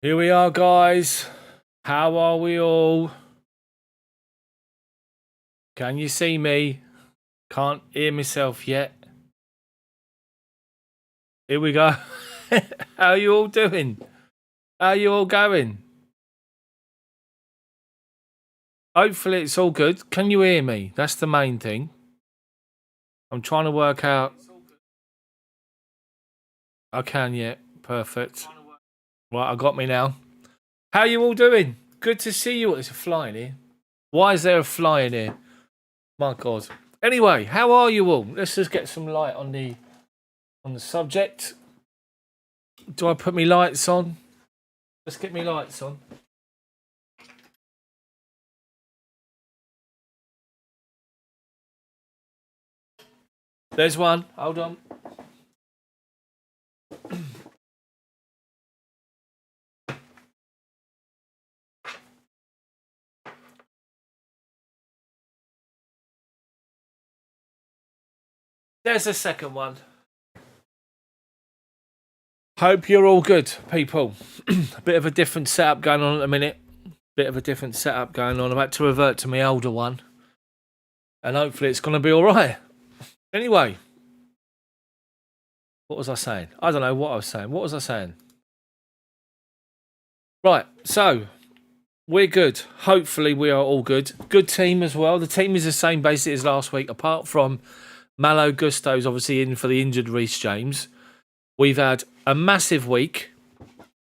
Here we are, guys. How are we all? Can you see me? Can't hear myself yet. Here we go. How are you all doing? How are you all going? Hopefully it's all good. Can you hear me? That's the main thing. I'm trying to work out. I can, yeah. Perfect. Right, I got me now. How are you all doing? Good to see you. There's a fly in here. Why is there a fly in here? My God. Anyway, how are you all? Let's just get some light on the subject. Do I put me lights on? Let's get me lights on. There's one. Hold on. There's a second one. Hope you're all good, people. A bit of a different setup going on at the minute. I'm about to revert to my older one. And hopefully it's going to be all right. Anyway. What was I saying? I don't know what I was saying. What was I saying? Right, so we're good. Hopefully we are all good. Good team as well. The team is the same basically as last week, apart from Malo Gusto's obviously in for the injured Reece James. We've had a massive week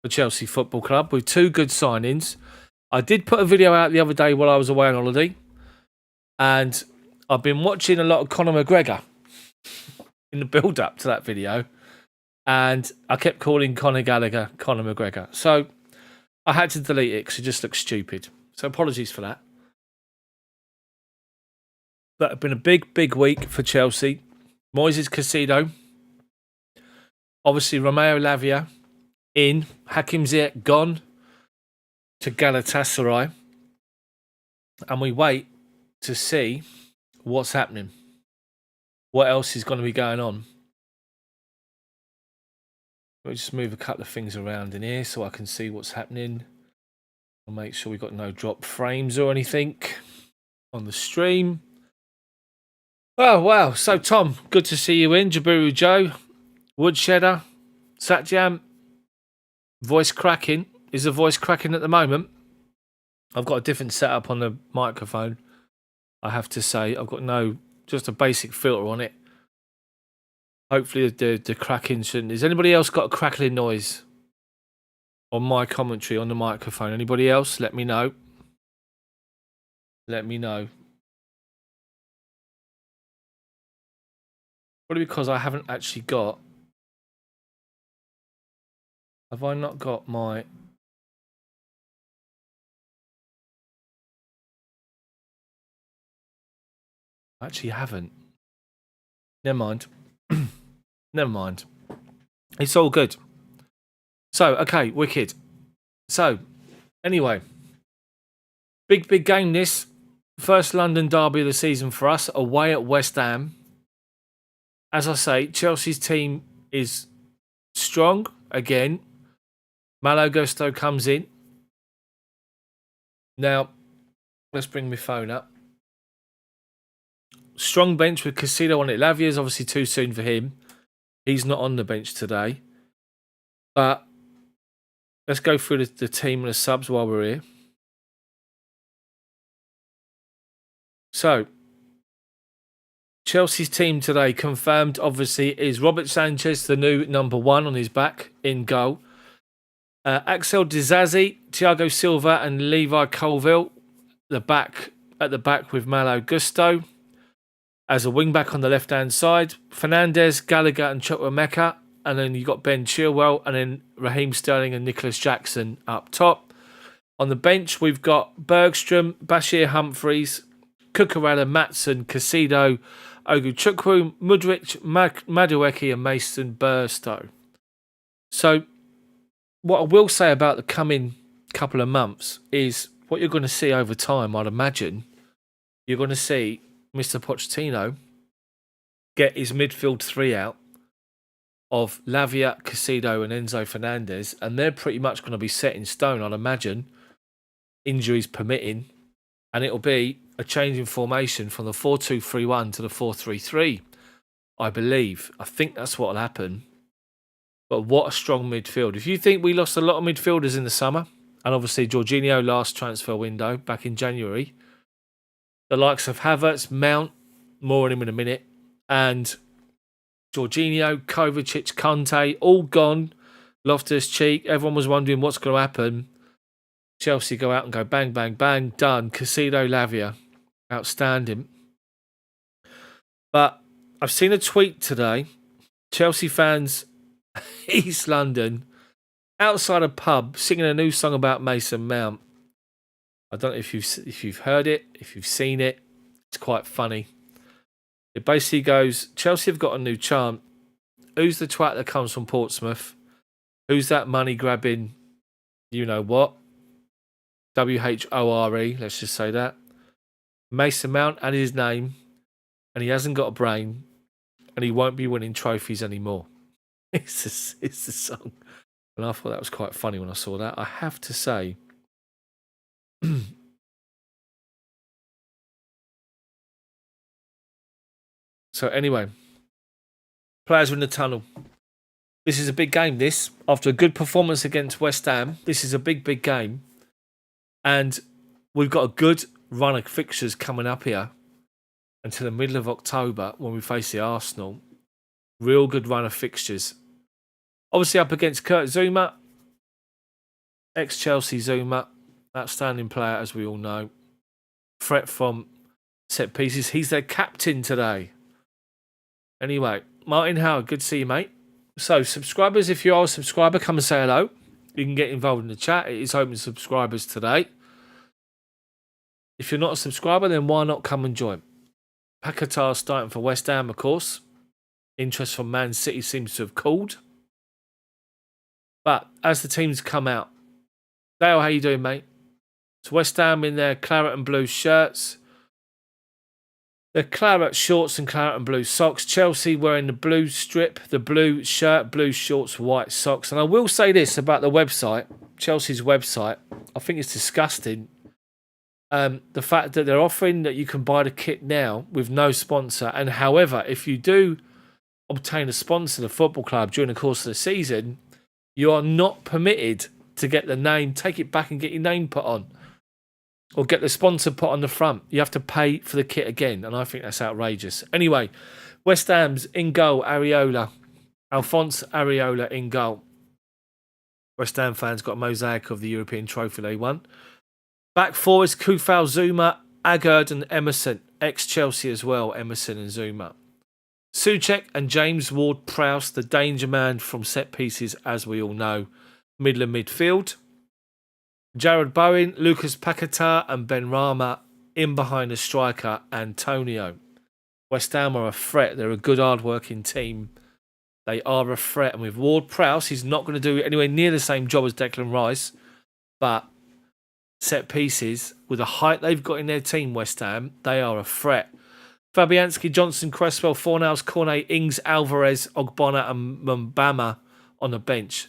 for Chelsea Football Club with two good signings. I did put a video out the other day while I was away on holiday, and I've been watching a lot of Conor McGregor in the build-up to that video, and I kept calling Conor Gallagher Conor McGregor. So I had to delete it because it just looks stupid. So apologies for that. But it's been a big, big week for Chelsea. Moises Caicedo. Obviously, Romeo Lavia in. Hakim Ziyech gone to Galatasaray. And we wait to see what's happening. What else is going to be going on? Let me just move a couple of things around in here so I can see what's happening. I'll make sure we've got no drop frames or anything on the stream. Oh, wow. So, Tom, good to see you in. Jabiru Joe, Woodshedder, Satjam, voice cracking. Is the voice cracking at the moment? I've got a different setup on the microphone. I have to say, I've got just a basic filter on it. Hopefully the cracking shouldn't. Has anybody else got a crackling noise on my commentary on the microphone? Anybody else? Let me know. Let me know. Probably because I haven't actually got... Have I not got my... I actually haven't. Never mind. Never mind. It's all good. So, okay, wicked. So, anyway. Big game this. First London derby of the season for us. Away at West Ham. As I say, Chelsea's team is strong again. Malo Gusto comes in. Now, let's bring my phone up. Strong bench with Caicedo on it. Lavia is obviously too soon for him. He's not on the bench today. But let's go through the team and the subs while we're here. So, Chelsea's team today confirmed, obviously, is Robert Sanchez, the new number 1 on his back in goal. Axel Disasi, Thiago Silva and Levi Colville at the back with Malo Gusto. As a wing-back on the left-hand side, Fernandes, Gallagher and Chukwuemeka. And then you've got Ben Chilwell and then Raheem Sterling and Nicholas Jackson up top. On the bench, we've got Bergstrom, Bashir Humphreys, Cucurella, Matson, Caicedo, Oguchukwu, Mudryk, Madueke and Mason Burstow. So, what I will say about the coming couple of months is what you're going to see over time, I'd imagine. You're going to see Mr. Pochettino get his midfield 3 out of Lavia, Caicedo and Enzo Fernandez, and they're pretty much going to be set in stone, I'd imagine, injuries permitting, and it'll be a change in formation from the 4-2-3-1 to the 4-3-3, I believe. I think that's what will happen. But what a strong midfield. If you think we lost a lot of midfielders in the summer, and obviously Jorginho last transfer window back in January, the likes of Havertz, Mount, more on him in a minute, and Jorginho, Kovacic, Conte, all gone. Loftus-Cheek, everyone was wondering what's going to happen. Chelsea go out and go bang, bang, bang, done. Caicedo, Lavia, outstanding. But I've seen a tweet today. Chelsea fans, East London, outside a pub, singing a new song about Mason Mount. I don't know if you've heard it, if you've seen it. It's quite funny. It basically goes, Chelsea have got a new chant. Who's the twat that comes from Portsmouth? Who's that money grabbing, you know what? WHORE, let's just say that. Mason Mount and his name, and he hasn't got a brain, and he won't be winning trophies anymore. It's the song. And I thought that was quite funny when I saw that. I have to say. So anyway, players are in the tunnel. This is a big game, this. After a good performance against West Ham, this is a big, big game. And we've got a good run of fixtures coming up here until the middle of October when we face the Arsenal. Real good run of fixtures. Obviously up against Kurt Zouma, ex-Chelsea Zouma, outstanding player as we all know. Threat from set pieces. He's their captain today. Anyway, Martin Howard, good to see you, mate. So, subscribers, if you are a subscriber, come and say hello. You can get involved in the chat. It is open to subscribers today. If you're not a subscriber, then why not come and join? Paquetá starting for West Ham, of course. Interest from Man City seems to have cooled. But as the teams come out, Dale, how you doing, mate? So West Ham in their claret and blue shirts. The claret shorts and claret and blue socks. Chelsea wearing the blue strip, the blue shirt, blue shorts, white socks. And I will say this about the website, Chelsea's website. I think it's disgusting. The fact that they're offering that you can buy the kit now with no sponsor. And however, if you do obtain a sponsor, the football club, during the course of the season, you are not permitted to get the name, take it back and get your name put on. Or get the sponsor put on the front. You have to pay for the kit again. And I think that's outrageous. Anyway, West Ham's in goal, Areola. Alphonse Areola in goal. West Ham fans got a mosaic of the European trophy they won. Back forwards, Kufal, Zouma, Agard and Emerson. Ex-Chelsea as well, Emerson and Zouma. Souček and James Ward-Prowse, the danger man from set pieces, as we all know. Middle of midfield. Jared Bowen, Lucas Paquetá and Ben Rama in behind the striker, Antonio. West Ham are a threat. They're a good, hard-working team. They are a threat. And with Ward-Prowse, he's not going to do anywhere near the same job as Declan Rice. But set pieces, with the height they've got in their team, West Ham, they are a threat. Fabianski, Johnson, Cresswell, Fornals, Cornet, Ings, Alvarez, Ogbonna and Mbama on the bench.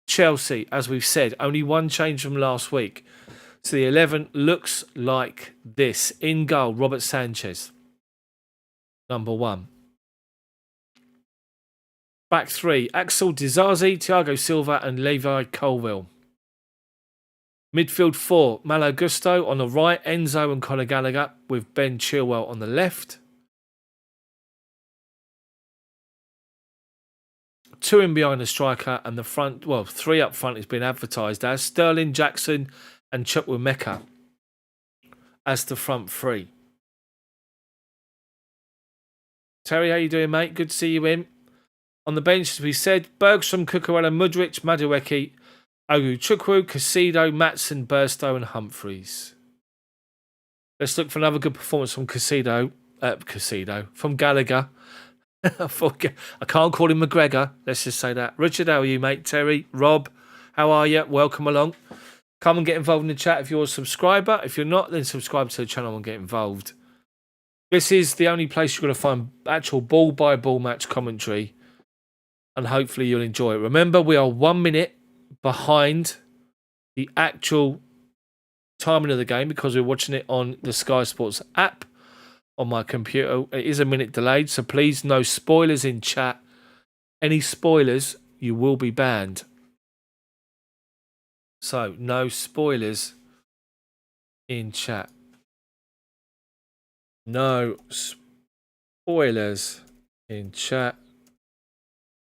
Chelsea, as we've said, only one change from last week. So the 11 looks like this. In goal, Robert Sanchez. Number 1. Back 3, Axel Disasi, Thiago Silva and Levi Colwill. Midfield 4, Malo Gusto on the right, Enzo and Conor Gallagher with Ben Chilwell on the left. 2 in behind the striker and the front, 3 up front has been advertised as Sterling, Jackson and Chukwuemeka as the front 3. Terry, how you doing, mate? Good to see you in. On the bench, as we said, Bergstrom, Cucurella, Mudryk, Madueke, Oguchukwu, Caicedo, Matson, Burstow and Humphreys. Let's look for another good performance from from Gallagher. I can't call him McGregor. Let's just say that. Richard, how are you, mate? Terry, Rob, how are you? Welcome along. Come and get involved in the chat if you're a subscriber. If you're not, then subscribe to the channel and get involved. This is the only place you're going to find actual ball-by-ball match commentary and hopefully you'll enjoy it. Remember, we are 1 minute behind the actual timing of the game because we're watching it on the Sky Sports app on my computer. It is a minute delayed, so please no spoilers in chat. Any spoilers, you will be banned. So no spoilers in chat. No spoilers in chat.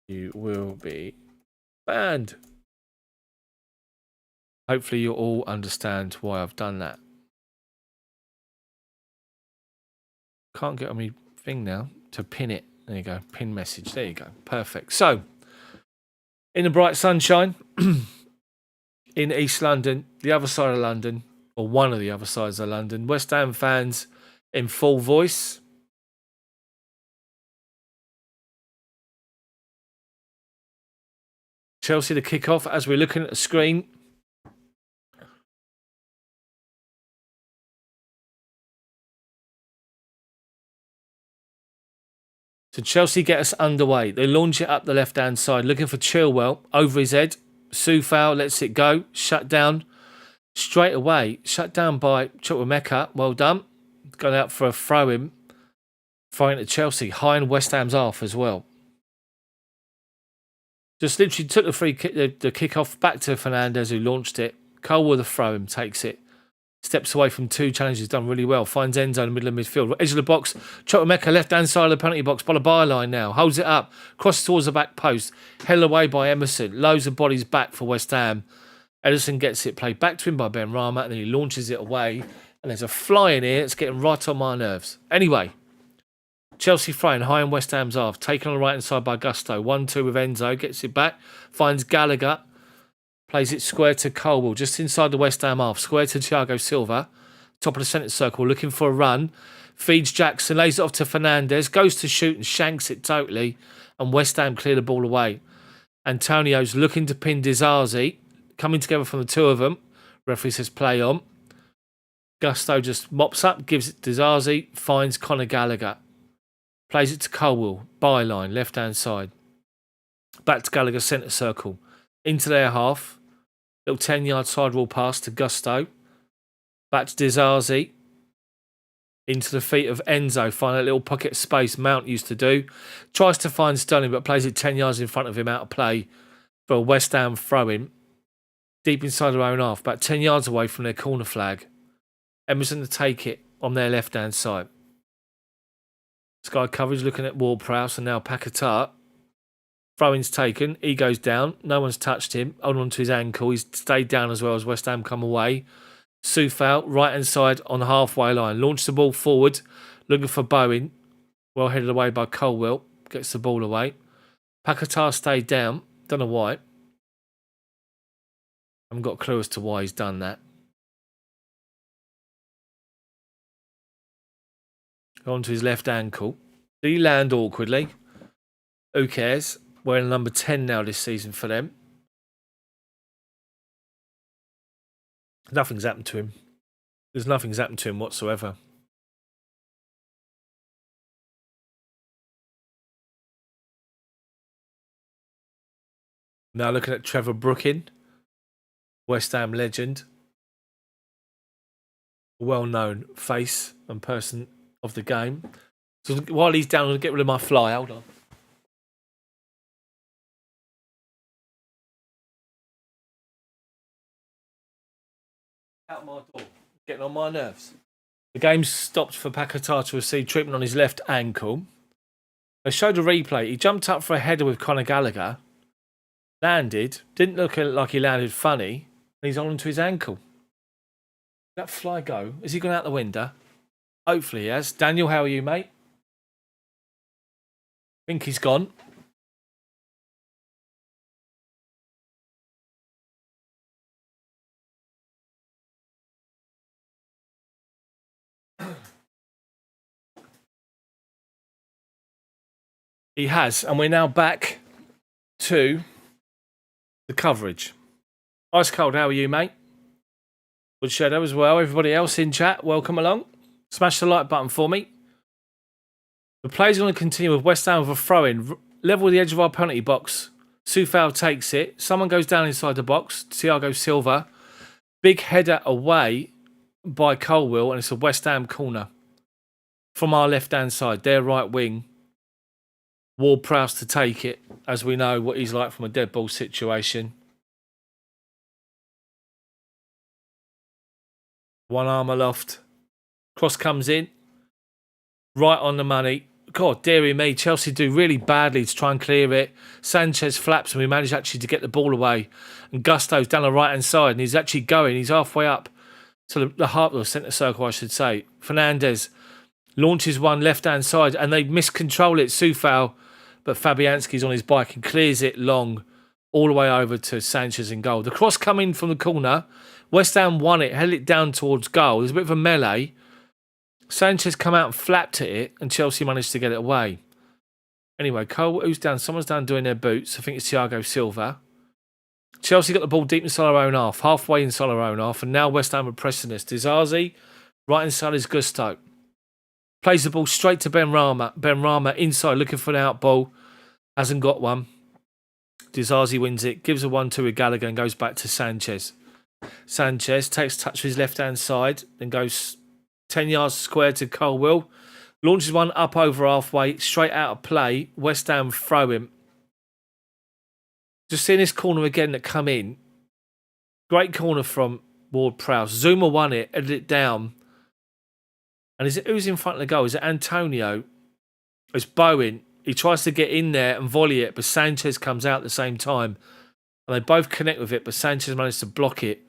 You will be banned. Hopefully you'll all understand why I've done that. Can't get on my thing now to pin it. There you go. Pin message. There you go. Perfect. So, in the bright sunshine in East London, the other side of London, or one of the other sides of London, West Ham fans in full voice. Chelsea to kick off as we're looking at the screen. So Chelsea get us underway. They launch it up the left-hand side, looking for Chilwell over his head. Soufal lets it go. Shut down straight away. Shut down by Chukwuemeka. Well done. Gone out for a throw-in. Throwing to Chelsea. High in West Ham's half as well. Just literally took the free kick, the kick-off back to Fernandes, who launched it. Cole with a throw-in. Takes it. Steps away from two challenges, done really well. Finds Enzo in the middle of midfield. Edge of the box. Chukwuemeka, left-hand side of the penalty box by the byline now. Holds it up. Crosses towards the back post. Held away by Emerson. Loads of bodies back for West Ham. Edison gets it played back to him by Ben Rama, and then he launches it away. And there's a fly in here. It's getting right on my nerves. Anyway, Chelsea throwing high in West Ham's half. Taken on the right-hand side by Gusto. 1-2 with Enzo. Gets it back. Finds Gallagher. Plays it square to Colwell, just inside the West Ham half. Square to Thiago Silva. Top of the centre circle, looking for a run. Feeds Jackson, lays it off to Fernandes. Goes to shoot and shanks it totally. And West Ham clear the ball away. Antonio's looking to pin Dizazi. Coming together from the two of them. Referee says play on. Gusto just mops up, gives it to Dizazi. Finds Conor Gallagher. Plays it to Colwell. Byline, left-hand side. Back to Gallagher, centre circle. Into their half. Little 10-yard sidewall pass to Gusto. Back to Dizazi. Into the feet of Enzo. Find a little pocket space Mount used to do. Tries to find Sterling, but plays it 10 yards in front of him out of play for a West Ham throw-in. Deep inside their own half. About 10 yards away from their corner flag. Emerson to take it on their left-hand side. Sky coverage looking at Ward-Prowse and now Paquetá. Throw-in's taken. He goes down. No one's touched him. Holding on to his ankle. He's stayed down as well as West Ham come away. Soufal, right-hand side on the halfway line. Launch the ball forward. Looking for Bowen. Well headed away by Colwell. Gets the ball away. Paquetá stayed down. Don't know why. Haven't got a clue as to why he's done that. On to his left ankle. Did he land awkwardly? Who cares? Wearing number 10 now this season for them. Nothing's happened to him. There's nothing's happened to him whatsoever. Now looking at Trevor Brooking, West Ham legend. A well-known face and person of the game. So while he's down, I'm going to get rid of my fly. Hold on. Out my door. Getting on my nerves. The game stopped for Paquetá to receive treatment on his left ankle. They showed a replay. He jumped up for a header with Conor Gallagher. Landed. Didn't look like he landed funny. And he's on to his ankle. Did that fly go? Has he gone out the window? Hopefully he has. Daniel, how are you, mate? Think he's gone. He has, and we're now back to the coverage. Ice Cold, how are you, mate? Good Shadow as well. Everybody else in chat, welcome along. Smash the like button for me. The play's going to continue with West Ham with a throw-in. level the edge of our penalty box. Soufal takes it. Someone goes down inside the box. Thiago Silva. Big header away by Colwill, and it's a West Ham corner from our left-hand side. Their right wing. Ward-Prowse to take it, as we know what he's like from a dead ball situation. One arm aloft. Cross comes in. Right on the money. God, dearie me. Chelsea do really badly to try and clear it. Sanchez flaps and we manage actually to get the ball away. And Gusto's down the right-hand side and he's actually going. He's halfway up to the heart of the centre circle, I should say. Fernandes launches one left-hand side and they miscontrol it. Soufal, but Fabianski's on his bike and clears it long all the way over to Sanchez in goal. The cross coming from the corner. West Ham won it, held it down towards goal. There's a bit of a melee. Sanchez come out and flapped at it, and Chelsea managed to get it away. Anyway, Cole, who's down? Someone's down doing their boots. I think it's Thiago Silva. Chelsea got the ball deep inside our own half, halfway inside our own half, and now West Ham are pressing us. Dizazi, right inside is Gusto. Plays the ball straight to Ben Rama. Ben Rama inside, looking for an out ball. Hasn't got one. Dizazi wins it, gives a 1-2 with Gallagher, and goes back to Sanchez. Sanchez takes touch of his left-hand side, then goes 10 yards square to Colwill. Launches one up over halfway, straight out of play. West Ham throw him. Just seeing this corner again that come in. Great corner from Ward-Prowse. Zuma won it, headed it down. And who's in front of the goal? Is it Antonio? It's Bowen. He tries to get in there and volley it, but Sanchez comes out at the same time. And they both connect with it, but Sanchez managed to block it.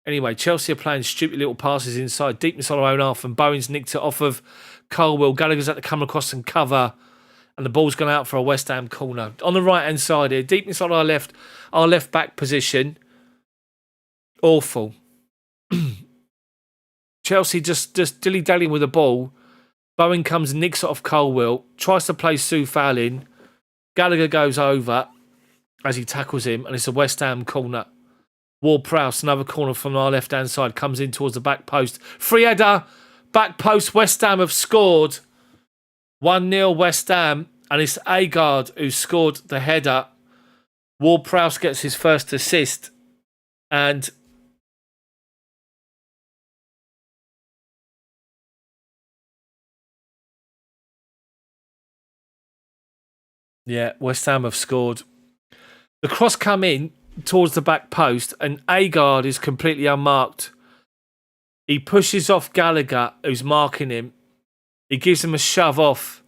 Anyway, Chelsea are playing stupid little passes inside, deep inside our own half, and Bowen's nicked it off of Colwill. Gallagher's had to come across and cover, and the ball's gone out for a West Ham corner. On the right-hand side here, deep inside our left back position. Awful. Chelsea just dilly-dallying with the ball. Bowen comes and nicks it off Colwill, tries to play Soufal in. Gallagher goes over as he tackles him, and it's a West Ham corner. Ward-Prowse, another corner from our left-hand side, comes in towards the back post. Free header, back post, West Ham have scored. 1-0 West Ham, and it's Agard who scored the header. Ward-Prowse gets his first assist, and yeah, West Ham have scored. The cross come in towards the back post, and Agard is completely unmarked. He pushes off Gallagher, who's marking him. He gives him a shove off,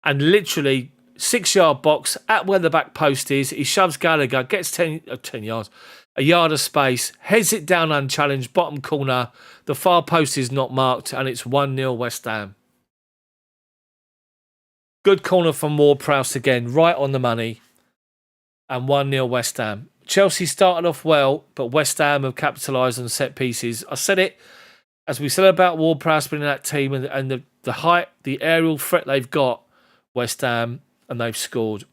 and literally 6-yard box at where the back post is. He shoves Gallagher, gets 10 yards, a yard of space, heads it down unchallenged, bottom corner. The far post is not marked, and it's 1-0 West Ham. Good corner from Ward-Prowse again, right on the money, and 1-0 West Ham. Chelsea started off well, but West Ham have capitalised on set pieces. I said it, as we said about Ward-Prowse being in that team and the height, the aerial threat they've got, West Ham, and they've scored.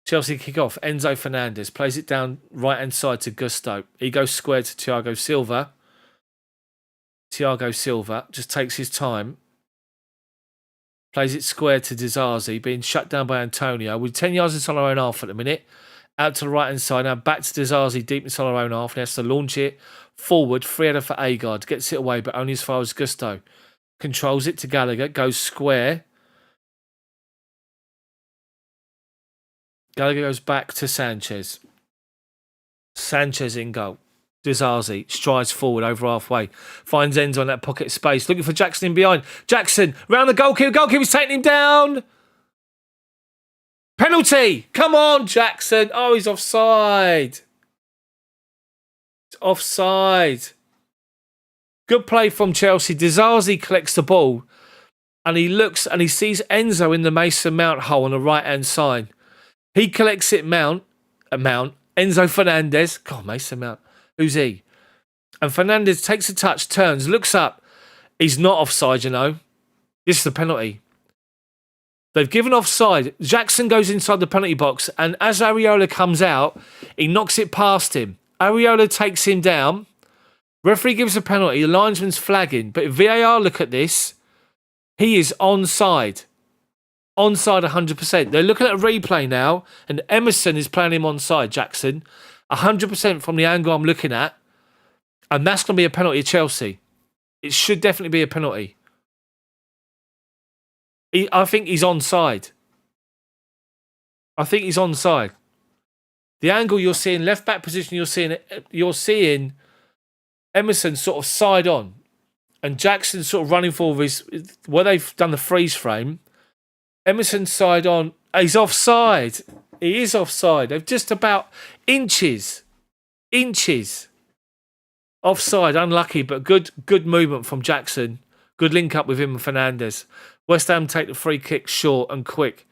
Chelsea kick off. Enzo Fernandez plays it down right-hand side to Gusto. He goes square to Thiago Silva. Thiago Silva just takes his time. Plays it square to Dizazi, being shut down by Antonio. We're 10 yards inside our own half at the minute. Out to the right-hand side. Now back to Dizazi, deep inside our own half. He has to launch it forward. Free header for Agard. Gets it away, but only as far as Gusto. Controls it to Gallagher. Goes square. Gallagher goes back to Sanchez. Sanchez in goal. Dizazi strides forward over halfway. Finds Enzo in that pocket space. Looking for Jackson in behind. Jackson round the goalkeeper. Goalkeeper's taking him down. Penalty. Come on, Jackson. Oh, he's offside. It's offside. Good play from Chelsea. Dizazi collects the ball. And he looks and he sees Enzo in the Mason Mount hole on the right-hand side. He collects it Enzo Fernandez. God, Mason Mount. Who's he? And Fernandez takes a touch, turns, looks up. He's not offside, you know. This is the penalty. They've given offside. Jackson goes inside the penalty box, and as Areola comes out, he knocks it past him. Areola takes him down. Referee gives a penalty. The linesman's flagging. But if VAR look at this, He is onside. Onside 100%. They're looking at a replay now, and Emerson is playing him onside, Jackson. 100% from the angle I'm looking at. And that's going to be a penalty at Chelsea. It should definitely be a penalty. I think he's onside. The angle you're seeing, left back position, you're seeing Emerson sort of side on, and Jackson sort of running forward where they've done the freeze frame. Emerson side on. He's offside. He is offside. They've just about inches offside. Unlucky, but good movement from Jackson. Good link up with him and Fernandes. West Ham take the free kick short and quick.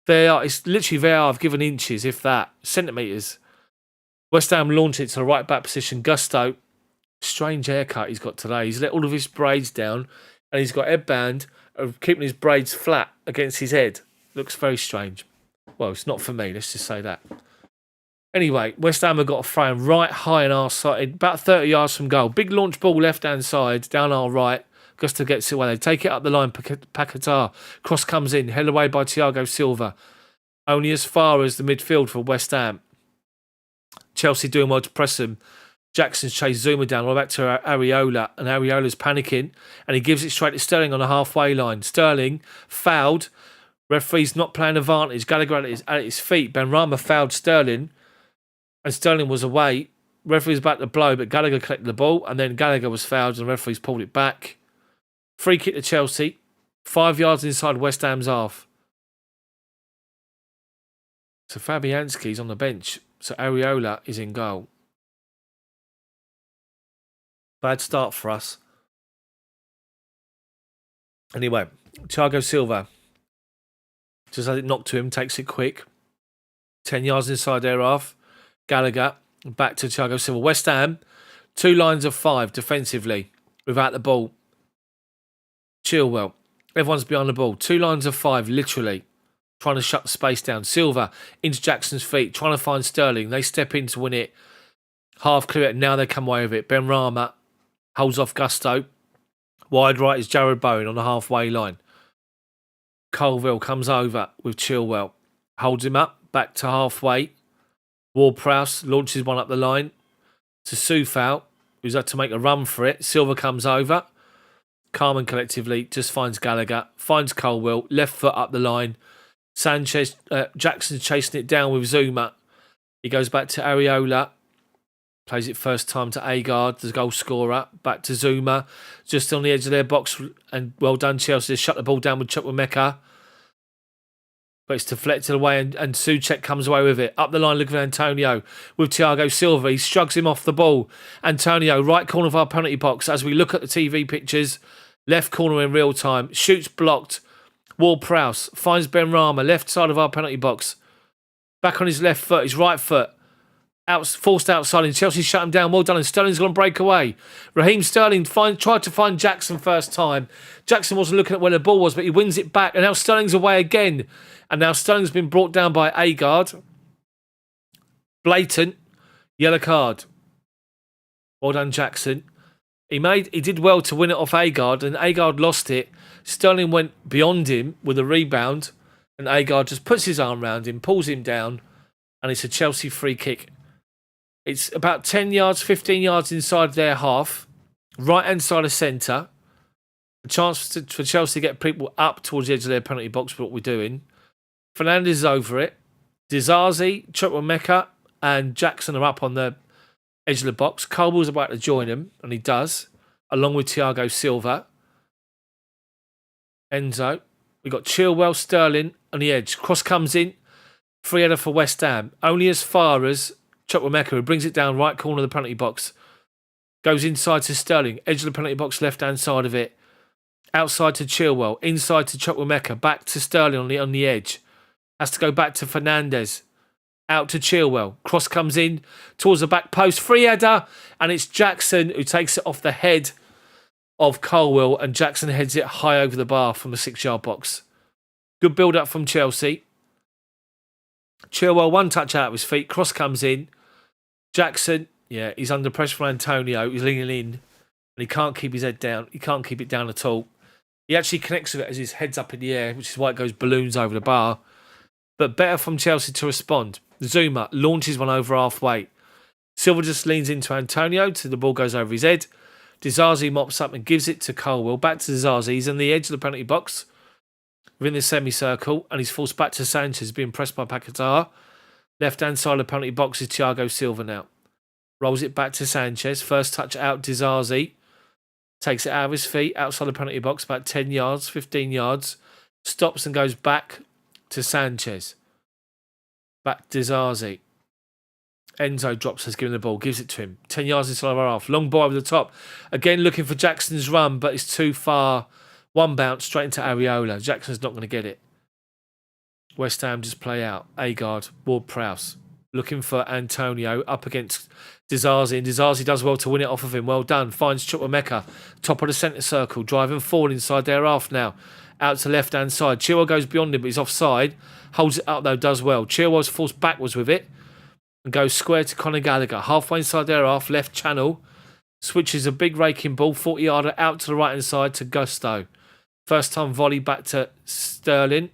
It's literally VAR have given inches, if that, centimetres. West Ham launch it to the right back position. Gusto, strange haircut he's got today. He's let all of his braids down, and he's got headband of keeping his braids flat against his head. Looks very strange. Well, it's not for me, let's just say that. Anyway, West Ham have got a throw right high in our side, about 30 yards from goal. Big launch ball left-hand side, down our right. Gusto gets it away. They take it up the line. Paquetá. Cross comes in, held away by Thiago Silva. Only as far as the midfield for West Ham. Chelsea doing well to press them. Jackson's chased Zuma down, all back to Areola, and Areola's panicking, and he gives it straight to Sterling on the halfway line. Sterling fouled. Referee's not playing advantage. Gallagher at his feet. Benrahma fouled Sterling, and Sterling was away. Referee's about to blow, but Gallagher collected the ball, and then Gallagher was fouled, and the referee's pulled it back. Free kick to Chelsea. 5 yards inside West Ham's half. So Fabianski's on the bench. So Areola is in goal. Bad start for us. Anyway, Thiago Silva just has it knocked to him, takes it quick. 10 yards inside their half. Gallagher back to Thiago Silva. West Ham, 2 lines of 5 defensively without the ball. Chilwell, everyone's behind the ball. 2 lines of 5, literally trying to shut the space down. Silva into Jackson's feet, trying to find Sterling. They step in to win it. Half clear it, now they come away with it. Benrahma holds off Gusto. Wide right is Jared Bowen on the halfway line. Colville comes over with Chilwell. Holds him up, back to halfway. Ward-Prowse launches one up the line to Soufal, who's had to make a run for it. Silva comes over. Carmen collectively just finds Gallagher, finds Colwell, left foot up the line. Jackson's chasing it down with Zuma. He goes back to Areola. Plays it first time to Agard, the goal scorer. Back to Zuma. Just on the edge of their box. And well done, Chelsea. They shut the ball down with Chukwuemeka. But it's deflected away and Souček comes away with it. Up the line, looking at Antonio with Thiago Silva. He shrugs him off the ball. Antonio, right corner of our penalty box. As we look at the TV pictures, left corner in real time. Shoots blocked. Ward-Prowse finds Benrahma, left side of our penalty box. Back on his left foot, his right foot. Forced outside, and Chelsea shut him down. Well done, and Sterling's going to break away. Raheem Sterling tried to find Jackson first time. Jackson wasn't looking at where the ball was, but he wins it back, and now Sterling's away again. And now Sterling's been brought down by Agard. Blatant yellow card. Well done, Jackson. He did well to win it off Agard, and Agard lost it. Sterling went beyond him with a rebound, and Agard just puts his arm around him, pulls him down, and it's a Chelsea free kick. It's about 10 yards, 15 yards inside their half, right-hand side of centre. A chance for Chelsea to get people up towards the edge of their penalty box, what we're doing. Fernandes is over it. Dizazi, Chukwuemeka, and Jackson are up on the edge of the box. Colwell's about to join him, and he does, along with Thiago Silva. Enzo. We've got Chilwell, Sterling on the edge. Cross comes in. Free header for West Ham. Only as far as Chukwuemeka, who brings it down right corner of the penalty box. Goes inside to Sterling. Edge of the penalty box, left-hand side of it. Outside to Chilwell. Inside to Chukwuemeka. Back to Sterling on the edge. Has to go back to Fernandes. Out to Chilwell. Cross comes in towards the back post. Free header. And it's Jackson who takes it off the head of Colwell. And Jackson heads it high over the bar from the 6-yard box. Good build-up from Chelsea. Chilwell, one touch out of his feet. Cross comes in. Jackson, he's under pressure from Antonio. He's leaning in. And he can't keep his head down. He can't keep it down at all. He actually connects with it as his head's up in the air, which is why it goes balloons over the bar. But better from Chelsea to respond. Zuma launches one over halfway. Silva just leans into Antonio till the ball goes over his head. Disasi mops up and gives it to Colwill. Back to Disasi. He's on the edge of the penalty box within the semicircle, and he's forced back to Sanchez, being pressed by Paquetá. Left-hand side of the penalty box is Thiago Silva now. Rolls it back to Sanchez. First touch out, Disasi. Takes it out of his feet, outside the penalty box, about 10 yards, 15 yards. Stops and goes back to Sanchez. Back to Disasi. Enzo drops, has given the ball, gives it to him. 10 yards inside of our half. Long ball over the top. Again, looking for Jackson's run, but it's too far. One bounce straight into Areola. Jackson's not going to get it. West Ham just play out. Agard, Ward-Prowse. Looking for Antonio up against Disasi. And Disasi does well to win it off of him. Well done. Finds Chukwuemeka. Top of the centre circle. Driving forward inside their half now. Out to left-hand side. Chilwell goes beyond him, but he's offside. Holds it up, though, does well. Chilwell's forced backwards with it. And goes square to Conor Gallagher. Halfway inside their half, left channel. Switches a big raking ball, 40-yarder out to the right-hand side to Gusto. First time volley back to Sterling.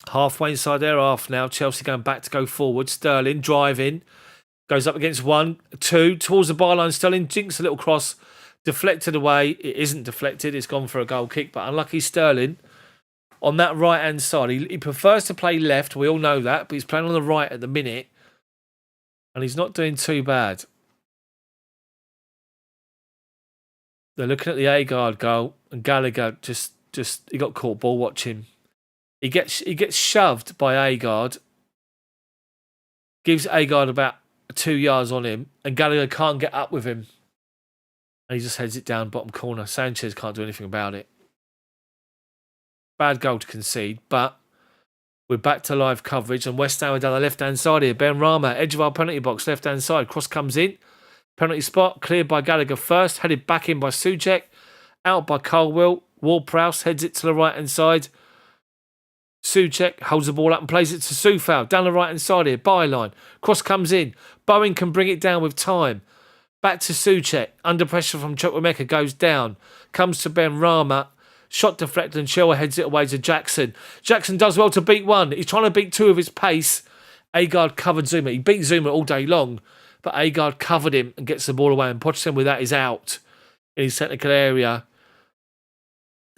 Halfway inside their half now. Chelsea going back to go forward. Sterling driving. Goes up against 1, 2. Towards the byline. Sterling jinks a little cross. Deflected away. It isn't deflected. It's gone for a goal kick. But unlucky Sterling. On that right-hand side. He prefers to play left. We all know that. But he's playing on the right at the minute. And he's not doing too bad. They're looking at the Agard goal. And Gallagher just he got caught ball watching. He gets shoved by Agard. Gives Agard about 2 yards on him. And Gallagher can't get up with him. And he just heads it down bottom corner. Sanchez can't do anything about it. Bad goal to concede. But we're back to live coverage. And West Ham are down the left-hand side here. Ben Rama, edge of our penalty box, left-hand side. Cross comes in. Penalty spot. Cleared by Gallagher first. Headed back in by Souček. Out by Colwill. Ward-Prowse heads it to the right-hand side. Souček holds the ball up and plays it to Soufal. Down the right-hand side here. Byline. Cross comes in. Bowen can bring it down with time. Back to Souček. Under pressure from Chukwuemeka. Goes down. Comes to Ben Rama. Shot deflected and Chilwell heads it away to Jackson. Jackson does well to beat 1. He's trying to beat 2 of his pace. Agard covered Zuma. He beat Zuma all day long. But Agard covered him and gets the ball away. And Pochettino with that is out in his technical area.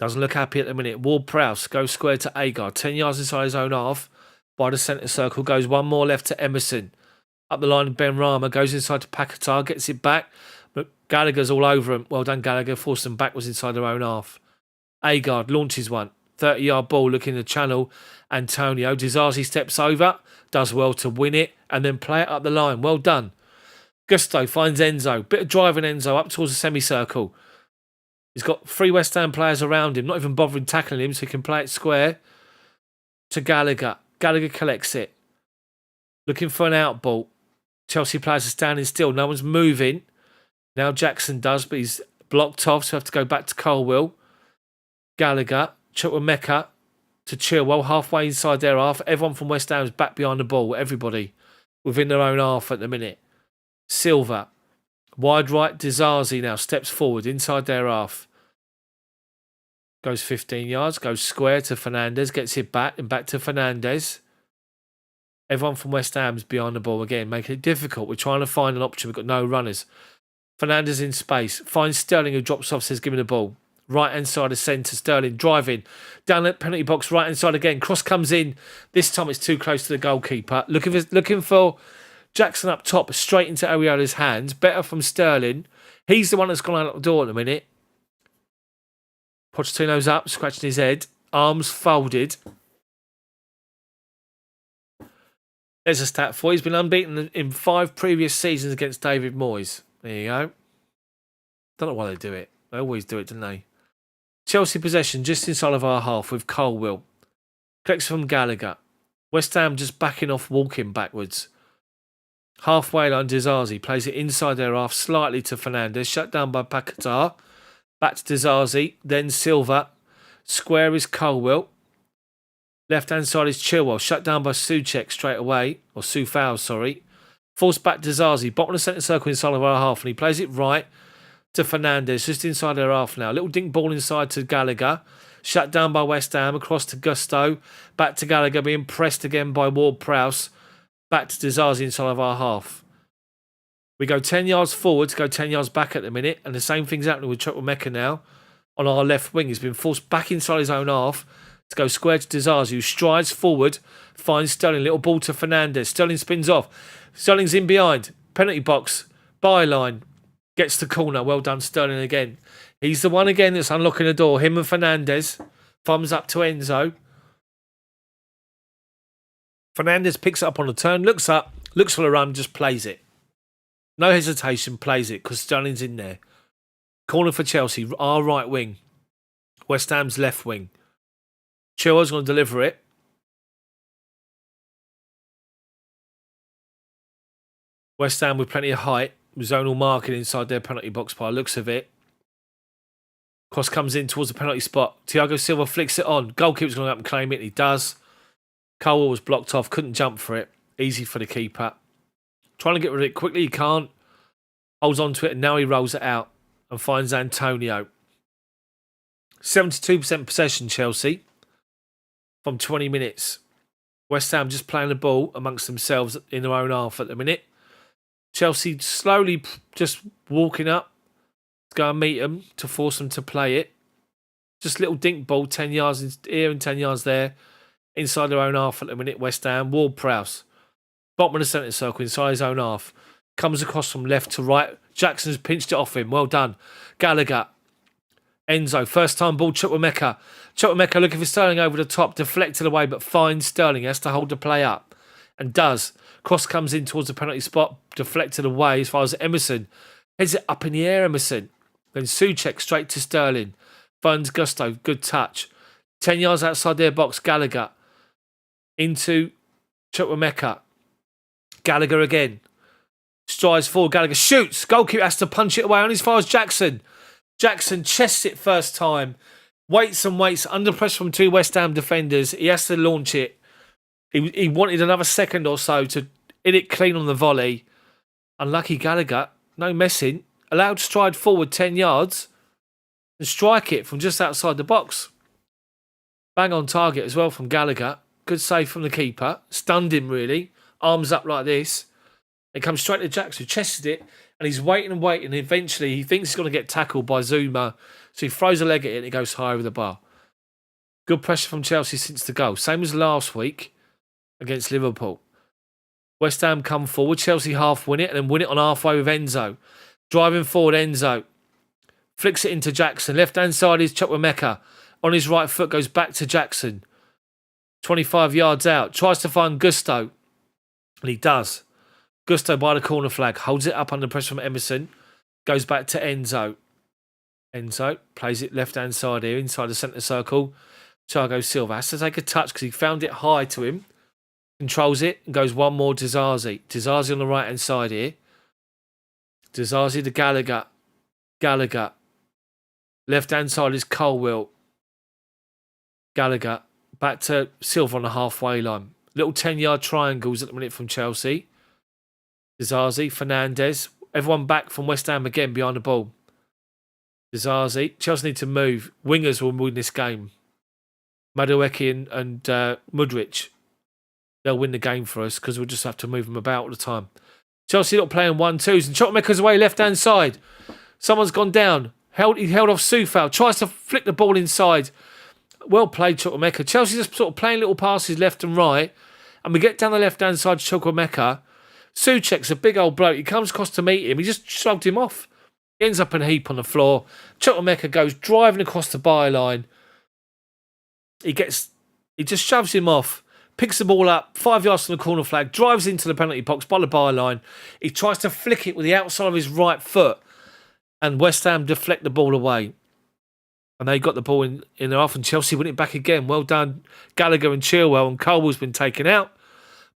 Doesn't look happy at the minute. Ward-Prowse goes square to Agard. 10 yards inside his own half. By the centre circle. Goes one more left to Emerson. Up the line, Ben Rama goes inside to Paquetá. Gets it back. But Gallagher's all over him. Well done, Gallagher. Forced them backwards inside their own half. Agard launches one. 30-yard ball looking the channel. Antonio. Disasi steps over. Does well to win it. And then play it up the line. Well done. Gusto finds Enzo. Bit of driving Enzo up towards the semicircle. He's got 3 West Ham players around him, not even bothering tackling him, so he can play it square to Gallagher. Gallagher collects it. Looking for an out ball. Chelsea players are standing still. No one's moving. Now Jackson does, but he's blocked off, so we have to go back to Colwill. Gallagher, Chukwuemeka to Chilwell, halfway inside their half. Everyone from West Ham is back behind the ball. Everybody within their own half at the minute. Silva. Wide right, Disasi now steps forward inside their half. Goes 15 yards, goes square to Fernandes, gets it back and back to Fernandes. Everyone from West Ham's behind the ball again, making it difficult. We're trying to find an option. We've got no runners. Fernandes in space. Finds Sterling who drops off, says give me the ball. Right hand side of centre, Sterling driving. Down the penalty box, right hand side again. Cross comes in. This time it's too close to the goalkeeper. Looking for Jackson up top, straight into Areola's hands. Better from Sterling. He's the one that's gone out the door at the minute. Pochettino's up, scratching his head. Arms folded. There's a stat for you. He's been unbeaten in 5 previous seasons against David Moyes. There you go. Don't know why they do it. They always do it, don't they? Chelsea possession just inside of our half with Colwill. Collects from Gallagher. West Ham just backing off, walking backwards. Halfway line, Disasi plays it inside their half, slightly to Fernandes. Shut down by Paquetá. Back to Disasi. Then Silva. Square is Colwill. Left-hand side is Chilwell. Shut down by Souček straight away. Or Soufal, sorry. Forced back Disasi. Bottom of the centre circle inside of our half. And he plays it right to Fernandes, just inside their half now. Little dink ball inside to Gallagher. Shut down by West Ham, across to Gusto. Back to Gallagher, being pressed again by Ward-Prowse. Back to Dizazi inside of our half. We go 10 yards forward to go 10 yards back at the minute. And the same thing's happening with Chukwuemeka now. On our left wing, he's been forced back inside his own half to go square to Dizazi, who strides forward, finds Sterling. Little ball to Fernandes. Sterling spins off. Sterling's in behind. Penalty box. Byline. Gets the corner. Well done, Sterling again. He's the one again that's unlocking the door. Him and Fernandes. Thumbs up to Enzo. Fernandes picks it up on the turn. Looks up. Looks for the run. Just plays it. No hesitation. Plays it because Sterling's in there. Corner for Chelsea. Our right wing. West Ham's left wing. Chilwell's going to deliver it. West Ham with plenty of height. Zonal marking inside their penalty box by the looks of it. Cross comes in towards the penalty spot. Thiago Silva flicks it on. Goalkeeper's going to up and claim it. He does. Cole was blocked off. Couldn't jump for it. Easy for the keeper. Trying to get rid of it quickly. He can't. Holds on to it and now he rolls it out and finds Antonio. 72% possession, Chelsea. From 20 minutes. West Ham just playing the ball amongst themselves in their own half at the minute. Chelsea slowly just walking up to go and meet them to force them to play it. Just little dink ball, 10 yards here and 10 yards there. Inside their own half at the minute, West Ham. Ward-Prowse. Bottom of the centre circle, inside his own half. Comes across from left to right. Jackson's pinched it off him. Well done. Gallagher. Enzo. First time ball, Chukwuemeka. Chukwuemeka looking for Sterling over the top. Deflected away, but finds Sterling. He has to hold the play up. And does. Cross comes in towards the penalty spot. Deflected away as far as Emerson. Heads it up in the air, Emerson. Then Souček straight to Sterling. Finds Gusto. Good touch. 10 yards outside their box. Gallagher. Into Chukwuemeka. Gallagher again. Strides forward. Gallagher shoots. Goalkeeper has to punch it away on as far as Jackson. Jackson chests it first time. Waits and waits. Under pressure from two West Ham defenders. He has to launch it. He wanted another second or so to hit it clean on the volley. Unlucky Gallagher. No messing. Allowed to stride forward 10 yards. And strike it from just outside the box. Bang on target as well from Gallagher. Good save from the keeper. Stunned him really. Arms up like this. It comes straight to Jackson. Chested it. And he's waiting and waiting. And eventually he thinks he's going to get tackled by Zuma. So he throws a leg at it and it goes high over the bar. Good pressure from Chelsea since the goal. Same as last week against Liverpool. West Ham come forward. Chelsea half win it and then win it on halfway with Enzo. Driving forward, Enzo. Flicks it into Jackson. Left hand side is Chukwuemeka. On his right foot goes back to Jackson. 25 yards out. Tries to find Gusto. And he does. Gusto by the corner flag. Holds it up under pressure from Emerson. Goes back to Enzo. Enzo plays it left hand side here inside the centre circle. Thiago Silva has to take a touch because he found it high to him. Controls it and goes one more to Dizazi. Dizazi on the right hand side here. Dizazi to Gallagher. Gallagher. Left hand side is Colwill. Gallagher. Back to Silva on the halfway line. Little 10-yard triangles at the minute from Chelsea. Dizazi. Fernandes. Everyone back from West Ham again behind the ball. Dizazi. Chelsea need to move. Wingers will win this game. Madueke and Mudryk. They'll win the game for us because we'll just have to move them about all the time. Chelsea not playing 1-2s and Chukwuemeka's away left hand side. Someone's gone down. He held off Soufal. Tries to flick the ball inside. Well played, Chukwuemeka. Chelsea just sort of playing little passes left and right. And we get down the left hand side to Chukwuemeka. Souček's a big old bloke. He comes across to meet him. He just shrugged him off. He ends up in a heap on the floor. Chukwuemeka goes driving across the byline. He just shoves him off. Picks the ball up, 5 yards from the corner flag, drives into the penalty box by the byline. He tries to flick it with the outside of his right foot, and West Ham deflect the ball away. And they got the ball in their half, and Chelsea win it back again. Well done, Gallagher and Chilwell, and Colwell's been taken out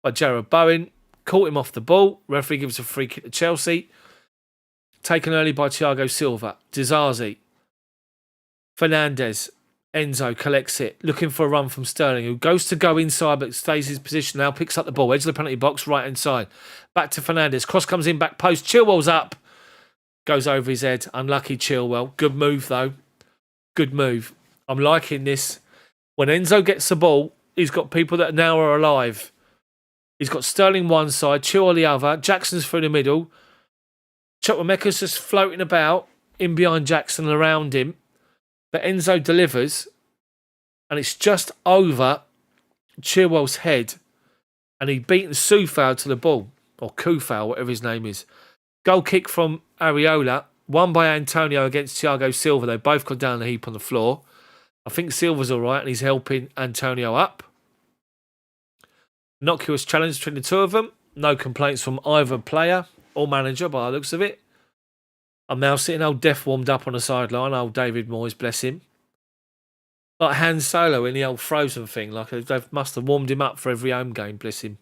by Jared Bowen. Caught him off the ball. Referee gives a free kick to Chelsea. Taken early by Thiago Silva. Dizazi. Fernandes. Enzo collects it, looking for a run from Sterling, who goes to go inside but stays his position now, picks up the ball, edge of the penalty box, right hand side. Back to Fernandes. Cross comes in, back post. Chilwell's up. Goes over his head. Unlucky Chilwell. Good move, though. Good move. I'm liking this. When Enzo gets the ball, he's got people that now are alive. He's got Sterling one side, Chilwell the other. Jackson's through the middle. Chukwuemeka's just floating about in behind Jackson around him. But Enzo delivers. And it's just over Chilwell's head. And he beaten Soufal to the ball. Or Kufal, whatever his name is. Goal kick from Areola. One by Antonio against Thiago Silva. They both got down the heap on the floor. I think Silva's all right and he's helping Antonio up. Innocuous challenge between the two of them. No complaints from either player or manager by the looks of it. I'm now sitting old Def warmed up on the sideline. Old David Moyes, bless him. Like Han Solo in the old Frozen thing. Like they must have warmed him up for every home game, bless him.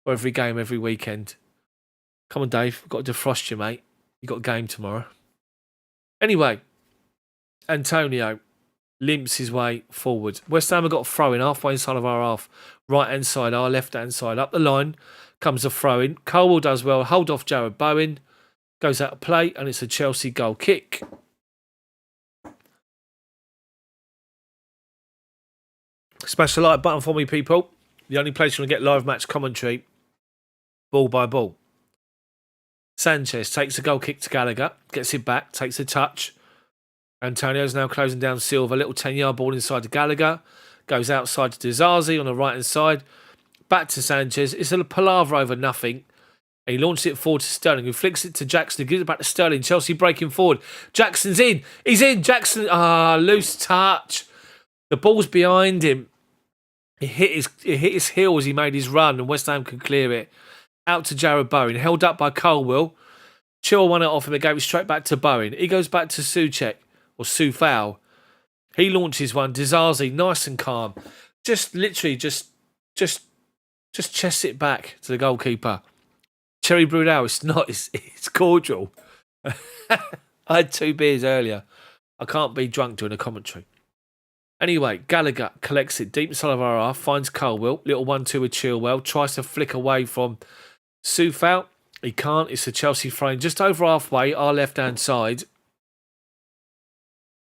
Or every game, every weekend. Come on, Dave. I've got to defrost you, mate. You got a game tomorrow. Anyway, Antonio limps his way forward. West Ham have got a throw-in halfway inside of our half. Right-hand side, our left-hand side. Up the line comes a throw-in. Colwell does well. Hold off Jared Bowen. Goes out of play, and it's a Chelsea goal kick. Smash the like button for me, people. The only place you're going to get live match commentary. Ball by ball. Sanchez takes a goal kick to Gallagher. Gets it back. Takes a touch. Antonio's now closing down Silva. Little 10-yard ball inside to Gallagher. Goes outside to Dizazi on the right-hand side. Back to Sanchez. It's a palaver over nothing. And he launches it forward to Sterling, who flicks it to Jackson, who gives it back to Sterling. Chelsea breaking forward. Jackson's in. He's in. Jackson. Loose touch. The ball's behind him. It hit his heel as he made his run, and West Ham could clear it. Out to Jared Bowen. Held up by Colwell. Chilwell won it off him and gave it straight back to Bowen. He goes back to Soucek. Or Soufal. He launches one. Dizazi, nice and calm. Just literally just chests it back to the goalkeeper. Cherry Brudel, it's cordial. I had 2 beers earlier. I can't be drunk during a commentary. Anyway, Gallagher collects it deep inside of our half, finds Colwell. Little 1-2 with Chilwell. Tries to flick away from Soufal. He can't. It's a Chelsea frame just over halfway, our left-hand side.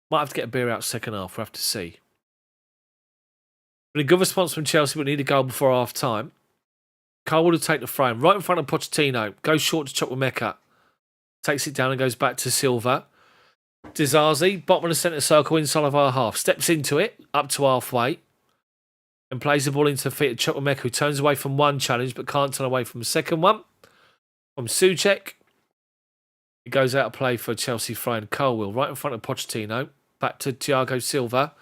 Might have to get a beer out second half. We'll have to see. But a good response from Chelsea, but need a goal before half time. Cole will take the frame right in front of Pochettino. Goes short to Chukwuemeka. Takes it down and goes back to Silva. Dizazi, bottom of the centre circle inside of our half. Steps into it, up to halfway. And plays the ball into the feet of Chukwuemeka, who turns away from one challenge but can't turn away from the second one. From Soucek. It goes out of play for Chelsea friend Colwell, right in front of Pochettino. Back to Thiago Silva.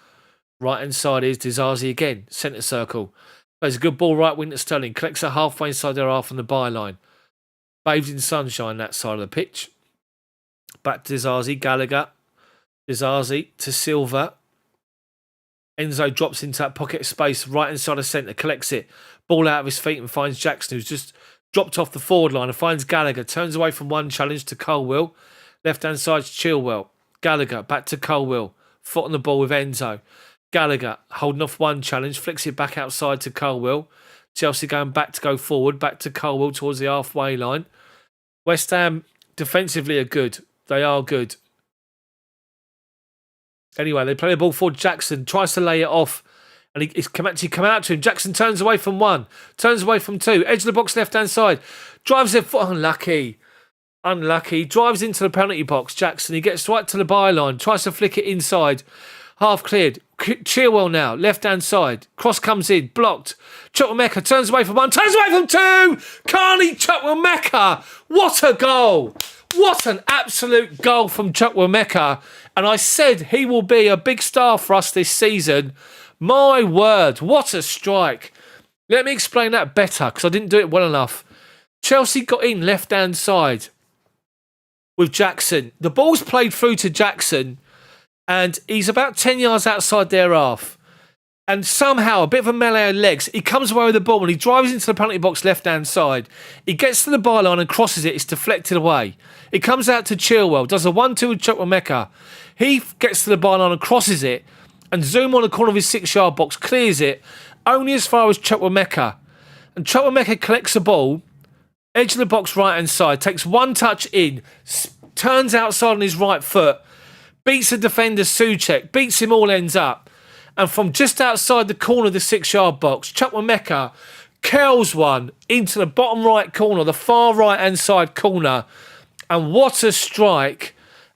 Right hand side is Dizazi again. Centre circle. Plays a good ball right wing to Sterling. Collects it halfway inside their half on the byline. Bathed in sunshine that side of the pitch. Back to Dizazi. Gallagher. Dizazi to Silva. Enzo drops into that pocket of space right inside the centre. Collects it. Ball out of his feet and finds Jackson, who's just dropped off the forward line and finds Gallagher. Turns away from one challenge to Colwell. Left-hand side's Chilwell. Gallagher back to Colwell. Foot on the ball with Enzo. Gallagher holding off one challenge. Flicks it back outside to Colwell. Chelsea going back to go forward. Back to Colwell towards the halfway line. West Ham defensively are good. They are good. Anyway, they play the ball forward. Jackson tries to lay it off. And he's actually come out to him. Jackson turns away from one. Turns away from two. Edge of the box, left-hand side. Drives it. Unlucky. Drives into the penalty box. Jackson. He gets right to the byline. Tries to flick it inside. Half cleared. Chilwell now. Left-hand side. Cross comes in. Blocked. Chukwuemeka turns away from one. Turns away from two. Carney Chukwuemeka. What a goal. What an absolute goal from Chukwuemeka. And I said he will be a big star for us this season. My word, what a strike. Let me explain that better because I didn't do it well enough. Chelsea got in left-hand side with Jackson. The ball's played through to Jackson and he's about 10 yards outside their half. And somehow, a bit of a melee of legs, he comes away with the ball and he drives into the penalty box left-hand side. He gets to the byline and crosses it. It's deflected away. It comes out to Chilwell, does a 1-2 with Chukwuemeka. He gets to the byline and crosses it. And Zoom on the corner of his 6-yard box, clears it only as far as Chukwuemeka. And Chukwuemeka collects the ball, edge of the box right-hand side, takes one touch in, turns outside on his right foot, beats the defender Souček, beats him all ends up. And from just outside the corner of the 6-yard box, Chukwuemeka curls one into the bottom right corner, the far right-hand side corner. And what a strike.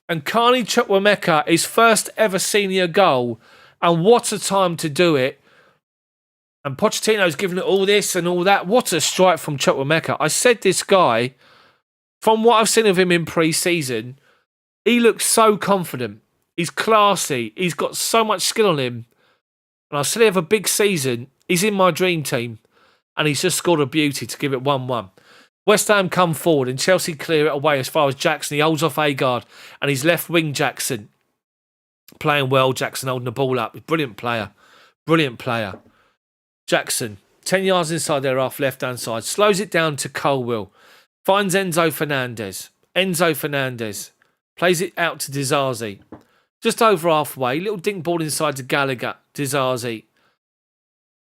And Carney Chukwuemeka, his first ever senior goal. And what a time to do it. And Pochettino's given it all this and all that. What a strike from Chukwuemeka. I said this guy, from what I've seen of him in pre-season, he looks so confident. He's classy. He's got so much skill on him. And I said he have a big season. He's in my dream team. And he's just scored a beauty to give it 1-1. West Ham come forward and Chelsea clear it away as far as Jackson. He holds off Agard. And he's left wing Jackson. Playing well, Jackson holding the ball up. Brilliant player. Brilliant player. Jackson, 10 yards inside their half left-hand side. Slows it down to Colwill. Finds Enzo Fernandez. Enzo Fernandez. Plays it out to Disasi. Just over halfway. Little dink ball inside to Gallagher. Disasi.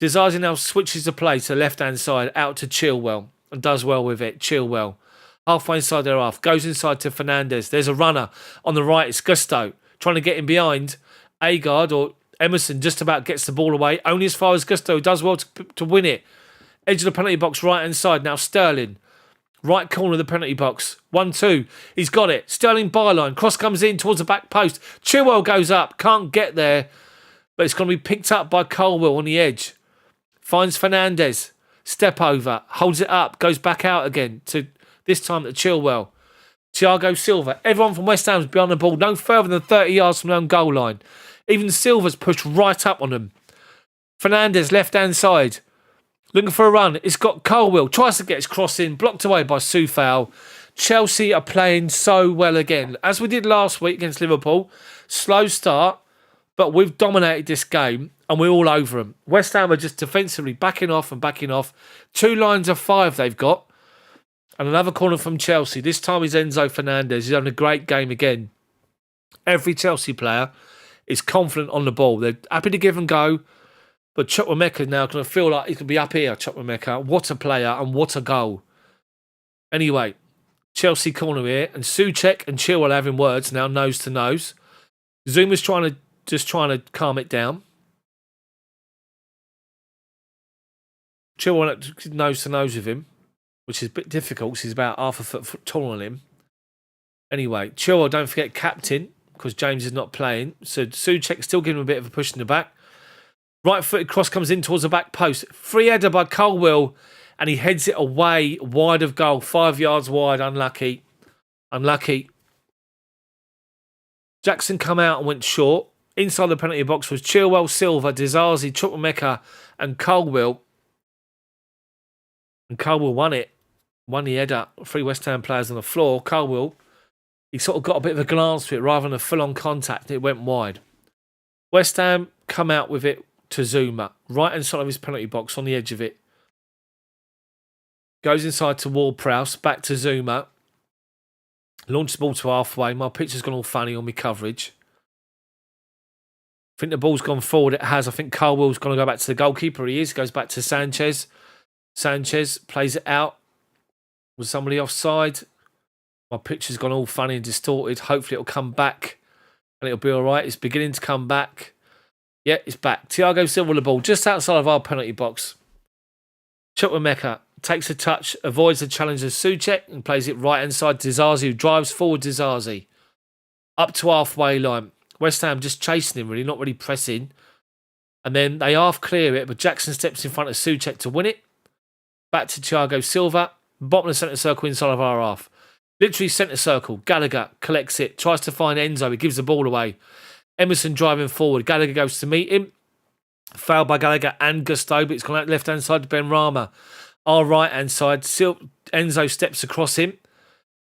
Disasi now switches the play to the left-hand side. Out to Chilwell. And does well with it. Chilwell. Halfway inside their half. Goes inside to Fernandez. There's a runner. On the right, it's Gusto. Trying to get him behind. Agard or Emerson just about gets the ball away. Only as far as Gusto does well to win it. Edge of the penalty box, right-hand side. Now Sterling. Right corner of the penalty box. 1-2. He's got it. Sterling byline. Cross comes in towards the back post. Chilwell goes up. Can't get there. But it's going to be picked up by Colwill on the edge. Finds Fernandez. Step over. Holds it up. Goes back out again. To this time to Chilwell. Thiago Silva. Everyone from West Ham's behind the ball. No further than 30 yards from their own goal line. Even Silva's pushed right up on them. Fernandez, left-hand side. Looking for a run. It's got Colwill. Tries to get his cross in. Blocked away by Soufal. Chelsea are playing so well again. As we did last week against Liverpool. Slow start. But we've dominated this game. And we're all over them. West Ham are just defensively backing off and backing off. 2 lines of 5 they've got. And another corner from Chelsea. This time is Enzo Fernandez. He's having a great game again. Every Chelsea player is confident on the ball. They're happy to give and go. But Chukwuemeka now going to feel like he could be up here, Chukwuemeka. What a player and what a goal. Anyway, Chelsea corner here. And Souček and Chilwell having words now, nose to nose. Zuma's trying to calm it down. Chilwell nose to nose with him, which is a bit difficult because he's about half a foot taller than him. Anyway, Chilwell, don't forget, captain, because James is not playing. So Souček still giving him a bit of a push in the back. Right-footed cross comes in towards the back post. Free header by Colwill, and he heads it away, wide of goal. 5 yards wide, unlucky. Unlucky. Jackson come out and went short. Inside the penalty box was Chilwell, Silva, Disasi, Chukwuemeka, and Colwill. And Colwill won it. Won the header. 3 West Ham players on the floor. Colwill, he sort of got a bit of a glance to it rather than a full-on contact. It went wide. West Ham come out with it to Zuma. Right inside of his penalty box on the edge of it. Goes inside to Ward-Prowse. Back to Zuma. Launches the ball to halfway. My picture's gone all funny on my coverage. I think the ball's gone forward. It has. I think Colwill's going to go back to the goalkeeper. He is. Goes back to Sanchez. Sanchez plays it out. Was somebody offside? My picture's gone all funny and distorted. Hopefully it'll come back and it'll be all right. It's beginning to come back. Yeah, it's back. Thiago Silva with the ball just outside of our penalty box. Chukwuemeka takes a touch, avoids the challenge of Souček and plays it right inside Disasi, who drives forward Disasi. Up to halfway line. West Ham just chasing him really, not really pressing. And then they half clear it, but Jackson steps in front of Souček to win it. Back to Thiago Silva. Bottom of the centre circle inside of our half. Literally centre circle. Gallagher collects it. Tries to find Enzo. He gives the ball away. Emerson driving forward. Gallagher goes to meet him. Fouled by Gallagher and Gusto, but it's gone out left-hand side to Benrahma. Our right-hand side. Enzo steps across him.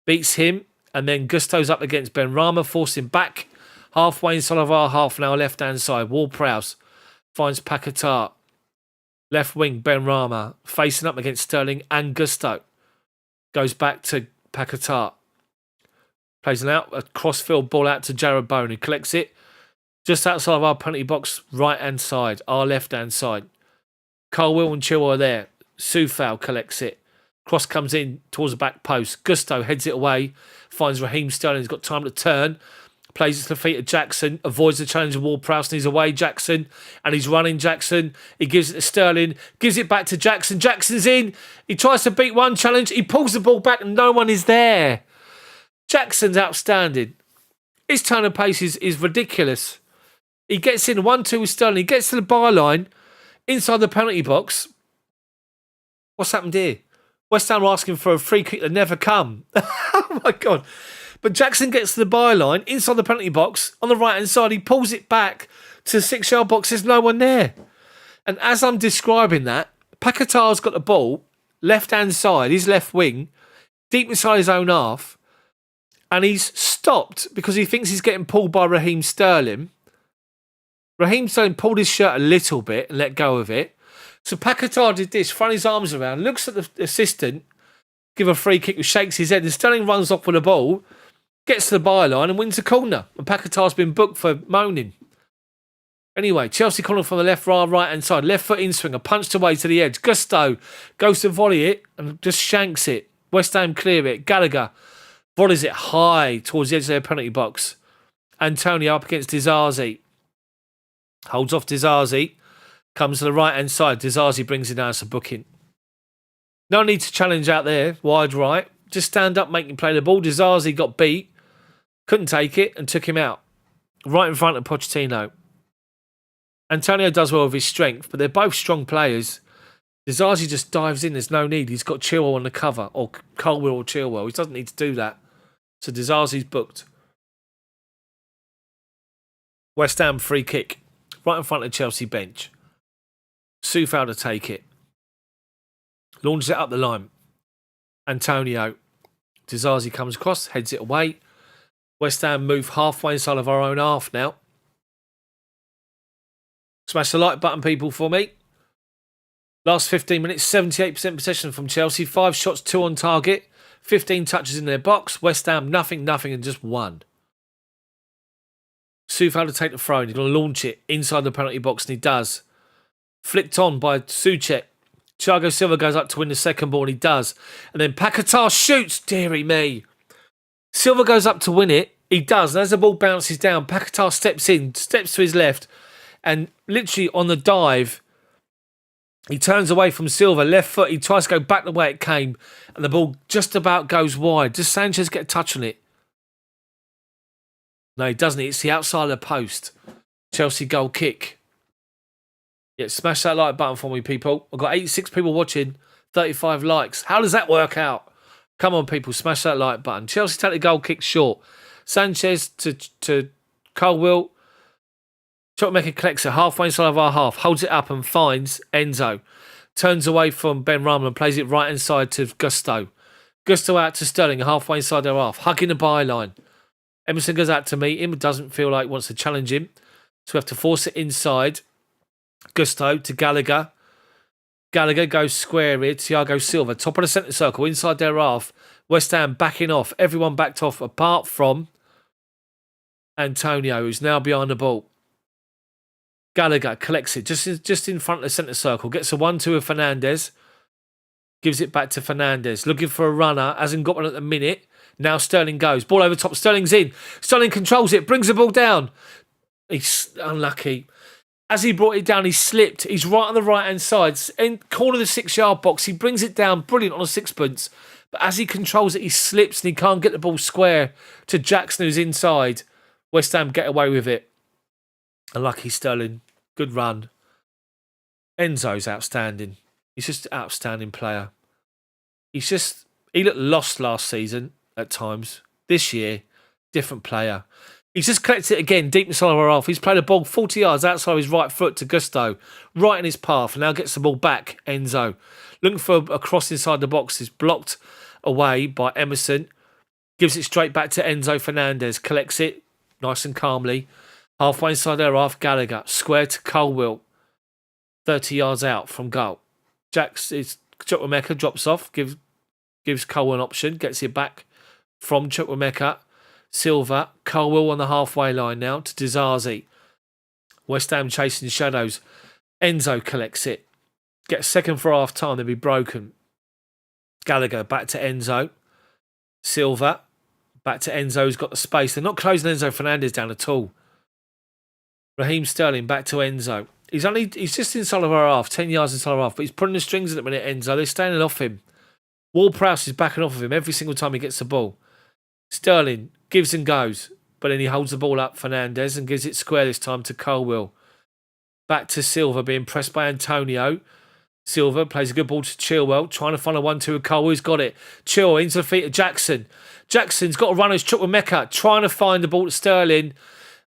Beats him. And then Gusto's up against Benrahma. Forcing back. Halfway inside of our half now. Left-hand side. Ward-Prowse finds Paquetá. Left wing, Benrahma, facing up against Sterling and Gusto. Goes back to Paquetá. Plays a cross-field ball out to Jared Bowen, who collects it just outside of our penalty box, right-hand side, our left-hand side. Colwill and Chilwell are there. Soufal collects it. Cross comes in towards the back post. Gusto heads it away. Finds Raheem Sterling. He's got time to turn. Plays it to the feet of Jackson. Avoids the challenge of Ward-Prowse. And he's away, Jackson. And he's running, Jackson. He gives it to Sterling. Gives it back to Jackson. Jackson's in. He tries to beat one challenge. He pulls the ball back and no one is there. Jackson's outstanding. His turn of pace is ridiculous. He gets in 1-2 with Sterling. He gets to the byline inside the penalty box. What's happened here? West Ham are asking for a free kick that never come. Oh my God. But Jackson gets to the byline inside the penalty box on the right-hand side. He pulls it back to the 6-yard box. There's no one there. And as I'm describing that, Paquetá's got the ball, left-hand side, his left wing, deep inside his own half. And he's stopped because he thinks he's getting pulled by Raheem Sterling. Raheem Sterling pulled his shirt a little bit and let go of it. So Paquetá did this, front his arms around, looks at the assistant, give a free kick, shakes his head, and Sterling runs off with the ball, gets to the byline and wins the corner. And Paquetá's been booked for moaning. Anyway, Chelsea corner from the right-hand side, left foot in swing, a punched away to the edge. Gusto goes to volley it and just shanks it. West Ham clear it. Gallagher volleys it high towards the edge of their penalty box. Antonio up against Disasi. Holds off Disasi. Comes to the right-hand side. Disasi brings it down as a booking. No need to challenge out there. Wide right. Just stand up, make him play the ball. Disasi got beat. Couldn't take it and took him out. Right in front of Pochettino. Antonio does well with his strength, but they're both strong players. Disasi just dives in. There's no need. He's got Chilwell on the cover. Or Colwill or Chilwell. He doesn't need to do that. So Disasi's booked. West Ham free kick. Right in front of Chelsea bench. Soufal to take it. Launches it up the line. Antonio. Disasi comes across, heads it away. West Ham move halfway inside of our own half now. Smash the like button, people, for me. Last 15 minutes, 78% possession from Chelsea. 5 shots, 2 on target. 15 touches in their box. West Ham, nothing, and just 1. Soufal to take the throw. He's going to launch it inside the penalty box, and he does. Flicked on by Souček. Thiago Silva goes up to win the second ball, and he does. And then Paquetá shoots. Deary me. Silva goes up to win it. He does. And as the ball bounces down, Paquetá steps in, steps to his left, and literally on the dive, he turns away from Silva. Left foot, he tries to go back the way it came, and the ball just about goes wide. Does Sanchez get a touch on it? No, he doesn't. It's the outside of the post. Chelsea goal kick. Yeah, smash that like button for me, people. I've got 86 people watching, 35 likes. How does that work out? Come on, people, smash that like button. Chelsea take the goal kick short. Sanchez to Colwill. Chukwuemeka collects it halfway inside of our half, holds it up and finds Enzo. Turns away from Ben Rama and plays it right inside to Gusto. Gusto out to Sterling, halfway inside their half, hugging the byline. Emerson goes out to meet him, doesn't feel like he wants to challenge him. So we have to force it inside. Gusto to Gallagher. Gallagher goes square here. Thiago Silva, top of the centre circle, inside their half. West Ham backing off. Everyone backed off apart from Antonio, who's now behind the ball. Gallagher collects it just in front of the centre circle. Gets a 1-2 with Fernandes. Gives it back to Fernandes. Looking for a runner. Hasn't got one at the minute. Now Sterling goes. Ball over top. Sterling's in. Sterling controls it. Brings the ball down. He's unlucky. As he brought it down, he slipped. He's right on the right-hand side. In corner of the 6-yard box. He brings it down. Brilliant on a sixpence. But as he controls it, he slips and he can't get the ball square to Jackson, who's inside. West Ham get away with it. Unlucky Sterling. Good run. Enzo's outstanding. He's just an outstanding player. He looked lost last season at times. This year, different player. He's just collected it again, deep inside of our half. He's played a ball 40 yards outside of his right foot to Gusto, right in his path, and now gets the ball back, Enzo. Looking for a cross inside the box. Is blocked away by Emerson. Gives it straight back to Enzo Fernandez. Collects it nice and calmly. Halfway inside their half, Gallagher. Square to Colwill. 30 yards out from goal. Chukwuemeka drops off. Gives Colwill an option. Gets it back from Chukwuemeka. Silva. Colwill on the halfway line now to Disasi. West Ham chasing shadows. Enzo collects it. Gets second for half time. They'll be broken. Gallagher back to Enzo. Silva back to Enzo, who's got the space. They're not closing Enzo Fernandez down at all. Raheem Sterling back to Enzo. He's just inside of our half, 10 yards inside of our half, but he's pulling the strings at the minute, Enzo. They're standing off him. Ward-Prowse is backing off of him every single time he gets the ball. Sterling gives and goes, but then he holds the ball up, Fernandez, and gives it square this time to Colwill. Back to Silva, being pressed by Antonio. Silva plays a good ball to Chilwell, trying to find a 1-2 with Colwill. He's got it. Chilwell into the feet of Jackson. Jackson's got a run as Chukwuemeka, trying to find the ball to Sterling.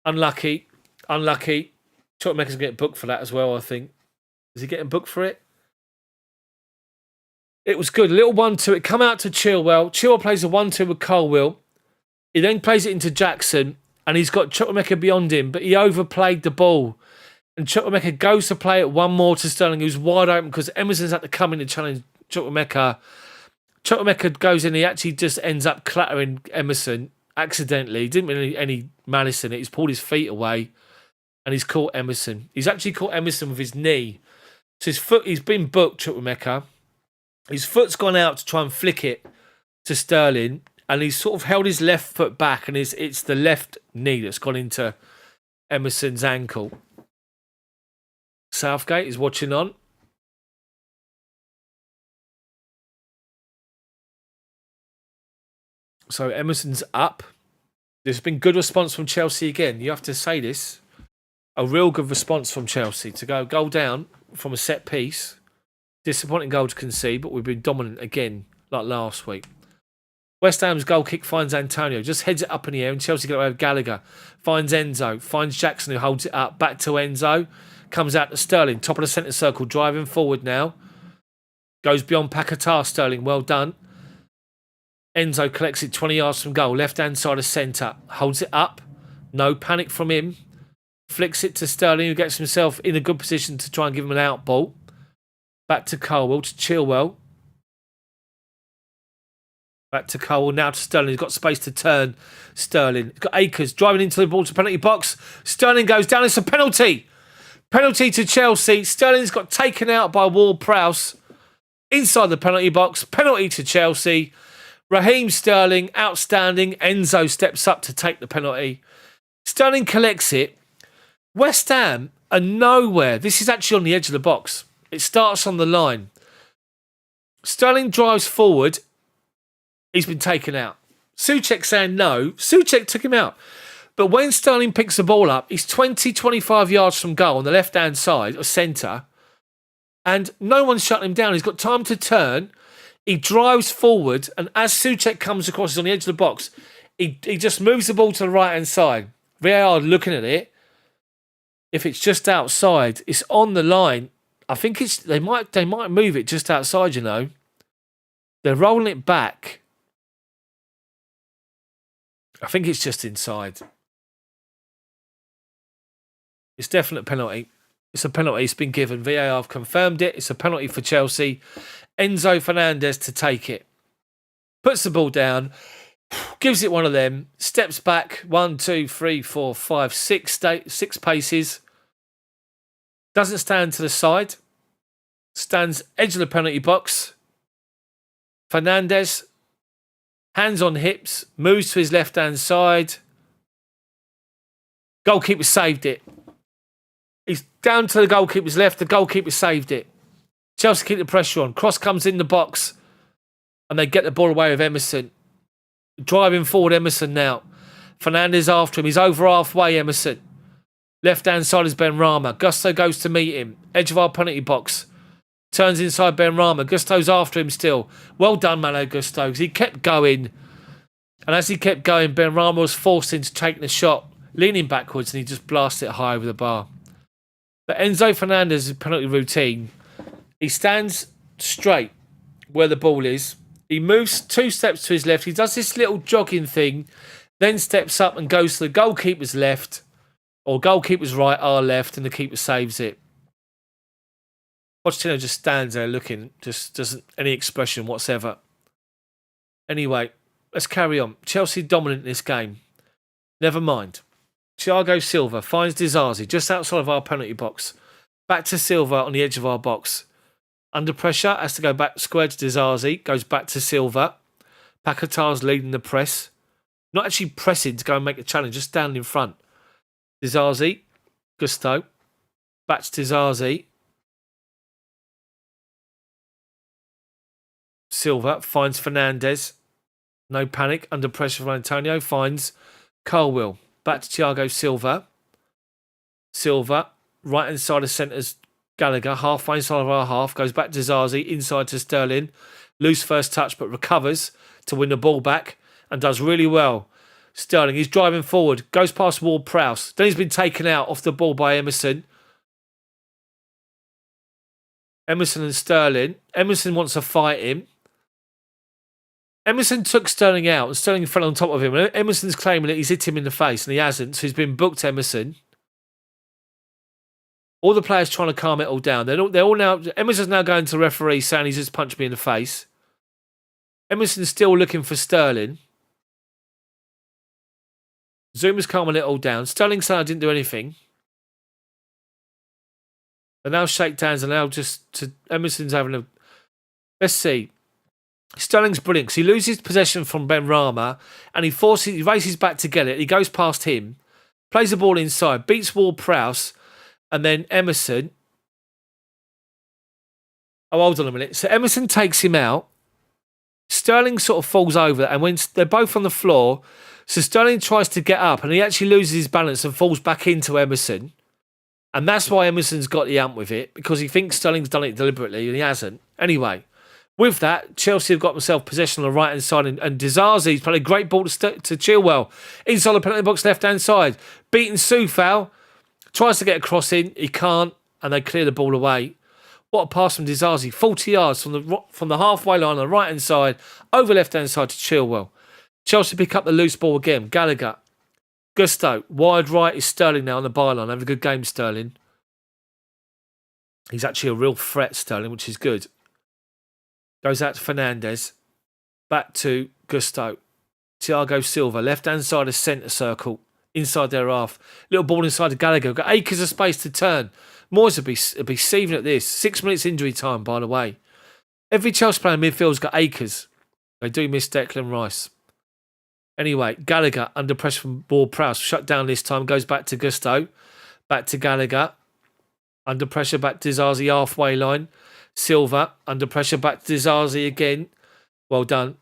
Unlucky. Chukwuemeka's getting booked for that as well, I think. Is he getting booked for it? It was good. A little 1-2. It come out to Chilwell. Chilwell plays a 1-2 with Colwill. He then plays it into Jackson, and he's got Chukwuemeka beyond him, but he overplayed the ball. And Chukwuemeka goes to play it one more to Sterling, who's wide open because Emerson's had to come in to challenge Chukwuemeka. Chukwuemeka goes in. He actually just ends up clattering Emerson accidentally. He didn't mean any malice in it. He's pulled his feet away, and he's caught Emerson. He's actually caught Emerson with his knee. So his foot, he's been booked, Chukwuemeka. His foot's gone out to try and flick it to Sterling, and he's sort of held his left foot back, and it's the left knee that's gone into Emerson's ankle. Southgate is watching on. So Emerson's up. There's been good response from Chelsea again. You have to say this. A real good response from Chelsea to go goal down from a set piece. Disappointing goal to concede, but we've been dominant again, like last week. West Ham's goal kick finds Antonio, just heads it up in the air, and Chelsea get away with Gallagher. Finds Enzo, finds Jackson, who holds it up. Back to Enzo, comes out to Sterling, top of the centre circle, driving forward now. Goes beyond Paquetá, Sterling, well done. Enzo collects it 20 yards from goal, left-hand side of centre, holds it up. No panic from him. Flicks it to Sterling, who gets himself in a good position to try and give him an out ball. Back to Colwill, to Chilwell. Back to Colwill, now to Sterling. He's got space to turn. Sterling. He's got Akers driving into the ball to penalty box. Sterling goes down. It's a penalty. Penalty to Chelsea. Sterling's got taken out by Ward-Prowse inside the penalty box. Penalty to Chelsea. Raheem Sterling, outstanding. Enzo steps up to take the penalty. Sterling collects it. West Ham are nowhere. This is actually on the edge of the box. It starts on the line. Sterling drives forward. He's been taken out. Souček saying no. Souček took him out. But when Sterling picks the ball up, he's 20, 25 yards from goal on the left-hand side or centre. And no one's shutting him down. He's got time to turn. He drives forward. And as Souček comes across, he's on the edge of the box. He just moves the ball to the right-hand side. VAR looking at it. If it's just outside, it's on the line. I think they might move it just outside, you know. They're rolling it back. I think it's just inside. It's definite penalty. It's a penalty. It's been given. VAR have confirmed it. It's a penalty for Chelsea. Enzo Fernandez to take it. Puts the ball down. Gives it one of them. Steps back. 1, 2, 3, 4, 5, 6 paces. Doesn't stand to the side. Stands edge of the penalty box. Fernandez. Hands on hips. Moves to his left-hand side. Goalkeeper saved it. He's down to the goalkeeper's left. The goalkeeper saved it. Chelsea keep the pressure on. Cross comes in the box. And they get the ball away with Emerson. Driving forward Emerson now. Fernandez after him. He's over halfway, Emerson. Left-hand side is Benrahma. Gusto goes to meet him. Edge of our penalty box. Turns inside Benrahma. Gusto's after him still. Well done, Malo Gusto, because he kept going. And as he kept going, Benrahma was forced into taking the shot, leaning backwards, and he just blasted it high over the bar. But Enzo Fernandez's penalty routine, he stands straight where the ball is. He moves 2 steps to his left. He does this little jogging thing, then steps up and goes to the goalkeeper's left, or goalkeeper's right, our left, and the keeper saves it. Pochettino just stands there looking, just doesn't any expression whatsoever. Anyway, let's carry on. Chelsea dominant in this game. Never mind. Thiago Silva finds Dizazi just outside of our penalty box. Back to Silva on the edge of our box. Under pressure, has to go back square to Dizazi, goes back to Silva. Paquetá's leading the press. Not actually pressing to go and make a challenge, just standing in front. Dizazi, Gusto, back to Dizazi. Silva finds Fernandez. No panic, under pressure from Antonio. Finds Colwill. Back to Thiago Silva. Silva, right hand side of centres, Gallagher, halfway inside of our half, goes back to Zazi, inside to Sterling. Loose first touch, but recovers to win the ball back and does really well. Sterling, he's driving forward, goes past Ward-Prowse. Then he's been taken out off the ball by Emerson. Emerson and Sterling. Emerson wants to fight him. Emerson took Sterling out and Sterling fell on top of him. Emerson's claiming that he's hit him in the face and he hasn't, so he's been booked, Emerson. All the players trying to calm it all down. They're all now. Emerson's now going to the referee saying he's just punched me in the face. Emerson's still looking for Sterling. Zuma's calming it all down. Sterling said I didn't do anything. They now shake hands and now Emerson's having a. Let's see. Sterling's brilliant because he loses possession from Benrahma and he races back to get it. He goes past him, plays the ball inside, beats Ward-Prowse. And then Emerson. Oh, hold on a minute. So Emerson takes him out. Sterling sort of falls over. And when they're both on the floor, so Sterling tries to get up and he actually loses his balance and falls back into Emerson. And that's why Emerson's got the amp with it, because he thinks Sterling's done it deliberately and he hasn't. Anyway, with that, Chelsea have got themselves possession on the right-hand side and Dizazi's played a great ball to Chilwell. Inside the penalty box, left-hand side. Beaten Soufal. Tries to get a cross in, he can't, and they clear the ball away. What a pass from Dizazi, 40 yards from the halfway line on the right-hand side, over left-hand side to Chilwell. Chelsea pick up the loose ball again. Gallagher, Gusto, wide right is Sterling now on the byline. Having a good game, Sterling. He's actually a real threat, Sterling, which is good. Goes out to Fernandez, back to Gusto. Thiago Silva, left-hand side of centre circle. Inside their half. Little ball inside to Gallagher. Got acres of space to turn. Moyes would be seething at this. 6 minutes injury time, by the way. Every Chelsea player in midfield's got acres. They do miss Declan Rice. Anyway, Gallagher under pressure from Ward-Prowse. Shut down this time. Goes back to Gusto. Back to Gallagher. Under pressure back to Dizazi halfway line. Silva under pressure back to Dizazi again. Well done.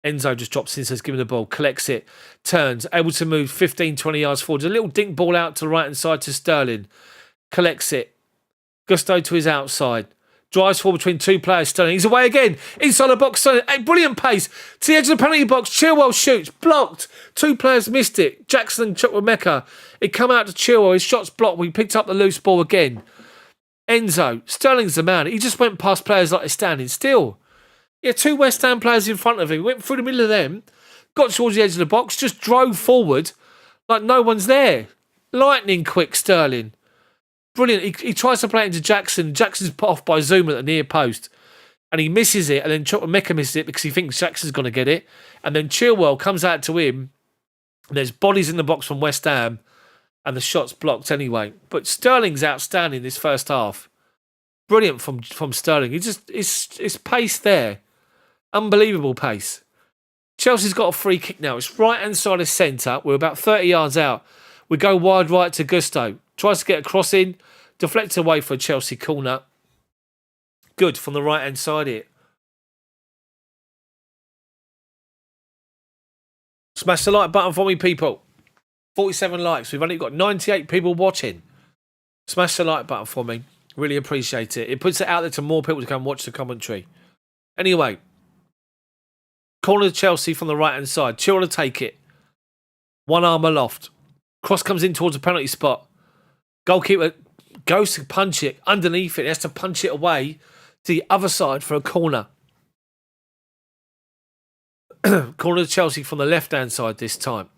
Enzo just drops in, says, give him the ball, collects it, turns, able to move 15, 20 yards forward. A little dink ball out to the right-hand side to Sterling. Collects it. Gusto to his outside. Drives forward between two players, Sterling. He's away again. Inside the box, Sterling. A brilliant pace. To the edge of the penalty box. Chilwell shoots. Blocked. Two players missed it. Jackson and Chukwuemeka. It come out to Chilwell. His shot's blocked. We picked up the loose ball again. Enzo. Sterling's the man. He just went past players like they're standing still. Yeah, two West Ham players in front of him. Went through the middle of them, got towards the edge of the box, just drove forward like no one's there. Lightning quick, Sterling. Brilliant. He tries to play it into Jackson. Jackson's put off by Zuma at the near post. And he misses it. And then Chukwuemeka misses it because he thinks Jackson's going to get it. And then Chilwell comes out to him. And there's bodies in the box from West Ham. And the shot's blocked anyway. But Sterling's outstanding this first half. Brilliant from Sterling. It's pace there. Unbelievable pace. Chelsea's got a free kick now. It's right-hand side of centre. We're about 30 yards out. We go wide right to Gusto. Tries to get a cross in. Deflects away for a Chelsea corner. Good from the right-hand side here. Smash the like button for me, people. 47 likes. We've only got 98 people watching. Smash the like button for me. Really appreciate it. It puts it out there to more people to come watch the commentary. Anyway. Corner to Chelsea from the right-hand side. Chilwell to take it. One arm aloft. Cross comes in towards the penalty spot. Goalkeeper goes to punch it underneath it. He has to punch it away to the other side for a corner. Corner to Chelsea from the left-hand side this time.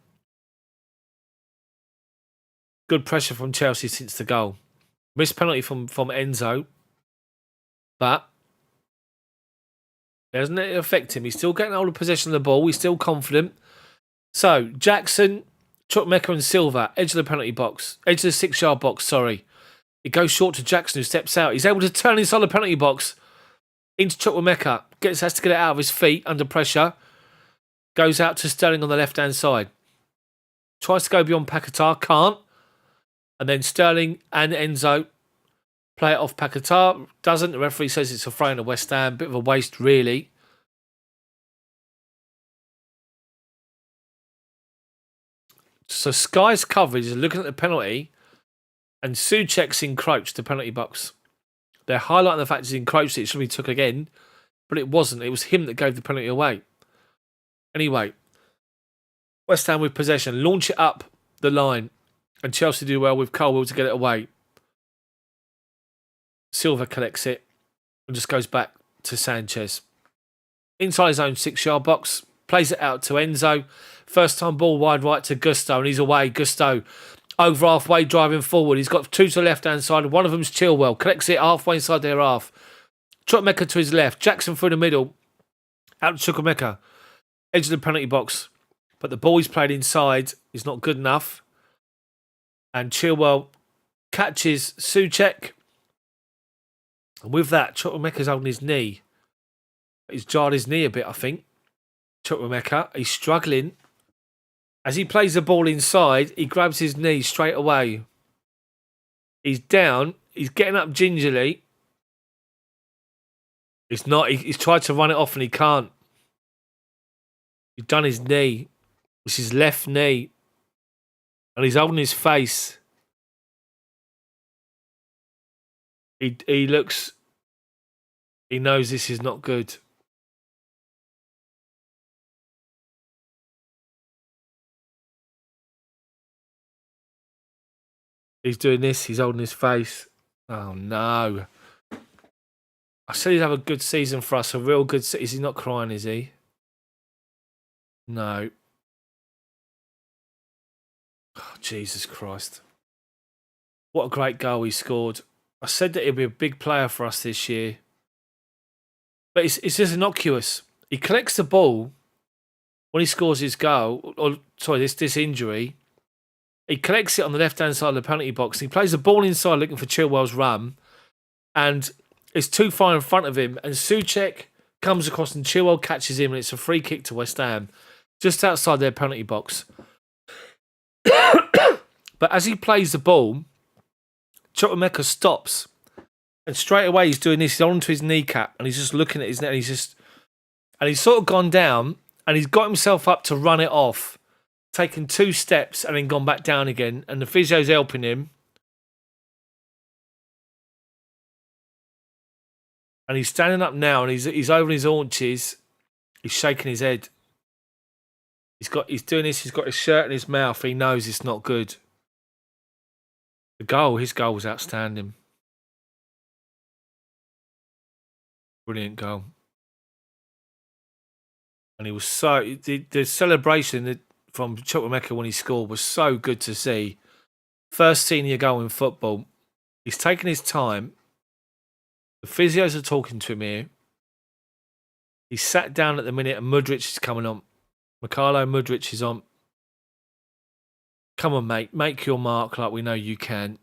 Good pressure from Chelsea since the goal. Missed penalty from Enzo. But doesn't it affect him? He's still getting hold of possession of the ball. He's still confident. So, Jackson, Chukwuemeka and Silva, edge of the penalty box. Edge of the 6-yard box, sorry. It goes short to Jackson, who steps out. He's able to turn inside the penalty box. Into Chukwuemeka. Has to get it out of his feet under pressure. Goes out to Sterling on the left-hand side. Tries to go beyond Paquetá. Can't. And then Sterling and Enzo play it off Paquetá. Doesn't. The referee says it's a throw in to West Ham. Bit of a waste, really. So Sky's coverage is looking at the penalty, and Souček's encroached the penalty box. They're highlighting the fact he's encroached it. It should be took again, but it wasn't. It was him that gave the penalty away. Anyway, West Ham with possession. Launch it up the line, and Chelsea do well with Colwill to get it away. Silva collects it and just goes back to Sanchez. Inside his own 6-yard box, plays it out to Enzo. First time ball wide right to Gusto, and he's away. Gusto over halfway driving forward. He's got two to the left-hand side. One of them's Chilwell. Collects it halfway inside their half. Chukwuemeka to his left. Jackson through the middle. Out to Chukwuemeka. Edge of the penalty box. But the ball he's played inside is not good enough. And Chilwell catches Souček. And with that, Chukwuemeka's holding his knee. He's jarred his knee a bit, I think. Chukwuemeka, he's struggling. As he plays the ball inside, he grabs his knee straight away. He's down. He's getting up gingerly. He's not. He's tried to run it off and he can't. He's done his knee. It's his left knee. And he's holding his face. He looks... He knows this is not good. He's doing this. He's holding his face. Oh, no. I said he'd have a good season for us. A real good season. Is he not crying, is he? No. Oh, Jesus Christ. What a great goal he scored. I said that he'll be a big player for us this year. But it's just innocuous. He collects the ball when he scores his goal. Or sorry, this injury. He collects it on the left-hand side of the penalty box. He plays the ball inside looking for Chilwell's run. And it's too far in front of him. And Souček comes across and Chilwell catches him. And it's a free kick to West Ham. Just outside their penalty box. But as he plays the ball, Chukwuemeka stops. And straight away he's doing this. He's on to his kneecap. And he's just looking at his neck. And he's sort of gone down. And he's got himself up to run it off. Taken 2 steps and then gone back down again. And the physio's helping him. And he's standing up now and he's over his haunches. He's shaking his head. He's doing this. He's got his shirt in his mouth. He knows it's not good. His goal was outstanding. Brilliant goal. And he was the celebration from Chukwuemeka when he scored was so good to see. First senior goal in football. He's taken his time. The physios are talking to him here. He's sat down at the minute and Mudryk is coming on. Mikhailo Mudryk is on. Come on, mate. Make your mark like we know you can.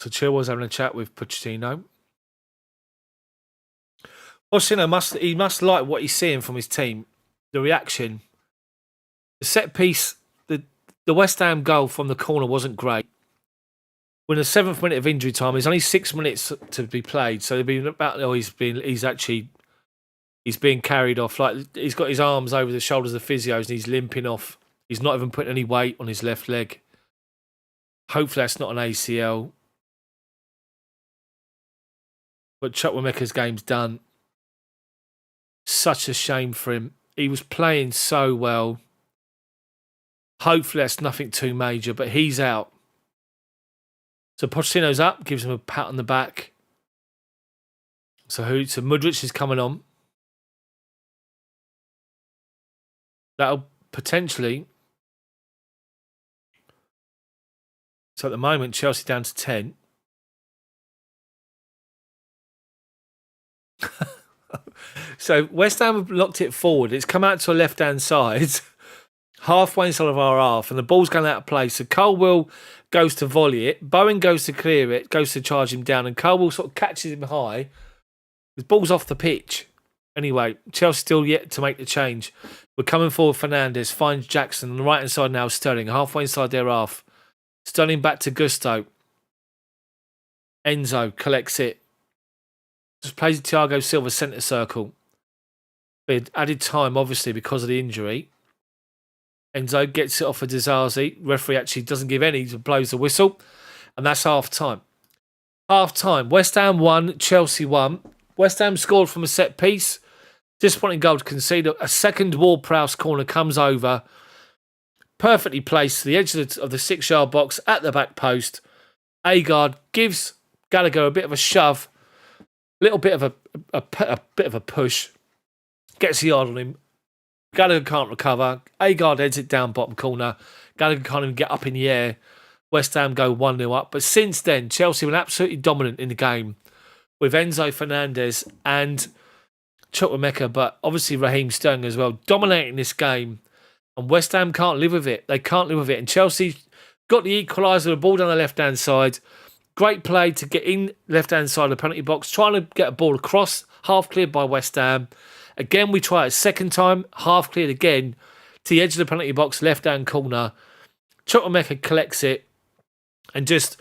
So Chilwell's having a chat with Pochettino. Pochettino must like what he's seeing from his team. The reaction. The set piece, the West Ham goal from the corner wasn't great. We're in the 7th minute of injury time. There's only 6 minutes to be played. So he's being carried off. Like he's got his arms over the shoulders of the physios and he's limping off. He's not even putting any weight on his left leg. Hopefully that's not an ACL. But Chukwuemeka's game's done. Such a shame for him. He was playing so well. Hopefully that's nothing too major, but he's out. So Pochettino's up, gives him a pat on the back. So Mudryk is coming on. That'll potentially... So at the moment, Chelsea down to 10. So West Ham have locked it forward. It's come out to a left-hand side. halfway inside of our half, and the ball's going out of play. So Colwell goes to volley it. Bowen goes to clear it, goes to charge him down, and Colwell sort of catches him high. The ball's off the pitch. Anyway, Chelsea still yet to make the change. We're coming forward. Fernandes finds Jackson on the right hand side now. Sterling halfway inside their half. Sterling back to Gusto. Enzo collects it. Just plays Thiago Silva centre circle. But added time, obviously, because of the injury. Enzo gets it off of Dizazi. Referee actually doesn't give any, blows the whistle. And that's half time. Half time. West Ham 1, Chelsea 1. West Ham scored from a set piece. Disappointing goal to concede. A second Ward-Prowse corner comes over. Perfectly placed to the edge of the 6-yard box at the back post. Agard gives Gallagher a bit of a shove. A little bit of a push. Gets the yard on him. Gallagher can't recover. Agard heads it down bottom corner. Gallagher can't even get up in the air. West Ham go 1-0 up. But since then, Chelsea were absolutely dominant in the game with Enzo Fernandez and Chukwuemeka, but obviously Raheem Sterling as well, dominating this game. And West Ham can't live with it. They can't live with it. And Chelsea got the equaliser, the ball down the left-hand side. Great play to get in left-hand side of the penalty box, trying to get a ball across, half cleared by West Ham. Again, we try it a second time, half cleared again to the edge of the penalty box, left-hand corner. Chukwuemeka collects it and just,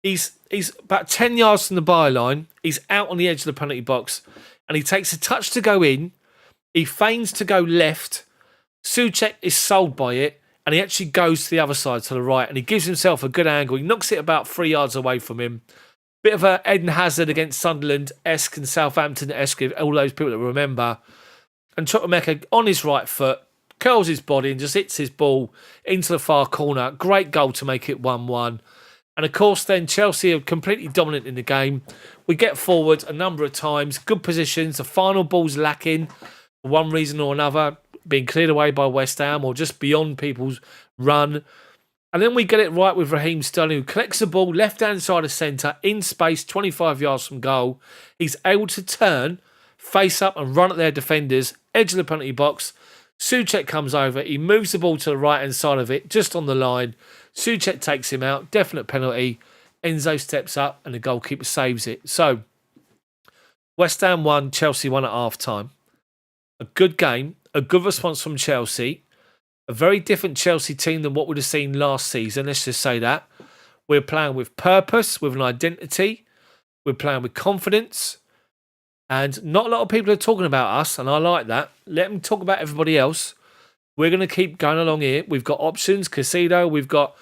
he's about 10 yards from the byline. He's out on the edge of the penalty box and he takes a touch to go in. He feigns to go left. Souček is sold by it and he actually goes to the other side, to the right, and he gives himself a good angle. He knocks it about 3 yards away from him. Bit of a Eden Hazard against Sunderland-esque and Southampton-esque, all those people that remember. And Chukwuemeka on his right foot, curls his body and just hits his ball into the far corner. Great goal to make it 1-1. And of course then Chelsea are completely dominant in the game. We get forward a number of times, good positions. The final ball's lacking for one reason or another, being cleared away by West Ham or just beyond people's run. And then we get it right with Raheem Sterling, who collects the ball left-hand side of centre, in space, 25 yards from goal. He's able to turn, face up and run at their defenders, edge of the penalty box. Souček comes over. He moves the ball to the right-hand side of it, just on the line. Souček takes him out. Definite penalty. Enzo steps up and the goalkeeper saves it. So, West Ham 1, Chelsea 1 at half-time. A good game. A good response from Chelsea. A very different Chelsea team than what we'd have seen last season. Let's just say that. We're playing with purpose, with an identity. We're playing with confidence. And not a lot of people are talking about us, and I like that. Let them talk about everybody else. We're going to keep going along here. We've got options. Caicedo. We've got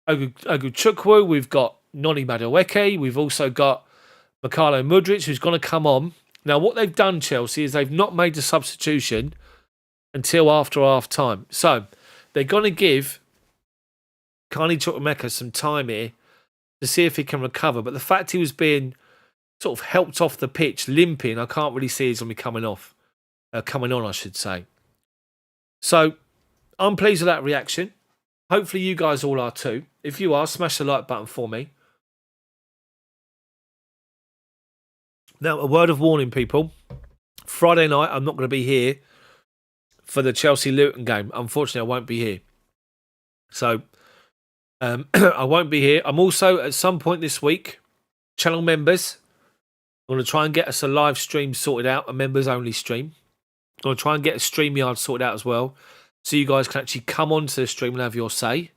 Oguchukwu. We've got Noni Madueke. We've also got Mikhailo Mudryk, who's going to come on. Now, what they've done, Chelsea, is they've not made the substitution until after half time. So they're going to give Carney Chukwuemeka some time here to see if he can recover. But the fact he was being sort of helped off the pitch, limping, I can't really see he's going to be coming on, I should say. So I'm pleased with that reaction. Hopefully you guys all are too. If you are, smash the like button for me. Now, a word of warning, people. Friday night, I'm not going to be here for the Chelsea-Luton game. Unfortunately, I won't be here. So, I won't be here. I'm also, at some point this week, channel members, I'm going to try and get us a live stream sorted out, a members-only stream. I'm going to try and get a StreamYard sorted out as well, so you guys can actually come onto the stream and have your say.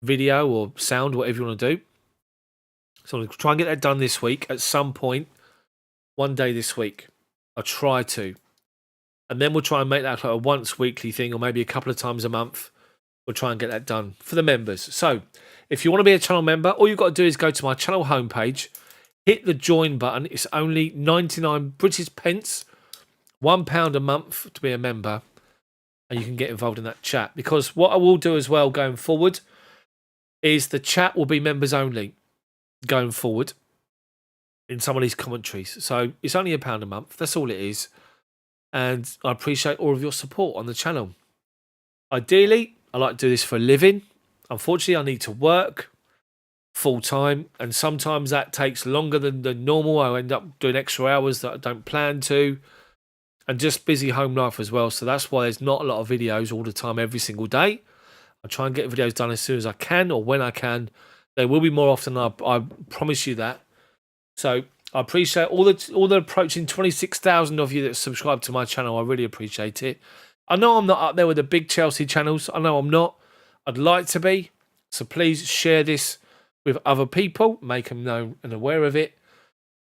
Video or sound, whatever you want to do. So I'm going to try and get that done this week at some point. One day this week. I'll try to. And then we'll try and make that like a once weekly thing or maybe a couple of times a month. We'll try and get that done for the members. So if you want to be a channel member, all you've got to do is go to my channel homepage, hit the join button. It's only 99 British pence, £1 a month to be a member. And you can get involved in that chat. Because what I will do as well going forward is the chat will be members only going forward in some of these commentaries. So it's only £1 a month. That's all it is. And I appreciate all of your support on the channel. Ideally, I like to do this for a living. Unfortunately, I need to work full time. And sometimes that takes longer than normal. I end up doing extra hours that I don't plan to. and just busy home life as well. So that's why there's not a lot of videos all the time, every single day. I try and get videos done as soon as I can or when I can. There will be more often. I promise you that. So I appreciate all the approaching 26,000 of you that subscribe to my channel. I really appreciate it. I know I'm not up there with the big Chelsea channels. I know I'm not. I'd like to be. So please share this with other people, make them know and aware of it,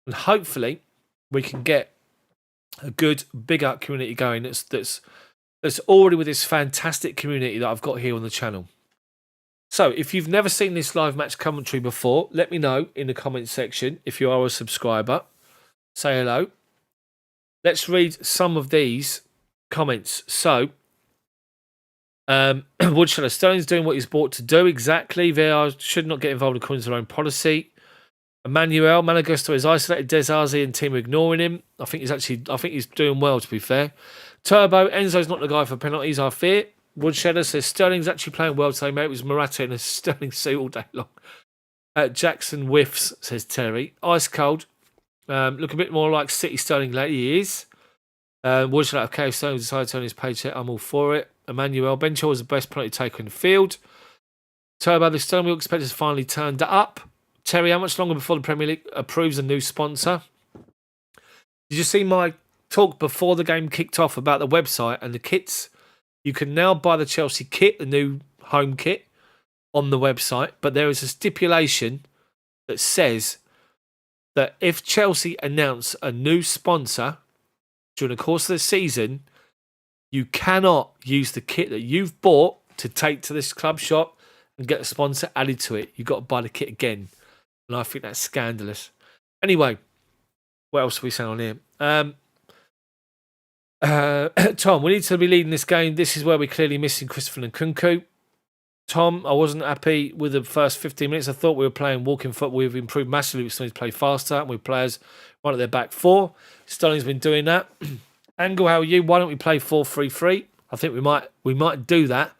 and hopefully we can get a good, bigger community going. That's already with this fantastic community that I've got here on the channel. So if you've never seen this live match commentary before, let me know in the comments section. If you are a subscriber, say hello. Let's read some of these comments. So, Woodshiller, Sterling's doing what he's bought to do. Exactly. VAR should not get involved according to their own policy. Emmanuel, Malagusto is isolated. Desarzi and team are ignoring him. I think he's doing well, to be fair. Turbo, Enzo's not the guy for penalties, I fear. Woodsheller says Sterling's actually playing well today, mate. It was Morata in a Sterling suit all day long. Jackson whiffs, says Terry. Ice cold. Look a bit more like City Sterling lately. He is. Woodsheller, okay, if Sterling decided to turn his paycheck, I'm all for it. Emmanuel, Ben Chilwell was the best penalty taker in the field. Turbo, the Sterling we expect has finally turned up. Terry, how much longer before the Premier League approves a new sponsor? Did you see my talk before the game kicked off about the website and the kits? You can now buy the Chelsea kit, the new home kit, on the website. But there is a stipulation that says that if Chelsea announce a new sponsor during the course of the season, you cannot use the kit that you've bought to take to this club shop and get a sponsor added to it. You've got to buy the kit again. And I think that's scandalous. Anyway, what else are we saying on here? Tom, we need to be leading this game. This is where we're clearly missing Christopher Nkunku. Tom, I wasn't happy with the first 15 minutes. I thought we were playing walking football. We've improved massively. We still need to play faster and with players right at their back four. Sterling's been doing that. Angle, how are you? Why don't we play 4-3-3? I think we might do that.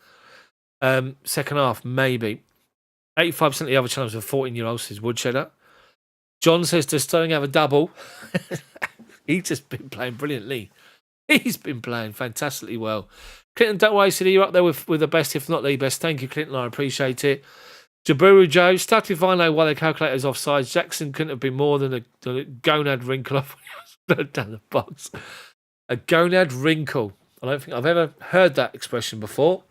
Second half, maybe. 85% of the other challenge for 14-year-olds, says Woodsheller. John says, does Sterling have a double? He's just been playing brilliantly. He's been playing fantastically well. Clinton, don't worry, said you're up there with the best, if not the best. Thank you, Clinton. I appreciate it. Jaburu Joe, stuck if I know why the calculator's offside. Jackson couldn't have been more than a gonad wrinkle off down the box. A gonad wrinkle. I don't think I've ever heard that expression before.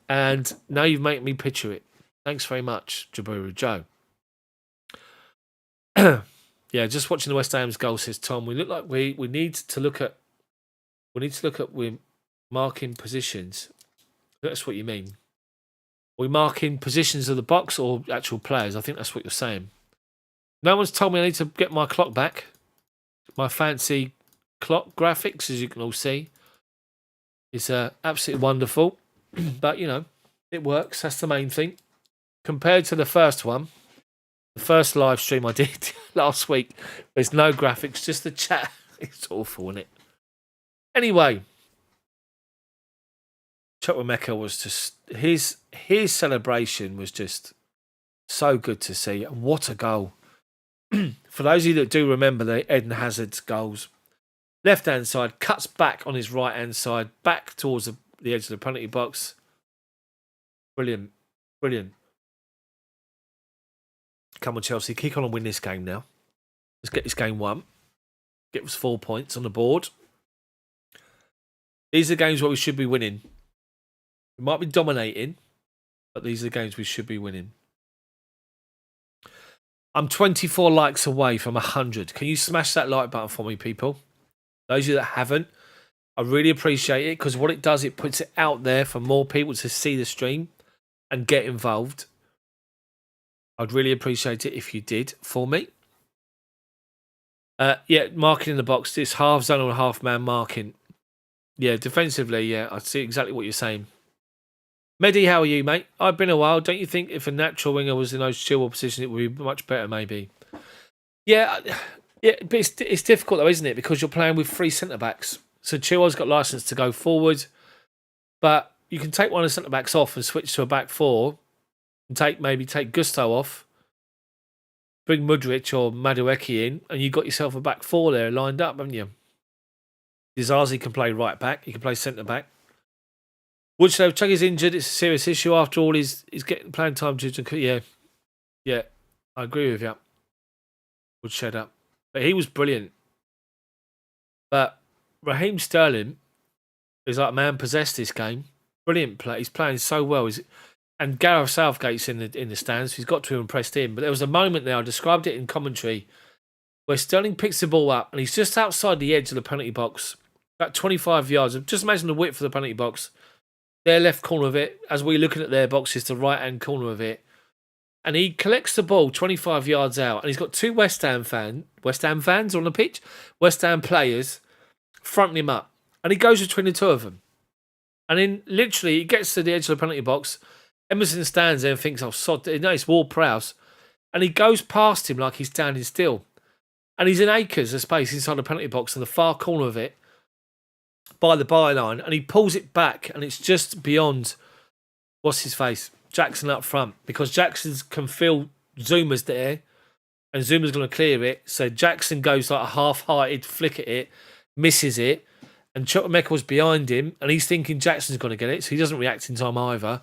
And now you've made me picture it. Thanks very much, Jaburu Joe. Yeah, just watching the West Ham's goal, says Tom. We look like we need to look at we're marking positions. That's what you mean. We're marking positions of the box or actual players. I think that's what you're saying. No one's told me I need to get my clock back. My fancy clock graphics, as you can all see, is absolutely wonderful. But, it works. That's the main thing. Compared to the first one, the first live stream I did last week, there's no graphics, just the chat. It's awful, isn't it? Anyway, Chukwuemeka was just his celebration was just so good to see. What a goal! For those of you that do remember the Eden Hazard's goals, left hand side cuts back on his right hand side, back towards the edge of the penalty box. Brilliant, brilliant. Come on, Chelsea, kick on and win this game now. Let's get this game won. Get us 4 points on the board. These are games where we should be winning. We might be dominating, but these are the games we should be winning. I'm 24 likes away from 100. Can you smash that like button for me, people? Those of you that haven't, I really appreciate it, because what it does, it puts it out there for more people to see the stream and get involved. I'd really appreciate it if you did for me. Yeah, marking in the box. This half zone or half man marking. Yeah, defensively, yeah, I see exactly what you're saying. Mehdi, how are you, mate? I've been a while. Don't you think if a natural winger was in those Chilwell position, it would be much better, maybe? Yeah, but it's difficult, though, isn't it? Because you're playing with 3 centre-backs. So Chilwell's got licence to go forward. But you can take one of the centre-backs off and switch to a back four. And maybe take Gusto off. Bring Mudryk or Madueke in. And you've got yourself a back four there lined up, haven't you? Dizazi can play right back. He can play centre back. Woodshed, Chug is injured. It's a serious issue after all. He's getting playing time to. Yeah. I agree with you. Woodshed up. But he was brilliant. But Raheem Sterling is like man possessed this game. Brilliant play. He's playing so well. And Gareth Southgate's in the stands. He's got to have impressed him. But there was a moment there, I described it in commentary, where Sterling picks the ball up and he's just outside the edge of the penalty box, about 25 yards. Just imagine the width of the penalty box. Their left corner of it, as we're looking at their box, is the right-hand corner of it. And he collects the ball 25 yards out. And he's got two West Ham fans on the pitch, West Ham players, fronting him up. And he goes between the two of them. And then literally he gets to the edge of the penalty box. Emerson stands there and thinks, oh, sod. No, it's Ward-Prowse. And he goes past him like he's standing still. And he's in acres of space inside the penalty box in the far corner of it by the byline. And he pulls it back and it's just beyond, what's his face? Jackson up front. Because Jackson can feel Zuma's there and Zuma's going to clear it. So Jackson goes like a half-hearted flick at it, misses it. And Chukwuemeka was behind him and he's thinking Jackson's going to get it. So he doesn't react in time either.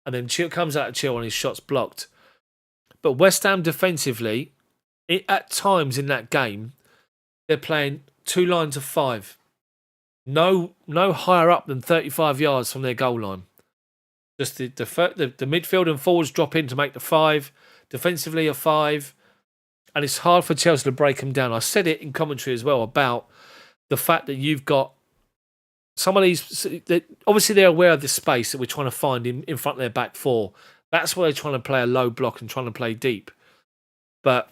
And then comes out of chill and his shot's blocked. But West Ham defensively, at times in that game, they're playing two lines of five. No higher up than 35 yards from their goal line. Just the midfield and forwards drop in to make the five. Defensively a five. And it's hard for Chelsea to break them down. I said it in commentary as well about the fact that you've got some of these, obviously they're aware of the space that we're trying to find in front of their back four. That's why they're trying to play a low block and trying to play deep. But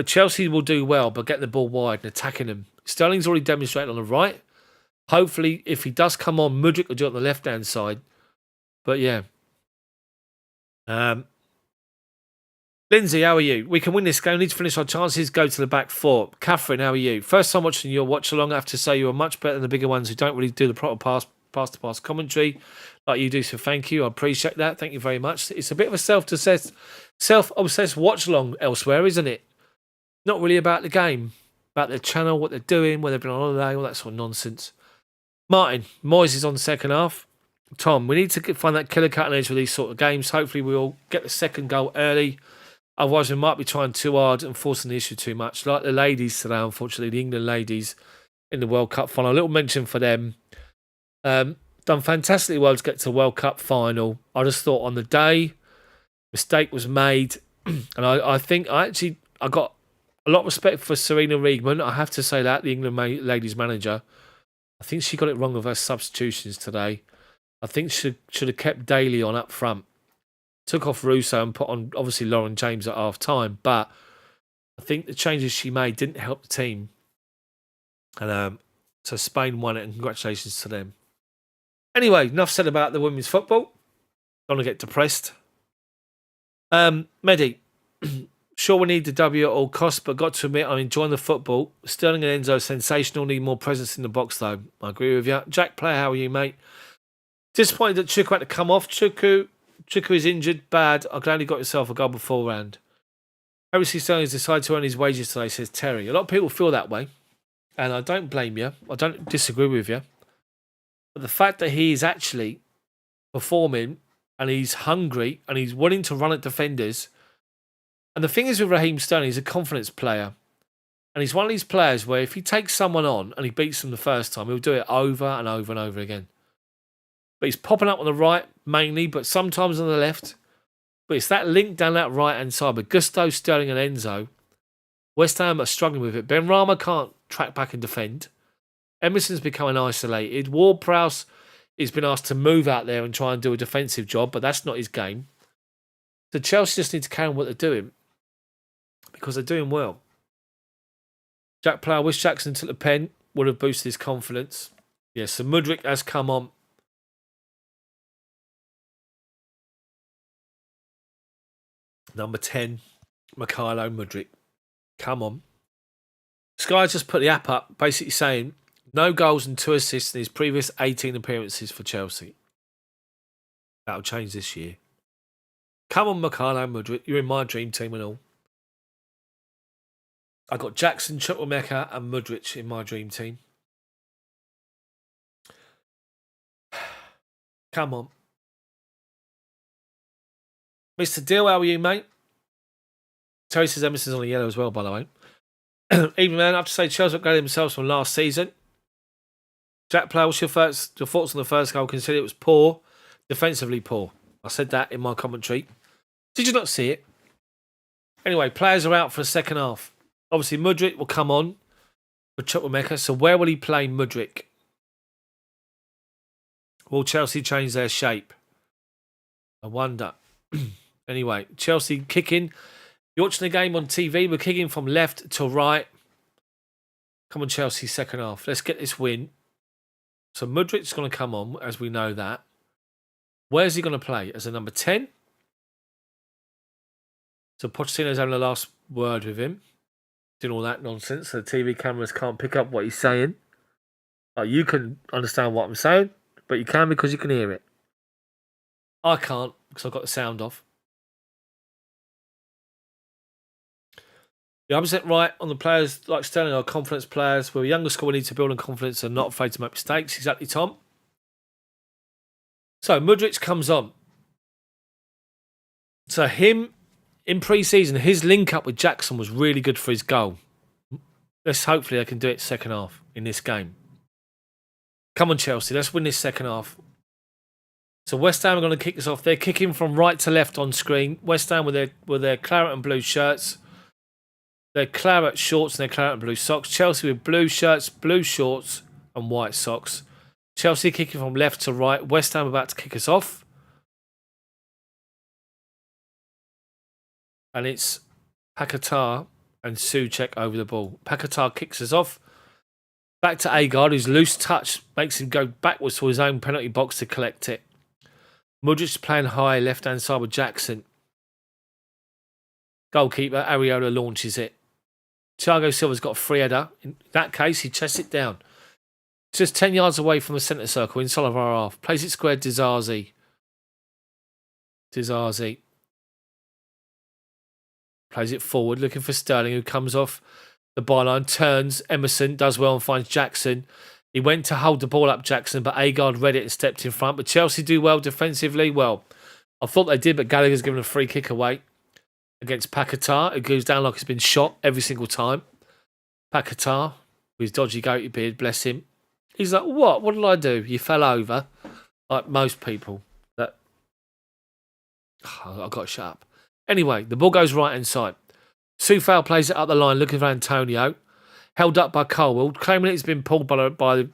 Chelsea will do well by getting the ball wide and attacking them. Sterling's already demonstrated on the right. Hopefully, if he does come on, Mudryk will do it on the left-hand side. But yeah. Lindsay, how are you? We can win this game. We need to finish our chances. Go to the back four. Catherine, how are you? First time watching your watch along. I have to say you are much better than the bigger ones who don't really do the proper pass-to-pass commentary like you do. So thank you. I appreciate that. Thank you very much. It's a bit of a self-obsessed watch along elsewhere, isn't it? Not really about the game, about their channel, what they're doing, where they've been on holiday, all that sort of nonsense. Martin, Moyes is on the second half. Tom, we need to find that killer cutting edge for these sort of games. Hopefully we'll get the second goal early. Otherwise, we might be trying too hard and forcing the issue too much. Like the ladies today, unfortunately, the England ladies in the World Cup final. A little mention for them. Done fantastically well to get to the World Cup final. I just thought on the day, mistake was made. And I think I got a lot of respect for Serena Riegman. I have to say that, the England ladies manager. I think she got it wrong with her substitutions today. I think she should have kept Daly on up front. Took off Russo and put on, obviously, Lauren James at half-time. But I think the changes she made didn't help the team. And so Spain won it, and congratulations to them. Anyway, enough said about the women's football. Don't want to get depressed. Mehdi, sure we need the W at all costs, but got to admit I'm enjoying the football. Sterling and Enzo, sensational. Need more presence in the box, though. I agree with you. Jack Player, how are you, mate? Disappointed that Chukwu had to come off. Chukwu is injured. Bad. I'm glad he got himself a goal beforehand. Mauricio Sterling has decided to earn his wages today, says Terry. A lot of people feel that way. And I don't blame you. I don't disagree with you. But the fact that he is actually performing and he's hungry and he's willing to run at defenders. And the thing is with Raheem Sterling, he's a confidence player. And he's one of these players where if he takes someone on and he beats them the first time, he'll do it over and over and over again. But he's popping up on the right mainly, but sometimes on the left. But it's that link down that right-hand side with Gusto, Sterling and Enzo. West Ham are struggling with it. Ben Rama can't track back and defend. Emerson's becoming isolated. Ward-Prowse has been asked to move out there and try and do a defensive job, but that's not his game. So Chelsea just need to carry on what they're doing because they're doing well. Jack Player, wish Jackson took the pen, would have boosted his confidence. Yeah, so Mudryk has come on. Number 10, Mikhailo Mudryk. Come on. Sky just put the app up, basically saying no goals and 2 assists in his previous 18 appearances for Chelsea. That'll change this year. Come on, Mikhailo Mudryk. You're in my dream team and all. I got Jackson, Chukwuemeka and Mudryk in my dream team. Come on. Mr. Deal, how are you, mate? Terry says Emerson's on the yellow as well, by the way. Even man, I have to say Chelsea upgraded themselves from last season. Jack Player, what's your thoughts on the first goal? Consider it was poor, defensively poor. I said that in my commentary. Did you not see it? Anyway, players are out for the second half. Obviously, Mudryk will come on for Chukwuemeka. So where will he play Mudryk? Will Chelsea change their shape? I wonder. Anyway, Chelsea kicking. You're watching the game on TV. We're kicking from left to right. Come on, Chelsea, second half. Let's get this win. So Mudryk's going to come on, as we know that. Where's he going to play? As a number 10? So Pochettino's having the last word with him. Doing all that nonsense. So the TV cameras can't pick up what he's saying. You can understand what I'm saying, but you can because you can hear it. I can't because I've got the sound off. The 100% right on the players like Sterling are confidence players. We're a younger squad, we need to build on confidence and not afraid to make mistakes. Exactly, Tom. So Mudryk comes on. So him in pre-season, his link up with Jackson was really good for his goal. Hopefully they can do it second half in this game. Come on, Chelsea, let's win this second half. So West Ham are going to kick this off. They're kicking from right to left on screen. West Ham with their claret and blue shirts. Their claret shorts and their claret and blue socks. Chelsea with blue shirts, blue shorts and white socks. Chelsea kicking from left to right. West Ham about to kick us off. And it's Paquetá and Souček over the ball. Paquetá kicks us off. Back to Agard, whose loose touch makes him go backwards to his own penalty box to collect it. Mudryk's playing high left-hand side with Jackson. Goalkeeper, Areola launches it. Thiago Silva's got a free header. In that case, he chests it down. Just 10 yards away from the centre circle, inside of our half. Plays it square, Disasi. Plays it forward, looking for Sterling, who comes off the byline, turns. Emerson does well and finds Jackson. He went to hold the ball up, Jackson, but Agard read it and stepped in front. But Chelsea do well defensively. Well, I thought they did, but Gallagher's given a free kick away against Paquetá. It goes down like it's been shot every single time. Paquetá, with his dodgy goatee beard, bless him. He's like, what? What did I do? You fell over. Like most people. I've got to shut up. Anyway, the ball goes right-hand side. Soufal plays it up the line, looking for Antonio. Held up by Colwell, claiming it's been pulled by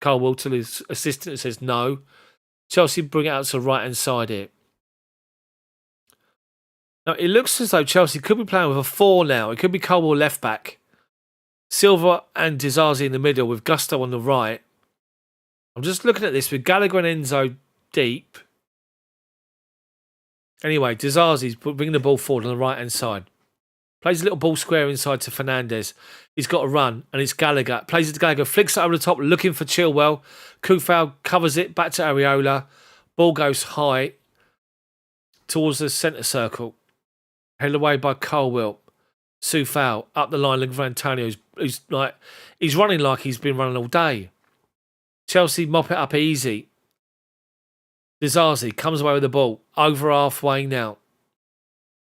Colwell to his assistant and says no. Chelsea bring it out to the right-hand side here. Now, it looks as though Chelsea could be playing with a 4 now. It could be Colwell left back. Silva and Disasi in the middle with Gusto on the right. I'm just looking at this with Gallagher and Enzo deep. Anyway, Disasi's bringing the ball forward on the right-hand side. Plays a little ball square inside to Fernandes. He's got a run, and it's Gallagher. Plays it to Gallagher, flicks it over the top, looking for Chilwell. Kufal covers it, back to Areola. Ball goes high towards the centre circle. Held away by Colwell. Soufal up the line looking for Antonio. He's running like he's been running all day. Chelsea mop it up easy. Disasi comes away with the ball. Over halfway now.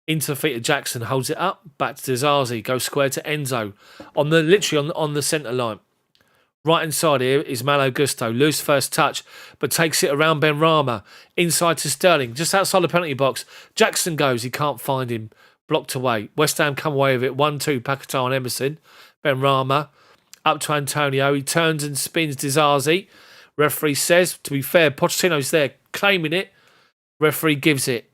Into the feet of Jackson. Holds it up. Back to Disasi. Goes square to Enzo. Literally on the centre line. Right inside here is Malo Gusto. Loose first touch. But takes it around Benrahma. Inside to Sterling. Just outside the penalty box. Jackson goes. He can't find him. Blocked away. West Ham come away with it. 1-2. Paquetá on Emerson. Benrahma. Up to Antonio. He turns and spins Disasi. Referee says, to be fair, Pochettino's there claiming it. Referee gives it.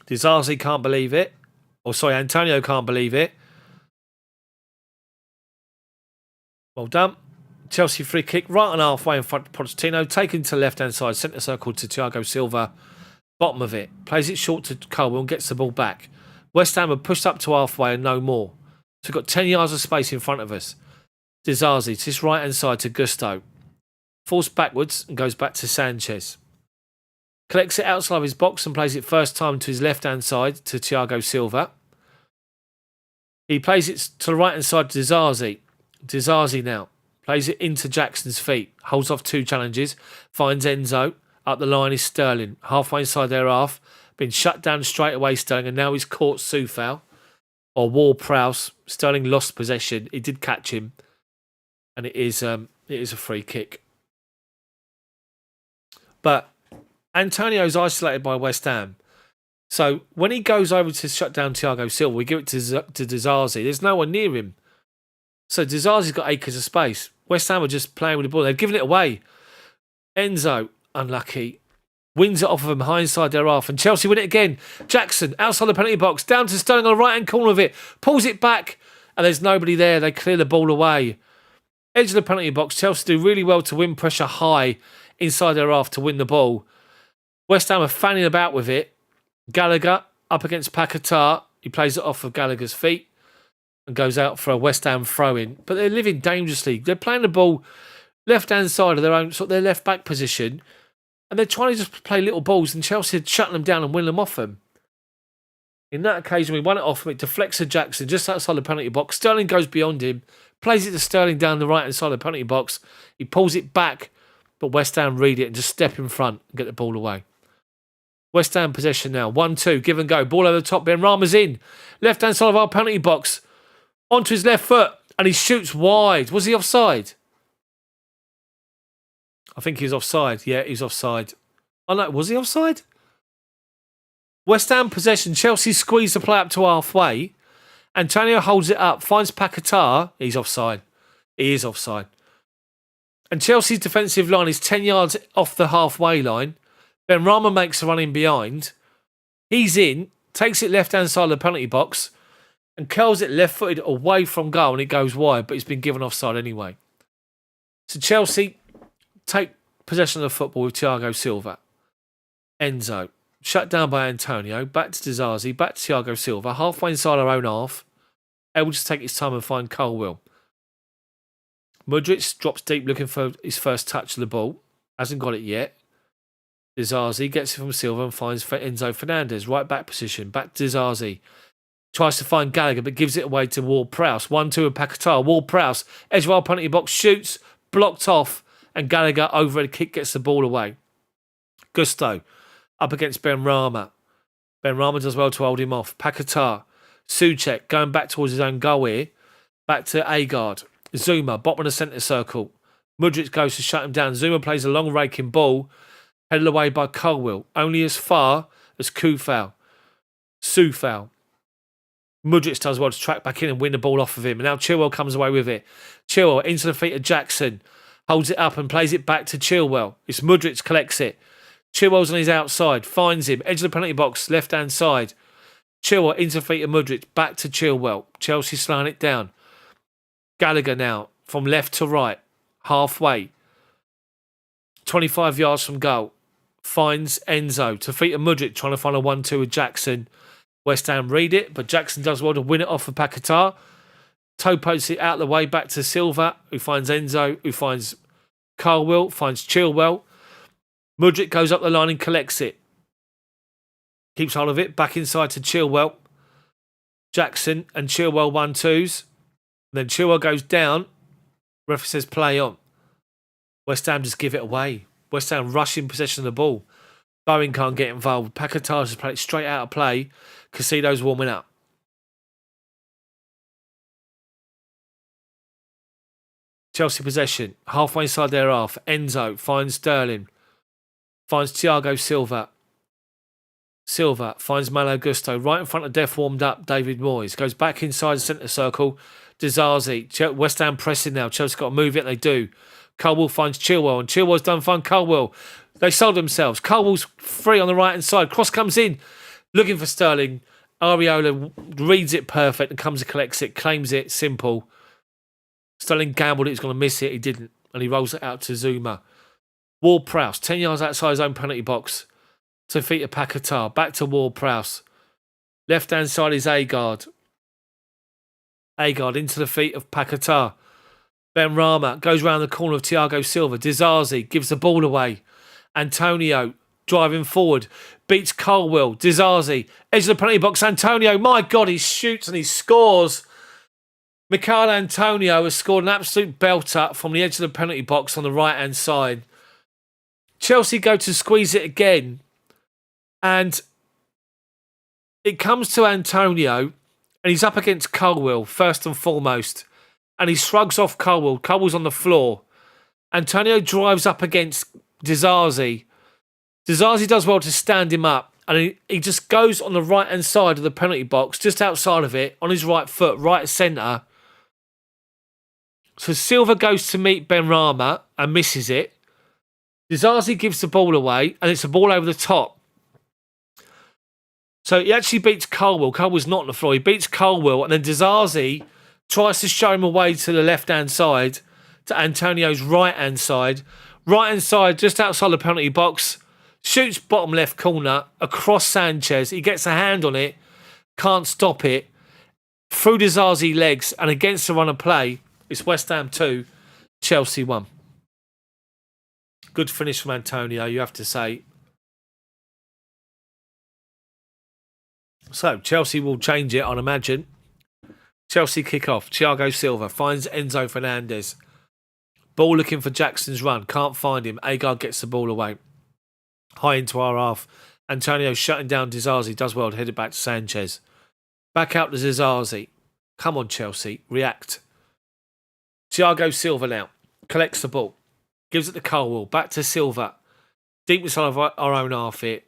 Disasi can't believe it. Antonio can't believe it. Well done. Chelsea free kick right on halfway in front of Pochettino. Taken to left-hand side. Centre circle to Thiago Silva. Bottom of it. Plays it short to Colwell and gets the ball back. West Ham have pushed up to halfway and no more. So we've got 10 yards of space in front of us. Disasi to his right-hand side to Gusto. Falls backwards and goes back to Sanchez. Collects it outside of his box and plays it first time to his left-hand side to Thiago Silva. He plays it to the right-hand side to Disasi. Disasi now Plays it into Jackson's feet. Holds off 2 challenges. Finds Enzo. Up the line is Sterling. Halfway inside their half. Been shut down straight away, Sterling. And now he's caught Soufal. Or Ward-Prowse. Sterling lost possession. He did catch him. And it is a free kick. But Antonio's isolated by West Ham. So when he goes over to shut down Thiago Silva, we give it to Disasi. There's no one near him. So Disasi's got acres of space. West Ham are just playing with the ball. They've given it away. Enzo, unlucky, wins it off of him high inside their half. And Chelsea win it again. Jackson, outside the penalty box, down to Sterling on the right-hand corner of it. Pulls it back, and there's nobody there. They clear the ball away. Edge of the penalty box. Chelsea do really well to win pressure high inside their half to win the ball. West Ham are fanning about with it. Gallagher up against Paquetá. He plays it off of Gallagher's feet and goes out for a West Ham throw-in. But they're living dangerously. They're playing the ball left-hand side of their own, sort of their left-back position, and they're trying to just play little balls, and Chelsea are shutting them down and win them off them. In that occasion, we won it off him. It deflects to Jackson just outside the penalty box. Sterling goes beyond him, plays it to Sterling down the right-hand side of the penalty box. He pulls it back, but West Ham read it and just step in front and get the ball away. West Ham possession now. 1-2. Give and go. Ball over the top. Benrahma's in. Left-hand side of our penalty box. Onto his left foot. And he shoots wide. Was he offside? I think he was offside. Yeah, he was offside. Oh no, was he offside? West Ham possession. Chelsea squeeze the play up to halfway. Antonio holds it up. Finds Paquetá. He's offside. He is offside. And Chelsea's defensive line is 10 yards off the halfway line. Benrahma makes a run in behind. He's in, takes it left-hand side of the penalty box and curls it left-footed away from goal and it goes wide, but it's been given offside anyway. So Chelsea take possession of the football with Thiago Silva. Enzo, shut down by Antonio, back to Disasi, back to Thiago Silva, halfway inside our own half, able to take his time and find Colwill. Mudryk drops deep looking for his first touch of the ball, hasn't got it yet. Disasi gets it from Silva and finds Enzo Fernandez, right back position. Back to Disasi. Tries to find Gallagher, but gives it away to Ward-Prowse. 1-2 with Paquetá. Ward-Prowse, edge of our penalty box, shoots, blocked off, and Gallagher over a kick gets the ball away. Gusto up against Benrahma. Benrahma does well to hold him off. Paquetá. Souček going back towards his own goal here. Back to Agard. Zuma, bottom of the centre circle. Mudryk goes to shut him down. Zuma plays a long raking ball. Headed away by Colwill, only as far as Soufal. Mudryk does well to track back in and win the ball off of him. And now Chilwell comes away with it. Chilwell into the feet of Jackson. Holds it up and plays it back to Chilwell. It's Mudryk collects it. Chilwell's on his outside. Finds him. Edge of the penalty box, left-hand side. Chilwell into the feet of Mudryk. Back to Chilwell. Chelsea slowing it down. Gallagher now from left to right. Halfway. 25 yards from goal. Finds Enzo to feet of Mudryk, trying to find a 1-2 with Jackson. West Ham read it, but Jackson does well to win it off of Paquetá. Toe pokes it out of the way back to Silva, who finds Enzo, who finds Colwill, finds Chilwell. Mudryk goes up the line and collects it. Keeps hold of it, back inside to Chilwell. Jackson and Chilwell 1-2s. Then Chilwell goes down. Referee says play on. West Ham just give it away. West Ham rush in possession of the ball. Bowen can't get involved. Paquetá just played it straight out of play. Caicedo's warming up. Chelsea possession. Halfway inside their half. Enzo finds Sterling. Finds Thiago Silva. Silva finds Malo Gusto. Right in front of Death warmed up. David Moyes. Goes back inside the centre circle. Disasi. West Ham pressing now. Chelsea got to move it. They do. Colwill finds Chilwell, and Chilwell's done find Colwill. They sold themselves. Colwill's free on the right-hand side. Cross comes in, looking for Sterling. Areola reads it perfect and comes and collects it, claims it, simple. Sterling gambled he was going to miss it. He didn't, and he rolls it out to Zuma. Ward-Prowse, 10 yards outside his own penalty box to feet of Paquetá. Back to Ward-Prowse. Left-hand side is Agard. Agard into the feet of Paquetá. Benrahma goes round the corner of Thiago Silva. Disasi gives the ball away. Antonio driving forward. Beats Colwill. Disasi. Edge of the penalty box. Antonio. My God, he shoots and he scores. Michail Antonio has scored an absolute belter from the edge of the penalty box on the right-hand side. Chelsea go to squeeze it again. And it comes to Antonio, and he's up against Colwill, first and foremost. And he shrugs off Colwill. Colwill's on the floor. Antonio drives up against Disasi. Disasi does well to stand him up. And he just goes on the right-hand side of the penalty box, just outside of it, on his right foot, right centre. So Silva goes to meet Benrahma and misses it. Disasi gives the ball away, and it's a ball over the top. So he actually beats Colwill. Colwill's not on the floor. He beats Colwill, and then Disasi tries to show him away to the left-hand side, to Antonio's right-hand side. Right-hand side, just outside the penalty box. Shoots bottom left corner across Sanchez. He gets a hand on it. Can't stop it. Through Disasi legs and against the run of play. It's West Ham 2, Chelsea 1. Good finish from Antonio, you have to say. So, Chelsea will change it, I'd imagine. Chelsea kick off. Thiago Silva finds Enzo Fernandez. Ball looking for Jackson's run. Can't find him. Agar gets the ball away. High into our half. Antonio shutting down Disasi. Does well to head it back to Sanchez. Back out to Disasi. Come on, Chelsea. React. Thiago Silva now. Collects the ball. Gives it to Colwill. Back to Silva. Deep inside of our own half here.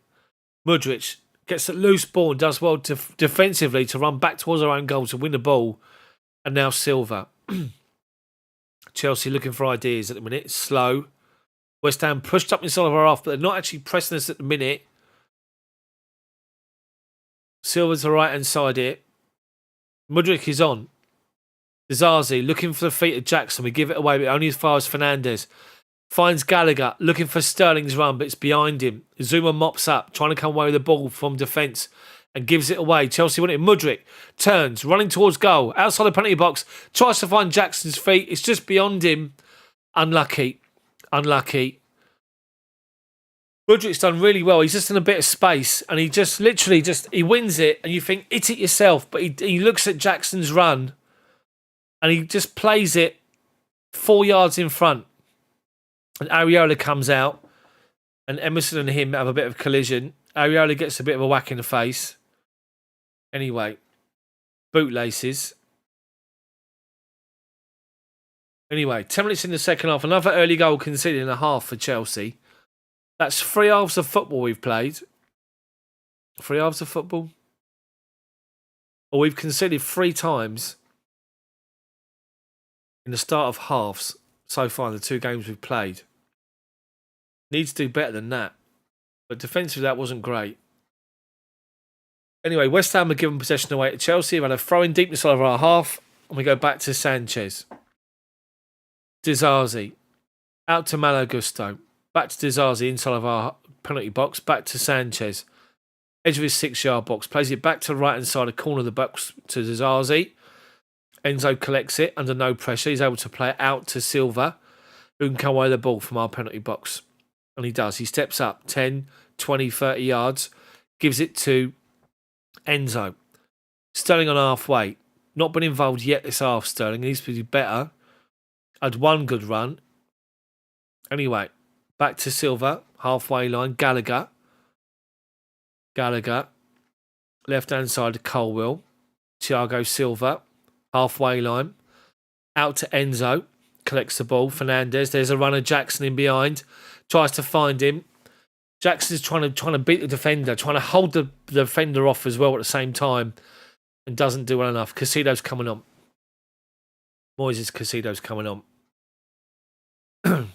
Mudryk gets a loose ball and does well defensively to run back towards our own goal to win the ball. And now Silva. Chelsea looking for ideas at the minute. Slow. West Ham pushed up inside of our half, but they're not actually pressing us at the minute. Silva's the right-hand side here. Mudryk is on. Disasi looking for the feet of Jackson. We give it away, but only as far as Fernandez. Finds Gallagher looking for Sterling's run, but it's behind him. Zuma mops up, trying to come away with the ball from defence and gives it away. Chelsea want it. Mudryk turns, running towards goal. Outside the penalty box, tries to find Jackson's feet. It's just beyond him. Unlucky. Mudryk's done really well. He's just in a bit of space and he just literally he wins it and you think, hit it yourself. But he looks at Jackson's run and he just plays it 4 yards in front. And Areola comes out and Emerson and him have a bit of collision. Areola gets a bit of a whack in the face. Anyway, bootlaces. Anyway, 10 minutes in the second half. Another early goal conceded in a half for Chelsea. That's 3 halves of football we've played. 3 halves of football. Or we've conceded 3 times in the start of halves so far in the 2 games we've played. Needs to do better than that. But defensively, that wasn't great. Anyway, West Ham are given possession away to Chelsea. We've had a throw in deep inside of our half. And we go back to Sanchez. Disasi. Out to Malo Gusto. Back to Disasi inside of our penalty box. Back to Sanchez. Edge of his 6-yard box. Plays it back to the right-hand side of corner of the box to Disasi. Enzo collects it under no pressure. He's able to play it out to Silva, who can come away with the ball from our penalty box. And he does. He steps up 10, 20, 30 yards. Gives it to Enzo. Sterling on halfway. Not been involved yet this half, Sterling. He needs to be better. Had one good run. Anyway, back to Silva. Halfway line. Gallagher. Left-hand side to Colwill. Thiago Silva. Halfway line. Out to Enzo. Collects the ball. Fernandez. There's a runner. Jackson in behind. Tries to find him. Jackson's trying to beat the defender. Trying to hold the defender off as well at the same time. And doesn't do well enough. Caicedo's coming on. Moises Caicedo's coming on.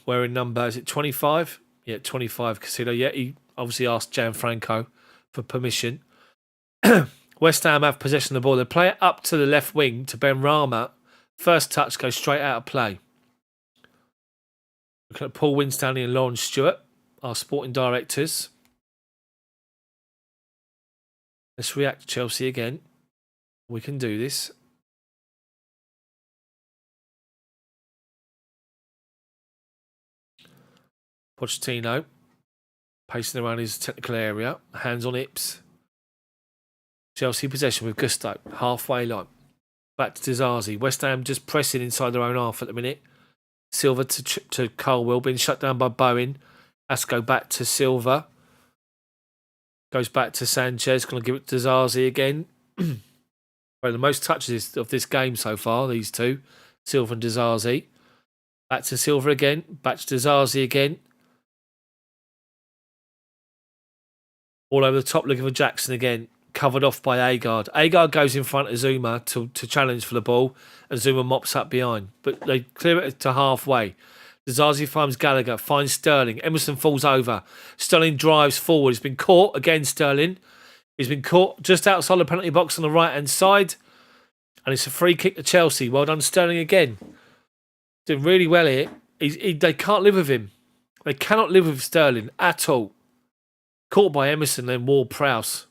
Wearing number, is it 25? Yeah, 25 Caicedo. Yeah, he obviously asked Gianfranco for permission. West Ham have possession of the ball. They play it up to the left wing to Benrahma. First touch goes straight out of play. Looking at Paul Winstanley and Lawrence Stewart, our sporting directors. Let's react to Chelsea again. We can do this. Pochettino, pacing around his technical area, hands on hips. Chelsea possession with Gusto, halfway line. Back to Dizazi. West Ham just pressing inside their own half at the minute. Silva to Colwell, being shut down by Bowen. Has to go back to Silva. Goes back to Sanchez. Going to give it to Dizazi again. Well, the most touches of this game so far, these two. Silva and Dizazi. Back to Silva again. Back to Dizazi again. All over the top, looking for Jackson again. Covered off by Agard. Agard goes in front of Zuma to challenge for the ball, and Zuma mops up behind. But they clear it to halfway. Dizazi finds Gallagher, finds Sterling. Emerson falls over. Sterling drives forward. He's been caught again, Sterling. He's been caught just outside the penalty box on the right-hand side. And it's a free kick to Chelsea. Well done, Sterling again. Doing really well here. They can't live with him. They cannot live with Sterling at all. Caught by Emerson, then Ward-Prowse.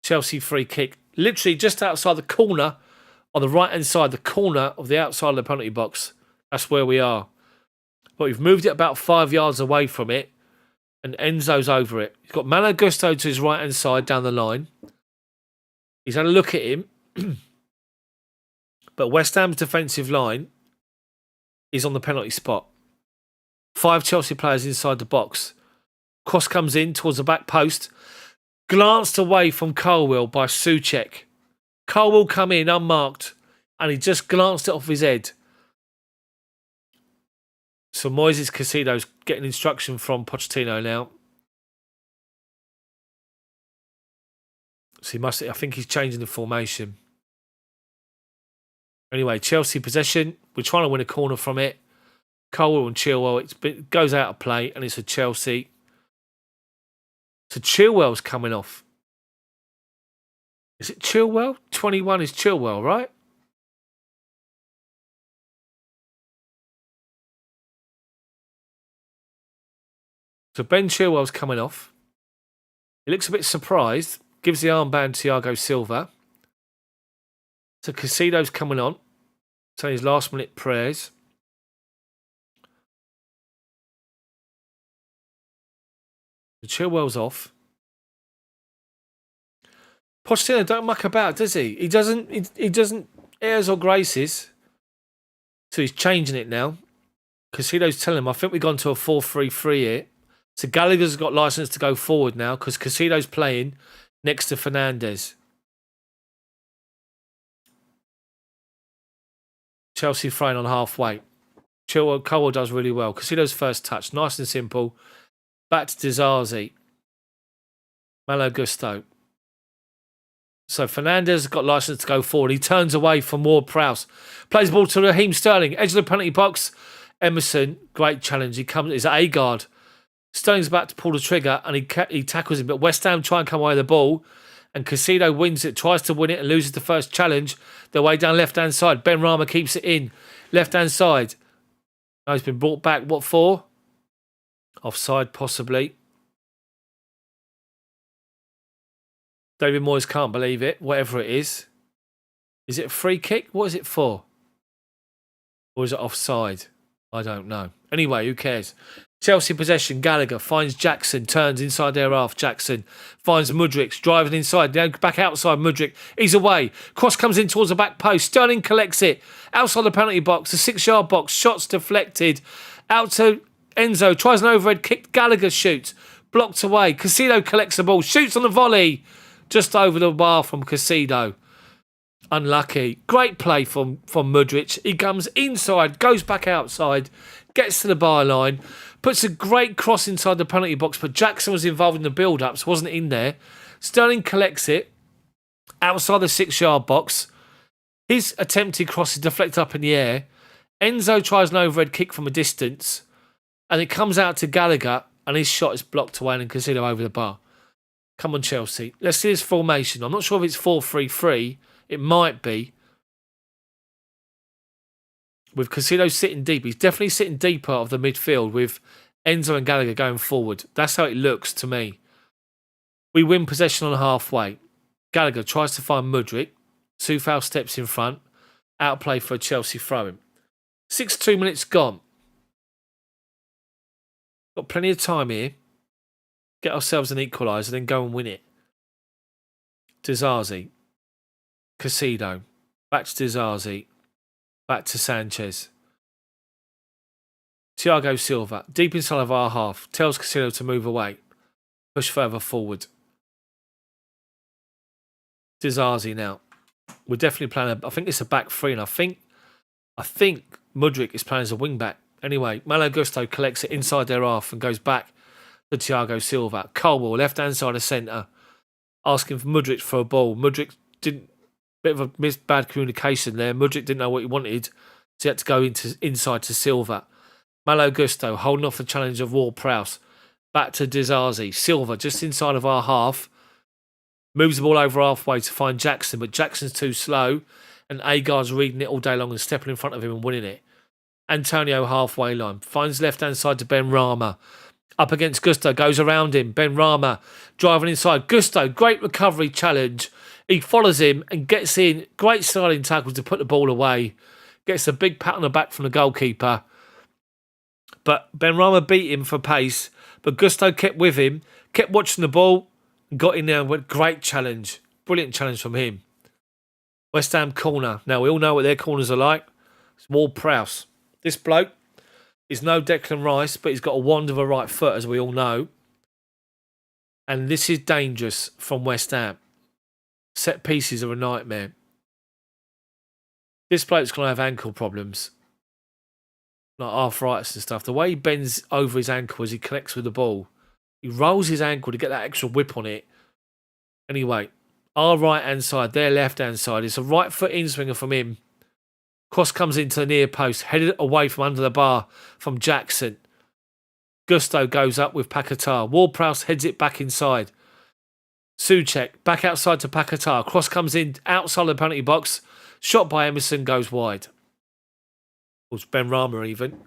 Chelsea free kick. Literally just outside the corner, on the right-hand side, the corner of the outside of the penalty box. That's where we are. But we've moved it about 5 yards away from it, and Enzo's over it. He's got Malo Gusto to his right-hand side down the line. He's had a look at him. But West Ham's defensive line is on the penalty spot. 5 Chelsea players inside the box. Cross comes in towards the back post. Glanced away from Colwell by Souček. Colwell come in unmarked, and he just glanced it off his head. So Moises Caicedo's getting instruction from Pochettino now. So I think he's changing the formation. Anyway, Chelsea possession. We're trying to win a corner from it. Colwell and Chilwell. It goes out of play, and it's a Chelsea. So Chilwell's coming off. Is it Chilwell? 21 is Chilwell, right? So Ben Chilwell's coming off. He looks a bit surprised. Gives the armband to Thiago Silva. So Caicedo's coming on. So his last minute prayers. Chilwell's off. Pochettino don't muck about, does he? He doesn't airs or graces. So he's changing it now. Caicedo's telling him, I think we've gone to a 4-3-3 here. So Gallagher's got license to go forward now because Caicedo's playing next to Fernandes. Chelsea throwing on halfway. Colwell does really well. Caicedo's first touch, nice and simple. Back to Dizazi. Malo Gusto. So Fernandes has got license to go forward. He turns away from Ward-Prowse. Plays the ball to Raheem Sterling. Edge of the penalty box. Emerson, great challenge. He comes. He's at Agard. Sterling's about to pull the trigger and he tackles him. But West Ham try and come away with the ball. And Caicedo wins it, tries to win it and loses the first challenge. They're way down left-hand side. Ben Rama keeps it in. Left-hand side. Now he's been brought back. What for? Offside, possibly. David Moyes can't believe it, whatever it is. Is it a free kick? What is it for? Or is it offside? I don't know. Anyway, who cares? Chelsea possession. Gallagher finds Jackson, turns inside their half. Jackson finds Mudryk, driving inside. Now back outside Mudryk. He's away. Cross comes in towards the back post. Sterling collects it. Outside the penalty box, the 6-yard box. Shots deflected. Out to Enzo. Tries an overhead kick. Gallagher shoots. Blocked away. Caicedo collects the ball. Shoots on the volley. Just over the bar from Caicedo. Unlucky. Great play from Mudryk. He comes inside, goes back outside, gets to the byline, puts a great cross inside the penalty box, but Jackson was involved in the build-up, so wasn't in there. Sterling collects it outside the 6-yard box. His attempted cross is deflected up in the air. Enzo tries an overhead kick from a distance, and it comes out to Gallagher, and his shot is blocked away and Caicedo over the bar. Come on, Chelsea. Let's see his formation. I'm not sure if it's 4-3-3. It might be. With Caicedo sitting deep. He's definitely sitting deeper of the midfield with Enzo and Gallagher going forward. That's how it looks to me. We win possession on halfway. Gallagher tries to find Mudryk. Soufal steps in front. Outplay for a Chelsea throw-in. 62 minutes gone. Got plenty of time here. Get ourselves an equaliser, then go and win it. Dizazi. Caicedo. Back to Dizazi. Back to Sanchez. Thiago Silva. Deep inside of our half. Tells Caicedo to move away. Push further forward. Dizazi now. We're definitely playing. I think it's a back three, and I think Mudryk is playing as a wing back. Anyway, Malo Gusto collects it inside their half and goes back to Thiago Silva. Colwell, left hand side of centre, asking for Mudryk for a ball. Mudryk didn't. Bit of a bad communication there. Mudryk didn't know what he wanted, so he had to go inside to Silva. Malo Gusto holding off the challenge of Ward-Prowse. Back to Dizazi. Silva just inside of our half. Moves the ball over halfway to find Jackson, but Jackson's too slow, and Agard's reading it all day long and stepping in front of him and winning it. Antonio halfway line. Finds left-hand side to Ben Rama. Up against Gusto. Goes around him. Ben Rama driving inside. Gusto, great recovery challenge. He follows him and gets in. Great sliding tackle to put the ball away. Gets a big pat on the back from the goalkeeper. But Ben Rama beat him for pace. But Gusto kept with him. Kept watching the ball. Got in there and went, great challenge. Brilliant challenge from him. West Ham corner. Now, we all know what their corners are like. It's Ward-Prowse. This bloke is no Declan Rice, but he's got a wand of a right foot, as we all know. And this is dangerous from West Ham. Set pieces are a nightmare. This bloke's going to have ankle problems. Like arthritis and stuff. The way he bends over his ankle as he collects with the ball. He rolls his ankle to get that extra whip on it. Anyway, our right-hand side, their left-hand side. It's a right foot in-swinger from him. Cross comes into the near post. Headed away from under the bar from Jackson. Gusto goes up with Paquetá. Ward-Prowse heads it back inside. Souček back outside to Paquetá. Cross comes in outside the penalty box. Shot by Emerson goes wide. It was Ben Rama even.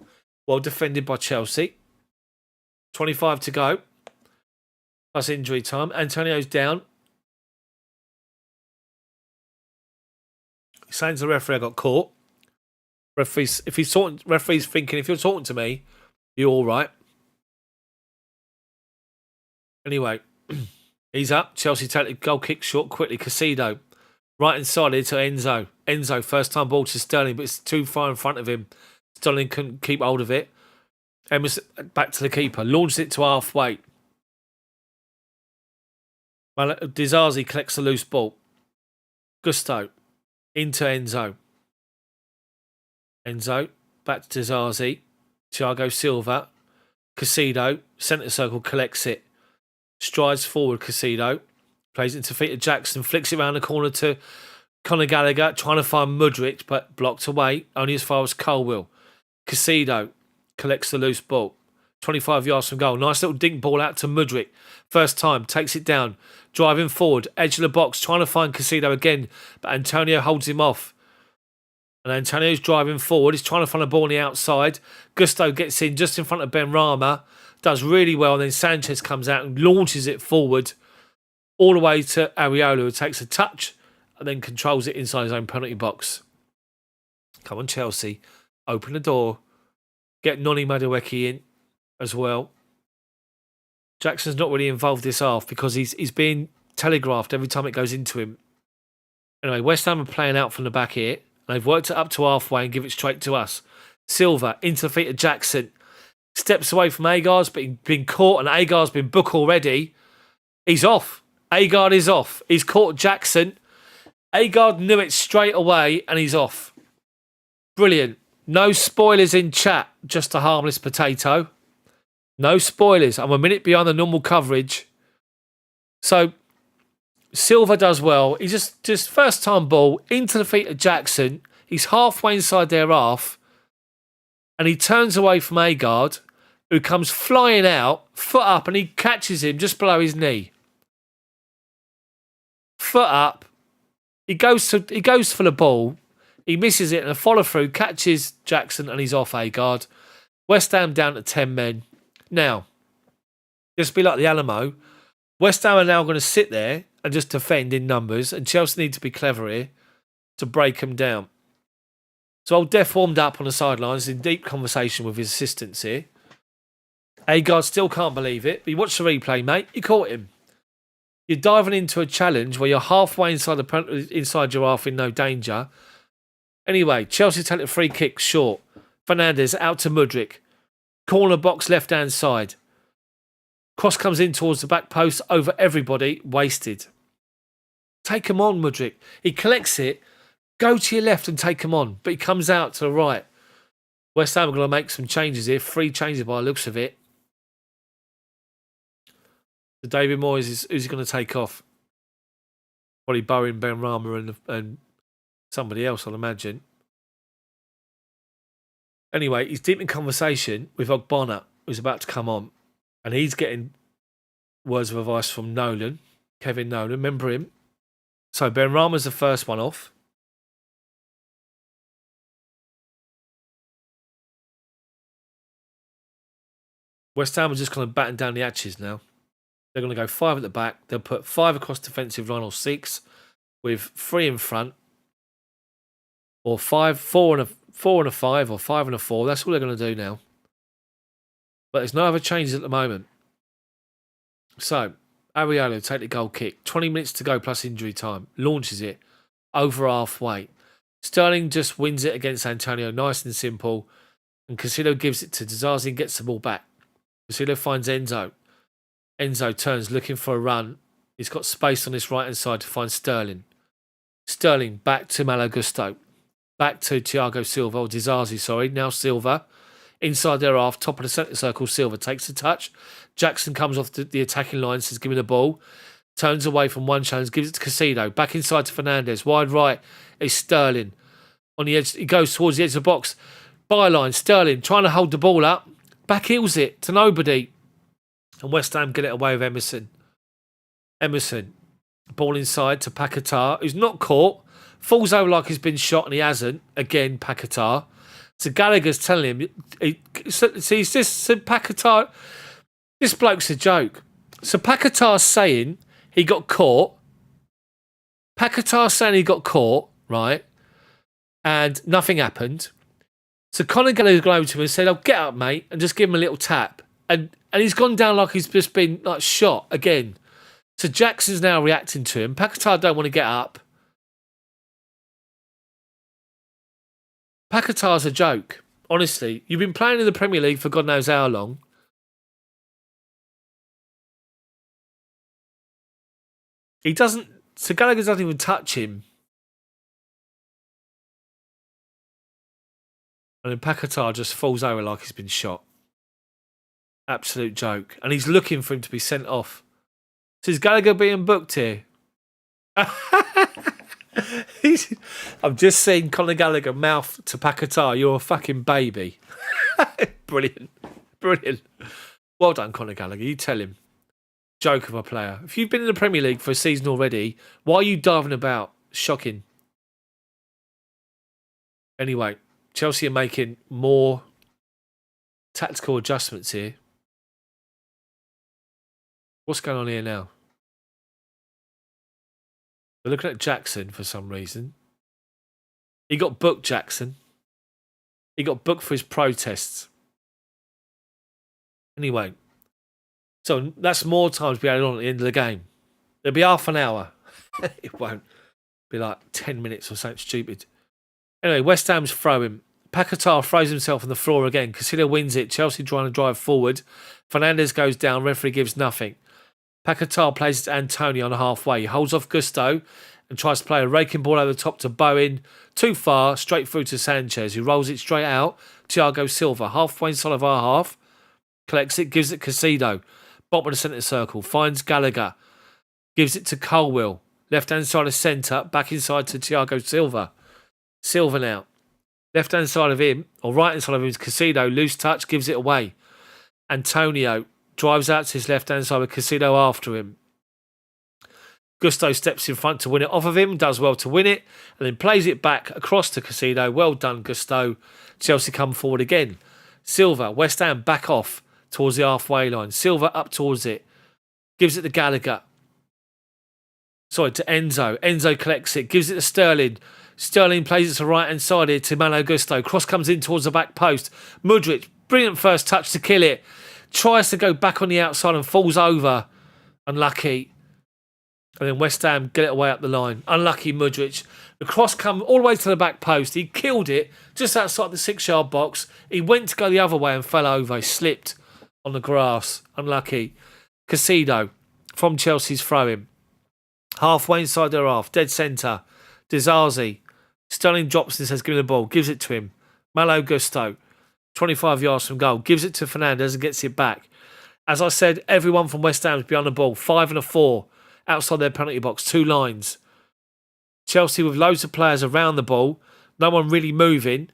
Well defended by Chelsea. 25 to go. Plus injury time. Antonio's down. He's saying to the referee I got caught. Referee's thinking, if you're talking to me, you're all right. Anyway, he's up. Chelsea take the goal kick short quickly. Caicedo. Right inside here to Enzo. Enzo, first time ball to Sterling, but it's too far in front of him. Sterling couldn't keep hold of it. Emerson back to the keeper. Launched it to halfway. Dizazi collects the loose ball. Gusto. Into Enzo. Enzo. Back to Dizazi. Thiago Silva. Caicedo. Centre circle collects it. Strides forward Caicedo. Plays it into feet of Jackson. Flicks it around the corner to Conor Gallagher. Trying to find Mudryk, but blocked away. Only as far as Colwell. Caicedo collects the loose ball. 25 yards from goal. Nice little dink ball out to Mudryk. First time. Takes it down. Driving forward. Edge of the box. Trying to find Caicedo again. But Antonio holds him off. And Antonio's driving forward. He's trying to find a ball on the outside. Gusto gets in just in front of Ben Rama. Does really well. And then Sanchez comes out and launches it forward. All the way to Areola, who takes a touch and then controls it inside his own penalty box. Come on, Chelsea. Open the door. Get Noni Madueke in as well. Jackson's not really involved this half because he's being telegraphed every time it goes into him. Anyway, West Ham are playing out from the back here. And they've worked it up to halfway and give it straight to us. Silva into the feet of Jackson. Steps away from Agard's, but he's been caught and Agard's been booked already. He's off. Agard is off. He's caught Jackson. Agard knew it straight away and he's off. Brilliant. No spoilers in chat. Just a harmless potato. No spoilers. I'm a minute behind the normal coverage. So, Silva does well. He just first time ball into the feet of Jackson. He's halfway inside their half. And he turns away from Agard, who comes flying out, foot up, and he catches him just below his knee. Foot up. He goes for the ball. He misses it and a follow through, catches Jackson, and he's off Agard. West Ham down to 10 men. Now, just be like the Alamo. West Ham are now going to sit there and just defend in numbers, and Chelsea need to be clever here to break them down. So old Def warmed up on the sidelines in deep conversation with his assistants here. Agard still can't believe it. But you watch the replay, mate. You caught him. You're diving into a challenge where you're halfway inside your half in no danger. Anyway, Chelsea take the free kick short. Fernandes out to Mudryk. Corner box left-hand side. Cross comes in towards the back post over everybody. Wasted. Take him on, Mudryk. He collects it. Go to your left and take him on. But he comes out to the right. West Ham are going to make some changes here. 3 changes by the looks of it. So David Moyes who's he going to take off? Probably Bowen, Benrahma and somebody else, I'll imagine. Anyway, he's deep in conversation with Ogbonna, who's about to come on. And he's getting words of advice from Nolan, Kevin Nolan. Remember him? So Benrahma's the first one off. West Ham are just kind of batten down the hatches now. They're going to go 5 at the back. They'll put 5 across defensive line or 6 with 3 in front. Or 4 and a 5 or 5 and a 4. That's all they're going to do now. But there's no other changes at the moment. So, Ariolo take the goal kick. 20 minutes to go plus injury time. Launches it over halfway. Sterling just wins it against Antonio. Nice and simple. And Caicedo gives it to Dizazi and gets the ball back. Caicedo finds Enzo. Enzo turns looking for a run. He's got space on his right-hand side to find Sterling. Sterling back to Malo Gusto. Back to Thiago Silva. Or Dizazi, sorry. Now Silva. Inside their half, top of the centre circle, Silva takes the touch. Jackson comes off the attacking line, says, give me the ball. Turns away from one challenge, gives it to Caicedo. Back inside to Fernandes. Wide right is Sterling. On the edge, he goes towards the edge of the box. Byline, Sterling, trying to hold the ball up. Back heels it to nobody. And West Ham get it away with Emerson. Emerson, ball inside to Paquetá, who's not caught. Falls over like he's been shot, and he hasn't. Again, Paquetá. So Gallagher's telling him, he's just said Paquetá, this bloke's a joke. So Paquetá's saying he got caught. Paquetá's saying he got caught, right? And nothing happened. So Conor Gallagher's gone over to him and said, oh, get up, mate, and just give him a little tap. And he's gone down like he's just been like shot again. So Jackson's now reacting to him. Paquetá don't want to get up. Paquetá's a joke. Honestly, you've been playing in the Premier League for God knows how long. He doesn't... So Gallagher doesn't even touch him. And then Paquetá just falls over like he's been shot. Absolute joke. And he's looking for him to be sent off. So is Gallagher being booked here? I've just seen Conor Gallagher mouth to Paquetá, you're a fucking baby. Brilliant. Brilliant. Well done, Conor Gallagher. You tell him. Joke of a player. If you've been in the Premier League for a season already, why are you diving about? Shocking. Anyway, Chelsea are making more tactical adjustments here. What's going on here now? We're looking at Jackson for some reason. He got booked, Jackson. He got booked for his protests. Anyway, so that's more time to be added on at the end of the game. It'll be half an hour. It won't be like 10 minutes or something stupid. Anyway, West Ham's throwing. Paquetá throws himself on the floor again. Caicedo wins it. Chelsea trying to drive forward. Fernandes goes down. Referee gives nothing. Paquetá plays it to Antonio on the halfway. He holds off Gusto and tries to play a raking ball over the top to Bowen. Too far, straight through to Sanchez, who rolls it straight out. Thiago Silva, halfway inside of our half. Collects it, gives it Caicedo. Bottom of the centre circle. Finds Gallagher. Gives it to Colwill. Left-hand side of centre. Back inside to Thiago Silva. Silva now. Left-hand side of him, or right-hand side of him is Caicedo. Loose touch, gives it away. Antonio drives out to his left-hand side with Caicedo after him. Gusto steps in front to win it off of him, does well to win it, and then plays it back across to Caicedo. Well done, Gusto. Chelsea come forward again. Silva, West Ham back off towards the halfway line. Silva up towards it. Gives it to Gallagher. Sorry, to Enzo. Enzo collects it, gives it to Sterling. Sterling plays it to right-hand side here to Malo Gusto. Cross comes in towards the back post. Mudryk, brilliant first touch to kill it. Tries to go back on the outside and falls over. Unlucky. And then West Ham get it away up the line. Unlucky Mudryk. The cross come all the way to the back post. He killed it just outside the 6-yard box. He went to go the other way and fell over. He slipped on the grass. Unlucky. Caicedo from Chelsea's throw-in. Halfway inside their half. Dead centre. Dizazi. Sterling drops and says, give me the ball. Gives it to him. Malo Gusto. 25 yards from goal. Gives it to Fernandez and gets it back. As I said, everyone from West Ham is behind the ball. 5 and a 4. Outside their penalty box, 2 lines. Chelsea with loads of players around the ball, no one really moving.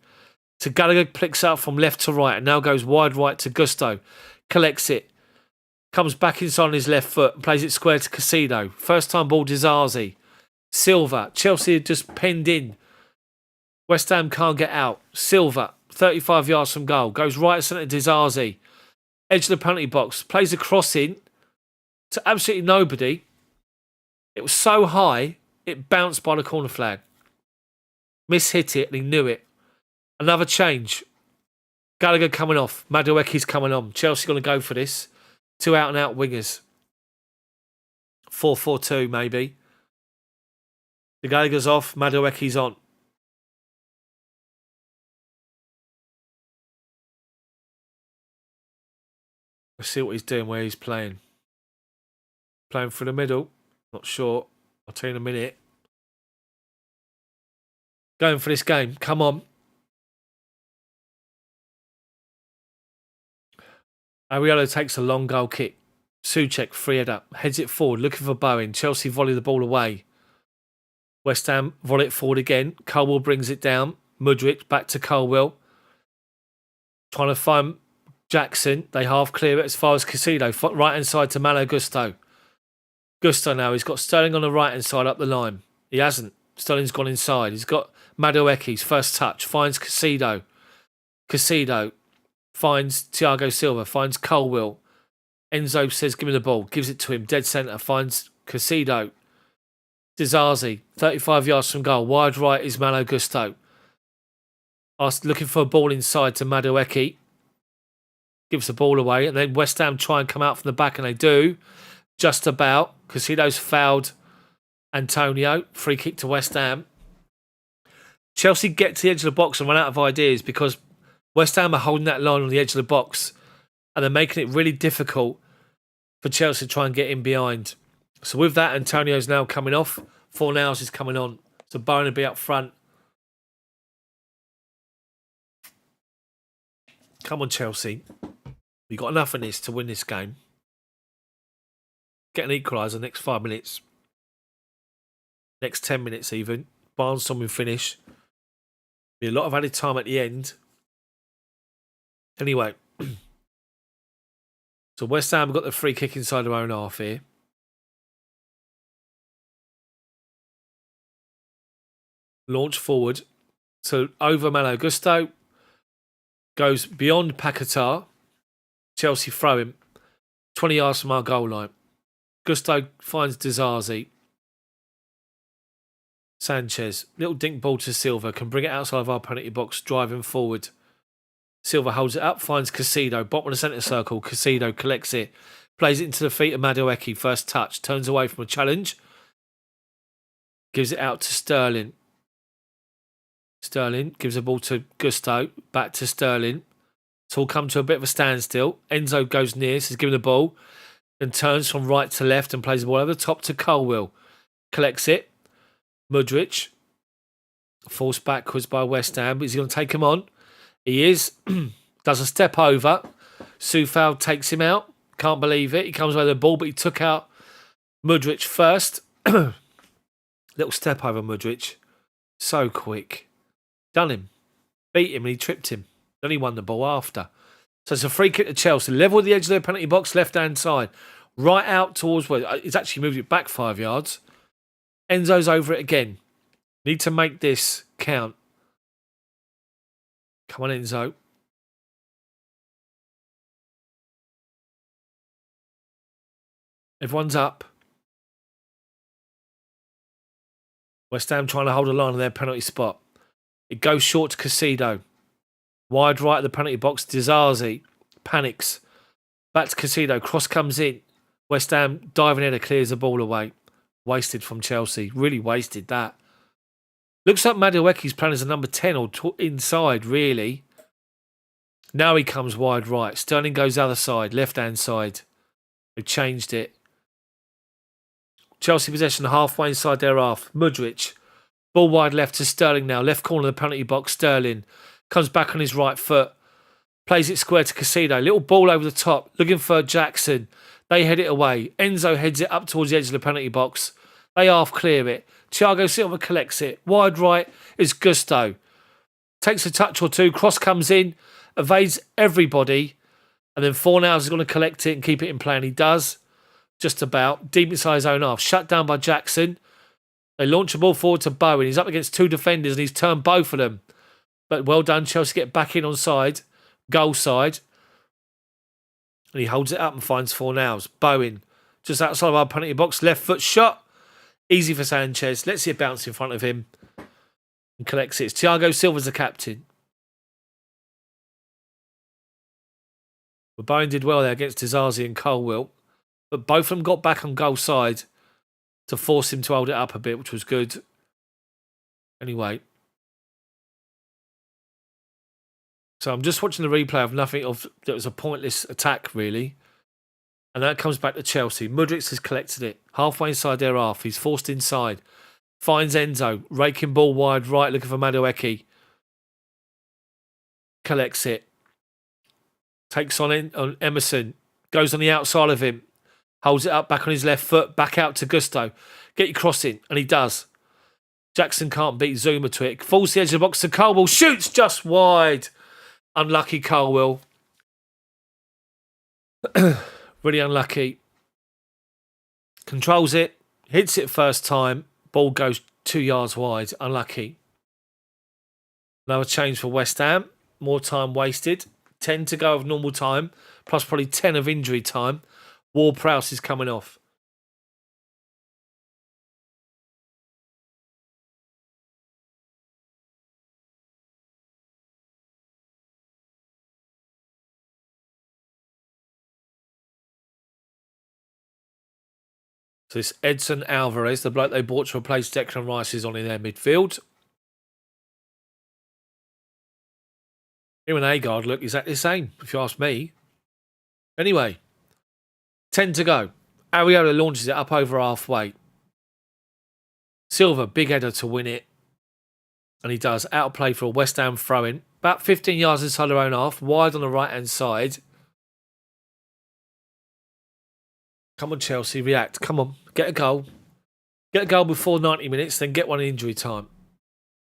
So Gallagher flicks out from left to right and now goes wide right to Gusto. Collects it. Comes back inside on his left foot and plays it square to Caicedo. First time ball, Dizazi. Silva. Chelsea had just penned in. West Ham can't get out. Silva, 35 yards from goal. Goes right centre to Dizazi. Edge of the penalty box. Plays a cross in to absolutely nobody. It was so high, it bounced by the corner flag. Mishit it and he knew it. Another change. Gallagher coming off. Madueke's coming on. Chelsea going to go for this. 2 out-and-out wingers. 4-4-2 maybe. The Gallagher's off. Madueke's on. Let's see what he's doing, where he's playing. Playing through the middle. Not sure. I'll tell you in a minute. Going for this game. Come on. Ariello takes a long goal kick. Souček, free header. Heads it forward, looking for Bowen. Chelsea volley the ball away. West Ham volley it forward again. Colwell brings it down. Mudryk back to Colwell. Trying to find Jackson. They half clear it as far as Caicedo. Right hand side to Malo Gusto. Gusto now, he's got Sterling on the right-hand side up the line. He hasn't. Sterling's gone inside. He's got Madueke's first touch. Finds Caicedo. Caicedo finds Thiago Silva. Finds Colwell. Enzo says, give me the ball. Gives it to him. Dead centre. Finds Caicedo. Dizazi, 35 yards from goal. Wide right is Malo Gusto. Looking for a ball inside to Madueke. Gives the ball away. And then West Ham try and come out from the back, and they do. Just about. Caicedo's fouled Antonio. Free kick to West Ham. Chelsea get to the edge of the box and run out of ideas because West Ham are holding that line on the edge of the box and they're making it really difficult for Chelsea to try and get in behind. So with that, Antonio's now coming off. Fornals is coming on. So Bowen will be up front. Come on, Chelsea. You've got enough in this to win this game. Get an equaliser next 5 minutes. Next 10 minutes even. Barnes-Tomlin finish. Be a lot of added time at the end. Anyway. So West Ham have got the free kick inside their own half here. Launch forward. So over Malo Gusto. Goes beyond Paquetá. Chelsea throw him. 20 yards from our goal line. Gusto finds Dizazi. Sanchez. Little dink ball to Silva. Can bring it outside of our penalty box. Driving forward. Silva holds it up. Finds Caicedo. Bottom of the centre circle. Caicedo collects it. Plays it into the feet of Madueke. First touch. Turns away from a challenge. Gives it out to Sterling. Sterling gives the ball to Gusto. Back to Sterling. It's all come to a bit of a standstill. Enzo goes near. Says give him the ball. And turns from right to left and plays the ball over the top to Colwell. Collects it. Mudryk. Forced backwards by West Ham. Is he going to take him on? He is. Does a step over. Soufal takes him out. Can't believe it. He comes away with the ball, but he took out Mudryk first. Little step over Mudryk. So quick. Done him. Beat him and he tripped him. Then he won the ball after. So it's a free kick to Chelsea. Level with the edge of their penalty box, left-hand side. Right out towards where he's actually moved it back 5 yards. Enzo's over it again. Need to make this count. Come on, Enzo. Everyone's up. West Ham trying to hold a line on their penalty spot. It goes short to Caicedo. Wide right of the penalty box. Dizazi panics. Back to Caicedo. Cross comes in. West Ham diving header clears the ball away. Wasted from Chelsea. Really wasted that. Looks like Madueke's playing as a number 10 or inside, really. Now he comes wide right. Sterling goes other side, left-hand side. They've changed it. Chelsea possession halfway inside their half. Mudryk. Ball wide left to Sterling now. Left corner of the penalty box. Sterling comes back on his right foot. Plays it square to Caicedo. Little ball over the top. Looking for Jackson. They head it away. Enzo heads it up towards the edge of the penalty box. They half clear it. Thiago Silva collects it. Wide right is Gusto. Takes a touch or two. Cross comes in. Evades everybody. And then Fornals is going to collect it and keep it in play. And he does. Just about. Deep inside his own half. Shut down by Jackson. They launch the ball forward to Bowen. He's up against two defenders and he's turned both of them. But well done. Chelsea get back in on side. Goal side. And he holds it up and finds Fornals. Bowen. Just outside of our penalty box. Left foot shot. Easy for Sanchez. Let's see it bounce in front of him. And collects it. It's Thiago Silva's the captain. But Bowen did well there against Dizazi and Colwill. But both of them got back on goal side to force him to hold it up a bit, which was good. Anyway. So I'm just watching the replay of nothing of that was a pointless attack, really. And that comes back to Chelsea. Mudryk has collected it. Halfway inside their half. He's forced inside. Finds Enzo. Raking ball wide right, looking for Madueke. Collects it. Takes on Emerson. Goes on the outside of him. Holds it up back on his left foot. Back out to Gusto. Get your cross in. And he does. Jackson can't beat Zuma to it. Falls the edge of the box to Colwill. Shoots just wide. Unlucky Colwill. Really unlucky. Controls it. Hits it first time. Ball goes 2 yards wide. Unlucky. Another change for West Ham. More time wasted. 10 to go of normal time. Plus probably 10 of injury time. Ward-Prowse is coming off. So it's Edson Alvarez, the bloke they bought to replace Declan Rice, is on in their midfield. Him and Agard look exactly the same, if you ask me. Anyway, 10 to go. Areola launches it up over halfway. Silva, big header to win it. And he does. Out of play for a West Ham throw-in. About 15 yards inside their own half. Wide on the right-hand side. Come on, Chelsea, react. Come on, get a goal. Get a goal before 90 minutes, then get one in injury time.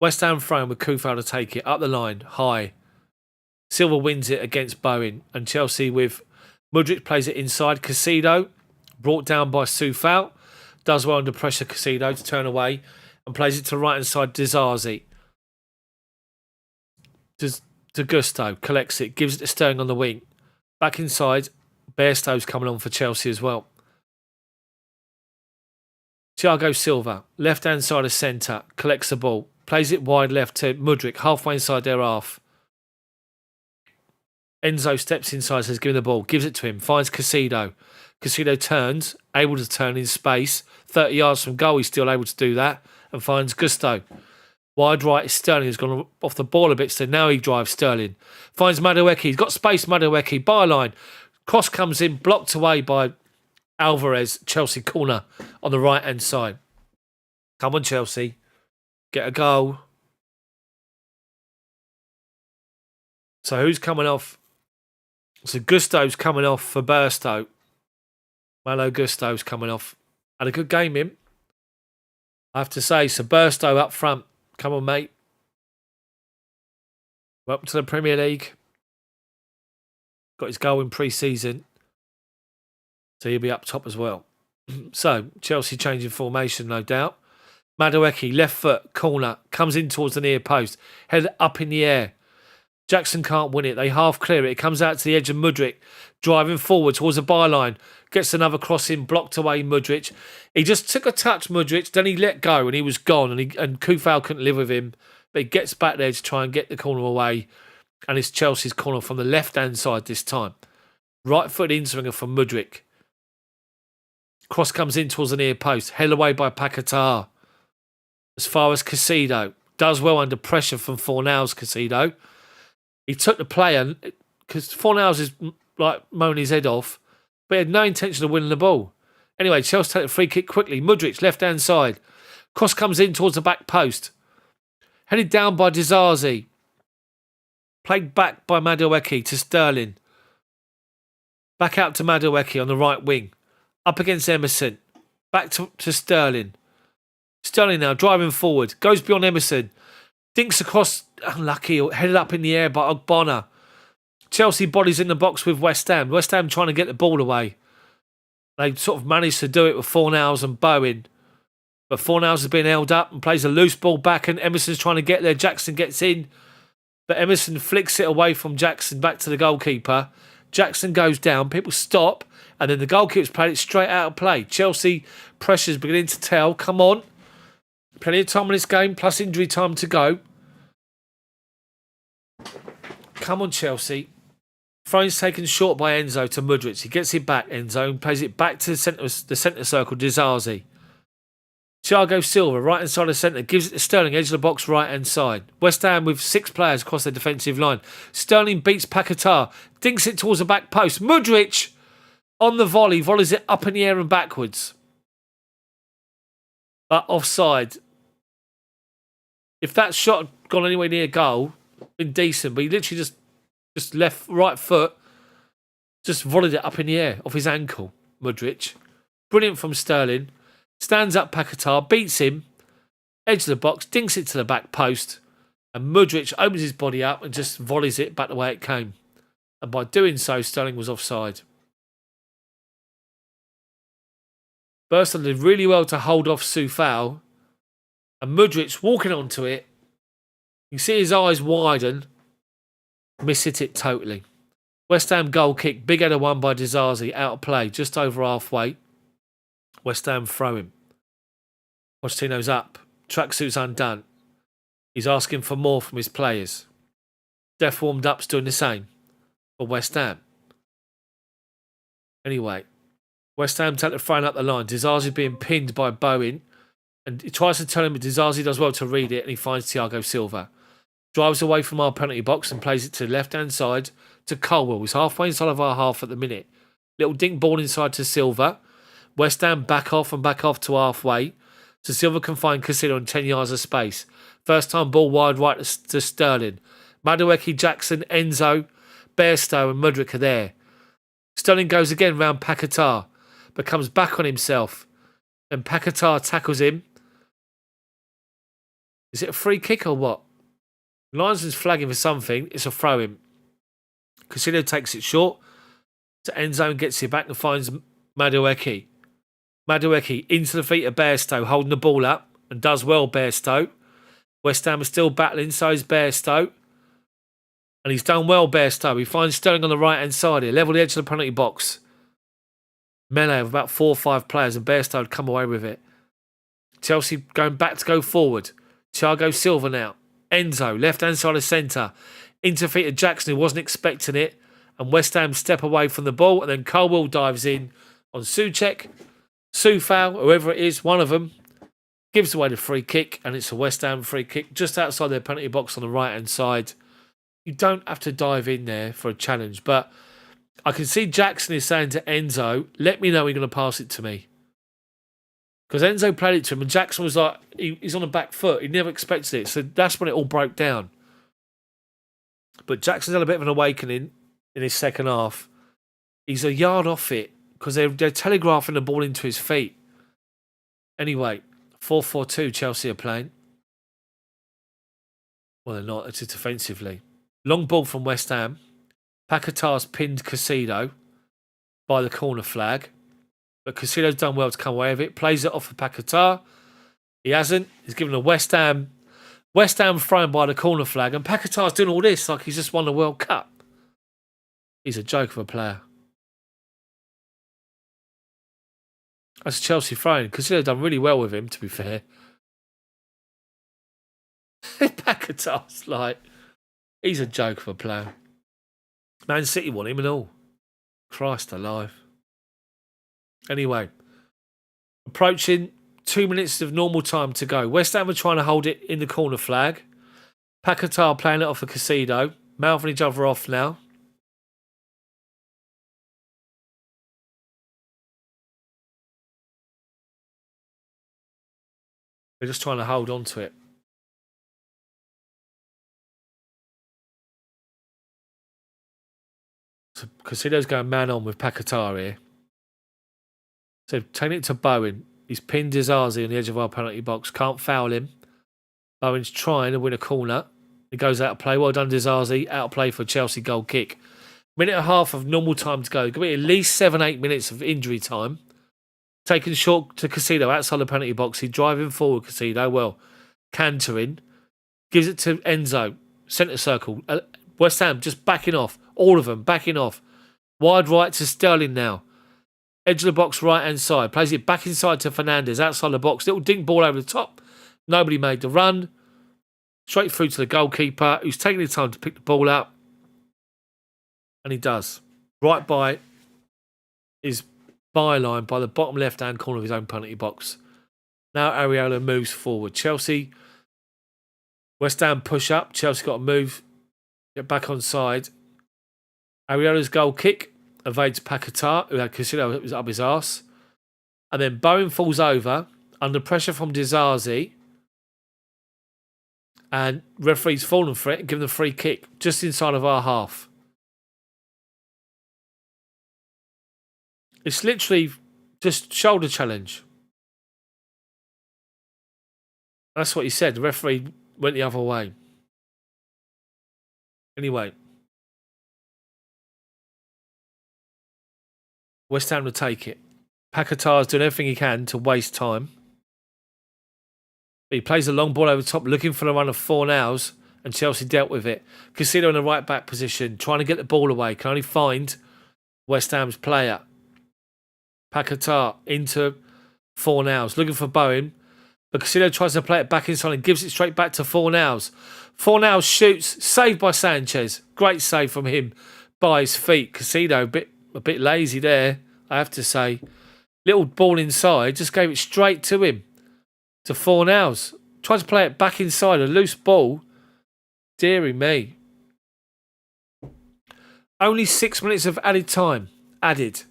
West Ham throw-in with Kufal to take it. Up the line, high. Silva wins it against Bowen. And Chelsea with Mudryk plays it inside. Caicedo, brought down by Soufal. Does well under pressure, Caicedo, to turn away. And plays it to right-hand side, Dizazi. To Gusto, collects it, gives it to Sterling on the wing. Back inside, Bairstow's coming on for Chelsea as well. Thiago Silva, left-hand side of centre, collects the ball. Plays it wide left to Mudryk, halfway inside their half. Enzo steps inside, says give him the ball, gives it to him, finds Caicedo. Caicedo turns, able to turn in space. 30 yards from goal, he's still able to do that. And finds Gusto. Wide right is Sterling, who's gone off the ball a bit, so now he drives Sterling. Finds Madueke, he's got space, Madueke, byline. Cross comes in, blocked away by Alvarez, Chelsea corner on the right-hand side. Come on, Chelsea. Get a goal. So who's coming off? So Gusto's coming off for Bairstow. Malo Gusto's coming off. Had a good game, him. I have to say, so Bairstow up front. Come on, mate. Welcome to the Premier League. Got his goal in pre-season. So he'll be up top as well. So, Chelsea changing formation, no doubt. Madueke, left foot, corner, comes in towards the near post. Head up in the air. Jackson can't win it. They half clear it. It comes out to the edge of Mudryk. Driving forward towards the byline. Gets another cross in, blocked away Mudryk. He just took a touch, Mudryk. Then he let go and he was gone. And Kufal couldn't live with him. But he gets back there to try and get the corner away. And it's Chelsea's corner from the left-hand side this time. Right foot in swinger from Mudryk. Cross comes in towards the near post. Held away by Paquetá. As far as Caicedo. Does well under pressure from Fornals, Caicedo. He took the player because Fornals is like mowing his head off, but he had no intention of winning the ball. Anyway, Chelsea take the free kick quickly. Mudryk, left-hand side. Cross comes in towards the back post. Headed down by Dizazi. Played back by Madueke to Sterling. Back out to Madueke on the right wing. Up against Emerson. Back to Sterling. Sterling now driving forward. Goes beyond Emerson. Dinks across. Unlucky. Headed up in the air by Ogbonna. Chelsea bodies in the box with West Ham. West Ham trying to get the ball away. They sort of managed to do it with Fornals and Bowen. But Fornals has been held up and plays a loose ball back, and Emerson's trying to get there. Jackson gets in. But Emerson flicks it away from Jackson back to the goalkeeper. Jackson goes down. People stop. And then the goalkeeper's played it straight out of play. Chelsea pressure's beginning to tell. Come on. Plenty of time in this game, plus injury time to go. Come on, Chelsea. Throw-in's taken short by Enzo to Mudryk. He gets it back, Enzo, and plays it back to the centre circle, Dizazi. Thiago Silva, right-hand side of the centre, gives it to Sterling, edge of the box, right-hand side. West Ham with 6 players across their defensive line. Sterling beats Paquetá, dinks it towards the back post. Mudryk on the volley, volleys it up in the air and backwards. But offside. If that shot had gone anywhere near goal, been decent, but he literally just left right foot, just volleyed it up in the air off his ankle, Mudryk. Brilliant from Sterling. Stands up Paquetá, beats him, edge of the box, dinks it to the back post, and Mudryk opens his body up and just volleys it back the way it came. And by doing so, Sterling was offside. Burstall did really well to hold off Soufal, and Mudryk walking onto it. You can see his eyes widen, miss hit it totally. West Ham goal kick, big header won by Dizazi, out of play, just over halfway. West Ham throw him. Pochettino's up. Tracksuit's undone. He's asking for more from his players. Def warmed up's doing the same for West Ham. Anyway, West Ham take the throwing up the line. Dizazi being pinned by Bowen. And he tries to tell him that Dizazi does well to read it, and he finds Thiago Silva. Drives away from our penalty box and plays it to the left-hand side to Colwell. He's halfway inside of our half at the minute. Little dink ball inside to Silva. West Ham back off to halfway. So Silva can find Caicedo on 10 yards of space. First time ball wide right to Sterling. Madueke, Jackson, Enzo, Bairstow and Mudryk are there. Sterling goes again round Paquetá, but comes back on himself. And Paquetá tackles him. Is it a free kick or what? Linesman's flagging for something. It's a throw-in. Caicedo takes it short to Enzo and gets it back and finds Madueke. Madueke into the feet of Bairstow, holding the ball up, and does well, Bairstow. West Ham is still battling, so is Bairstow. And he's done well, Bairstow. He finds Sterling on the right-hand side here, level the edge of the penalty box. Melee of about 4 or 5 players, and Bairstow had come away with it. Chelsea going back to go forward. Thiago Silva now. Enzo, left-hand side of centre. Into the feet of Jackson, who wasn't expecting it. And West Ham step away from the ball, and then Colwell dives in on Souček. Soufal, whoever it is, one of them, gives away the free kick, and it's a West Ham free kick just outside their penalty box on the right-hand side. You don't have to dive in there for a challenge, but I can see Jackson is saying to Enzo, let me know when you're going to pass it to me. Because Enzo played it to him, and Jackson was like, he's on the back foot. He never expected it, so that's when it all broke down. But Jackson's had a bit of an awakening in his second half. He's a yard off it, because they're telegraphing the ball into his feet. Anyway, 4-4-2 Chelsea are playing. Well, they're not. It's defensively. Long ball from West Ham. Paquetá's pinned Caicedo by the corner flag. But Caicedo's done well to come away with it. Plays it off for Paquetá. He hasn't. He's given a West Ham thrown by the corner flag. And Paquetá's doing all this like he's just won the World Cup. He's a joke of a player. That's Chelsea throwing. Caicedo done really well with him, to be fair. Paquetá's like, he's a joke of a player. Man City want him and all. Christ alive. Anyway, Approaching 2 minutes of normal time to go. West Ham are trying to hold it in the corner flag. Paquetá playing it off for Caicedo. Mouthing each other off now. They're just trying to hold on to it. So Caicedo's going man on with Paquetá here. So taking it to Bowen. He's pinned Dizazi on the edge of our penalty box. Can't foul him. Bowen's trying to win a corner. He goes out of play. Well done, Dizazi. Out of play for a Chelsea goal kick. Minute and a half of normal time to go. Going to be at least 7-8 minutes of injury time. Taken short to Caicedo outside the penalty box. He's driving forward, Caicedo. Well, cantering. Gives it to Enzo. Centre circle. West Ham just backing off. All of them backing off. Wide right to Sterling now. Edge of the box, right hand side. Plays it back inside to Fernandes. Outside the box. Little dink ball over the top. Nobody made the run. Straight through to the goalkeeper, who's taking his time to pick the ball up. And he does. Right by his byline, by the bottom left-hand corner of his own penalty box. Now Areola moves forward. Chelsea, West Ham push up. Chelsea got to move, get back on side. Areola's goal kick evades Paquetá, who had Caicedo was up his arse. And then Bowen falls over under pressure from Dizazi. And referee's fallen for it and given the free kick just inside of our half. It's literally just shoulder challenge. That's what he said. The referee went the other way. Anyway. West Ham will take it. Paquetá's doing everything he can to waste time. He plays a long ball over the top, looking for the run of Fornals, and Chelsea dealt with it. Caicedo in the right back position, trying to get the ball away, can only find West Ham's player. Paquetá into Fornals, looking for Bowen, but Caicedo tries to play it back inside and gives it straight back to Fornals. Fornals shoots, saved by Sanchez. Great save from him by his feet. Caicedo a bit lazy there, I have to say. Little ball inside, just gave it straight to him. To Fornals. Tried to play it back inside, a loose ball. Deary me. Only 6 minutes of added time. Added.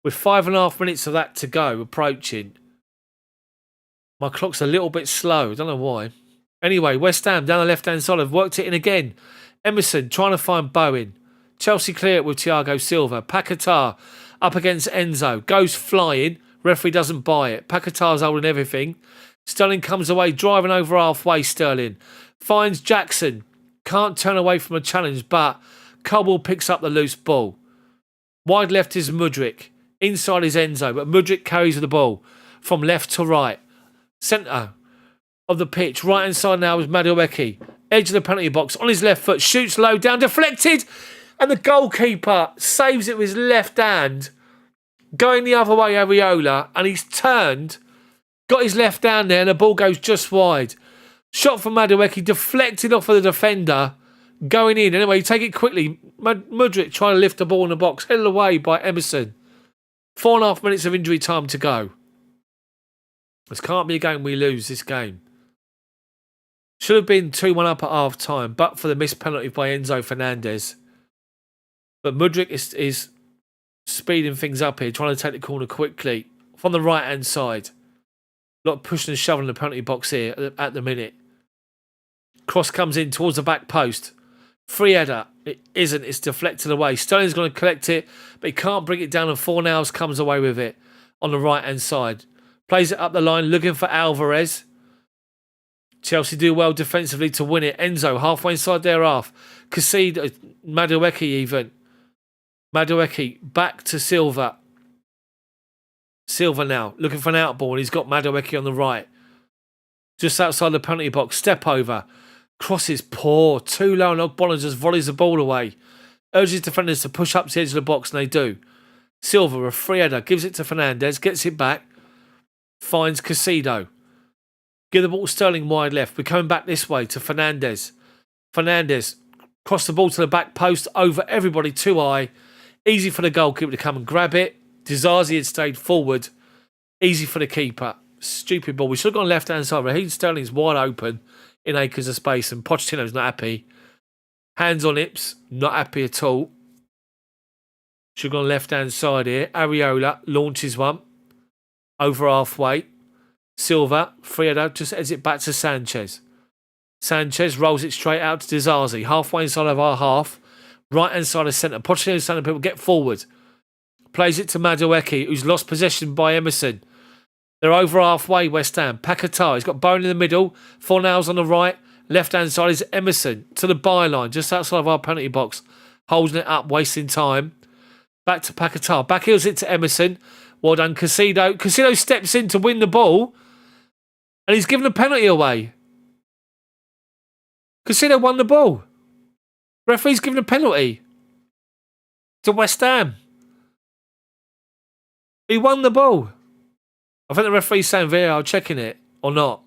With 5.5 minutes of that to go, approaching. My clock's a little bit slow. I don't know why. Anyway, West Ham down the left-hand side have worked it in again. Emerson trying to find Bowen. Chelsea clear it with Thiago Silva. Paquetá up against Enzo. Goes flying. Referee doesn't buy it. Paquetá's holding everything. Sterling comes away, driving over halfway. Sterling finds Jackson. Can't turn away from a challenge, but Cobble picks up the loose ball. Wide left is Mudryk. Inside is Enzo, but Mudryk carries the ball from left to right. Centre of the pitch. Right hand side now is Madueke. Edge of the penalty box. On his left foot. Shoots low down. Deflected. And the goalkeeper saves it with his left hand. Going the other way, Areola. And he's turned. Got his left down there and the ball goes just wide. Shot from Madueke, deflected off of the defender. Going in. Anyway, you take it quickly. Mudryk trying to lift the ball in the box. Headed away by Emerson. 4.5 minutes of injury time to go. This can't be a game we lose this game. Should have been 2-1 up at half time, but for the missed penalty by Enzo Fernandez. But Mudryk is speeding things up here, trying to take the corner quickly. From the right hand side. A lot of pushing and shoving in the penalty box here at the minute. Cross comes in towards the back post. Free header. It isn't. It's deflected away. Sterling's going to collect it, but he can't bring it down, and Fornals comes away with it on the right-hand side. Plays it up the line, looking for Alvarez. Chelsea do well defensively to win it. Enzo halfway inside their half. Caicedo, Madueke even. Madueke back to Silva. Silva now, looking for an out ball, and he's got Madueke on the right. Just outside the penalty box, step over. Cross is poor, too low, and Ogbonna just volleys the ball away. Urges defenders to push up to the edge of the box, and they do. Silva, a free header, gives it to Fernandes, gets it back, finds Caicedo. Give the ball to Sterling wide left. We're coming back this way to Fernandes. Fernandes, cross the ball to the back post, over everybody, too high. Easy for the goalkeeper to come and grab it. Dizazi had stayed forward. Easy for the keeper. Stupid ball. We should have gone left-hand side. Raheem Sterling's wide open in acres of space, and Pochettino's not happy. Hands on hips, not happy at all. Should have gone left-hand side here. Areola launches one. Over halfway. Silva, Friedo, just heads it back to Sanchez. Sanchez rolls it straight out to Dizazi. Halfway inside of our half. Right-hand side of centre. Pochettino's telling people, get forward. Plays it to Madueke, who's lost possession by Emerson. They're over halfway, West Ham. Paquetá, he's got Bone in the middle. Fornals on the right. Left-hand side is Emerson to the byline, just outside of our penalty box. Holding it up, wasting time. Back to Paquetá. Back heels it to Emerson. Well done, Caicedo. Caicedo steps in to win the ball. And he's given a penalty away. Caicedo won the ball. Referee's given a penalty to West Ham. He won the ball. I think the referee's saying VAR checking it or not.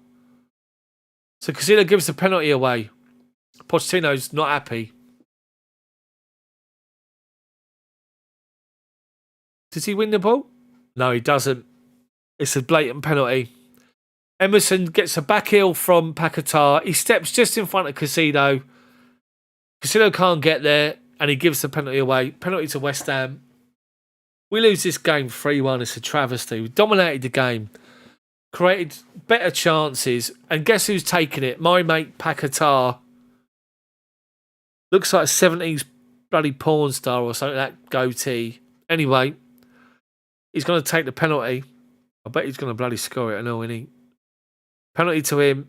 So Caicedo gives the penalty away. Pochettino's not happy. Does he win the ball? No, he doesn't. It's a blatant penalty. Emerson gets a back heel from Paquetá. He steps just in front of Caicedo. Caicedo can't get there, and he gives the penalty away. Penalty to West Ham. We lose this game 3-1. It's a travesty. We dominated the game. Created better chances. And guess who's taking it? My mate Paquetá. Looks like a 70s bloody porn star or something, that goatee. Anyway, he's going to take the penalty. I bet he's going to bloody score it. I know, isn't he? Penalty to him.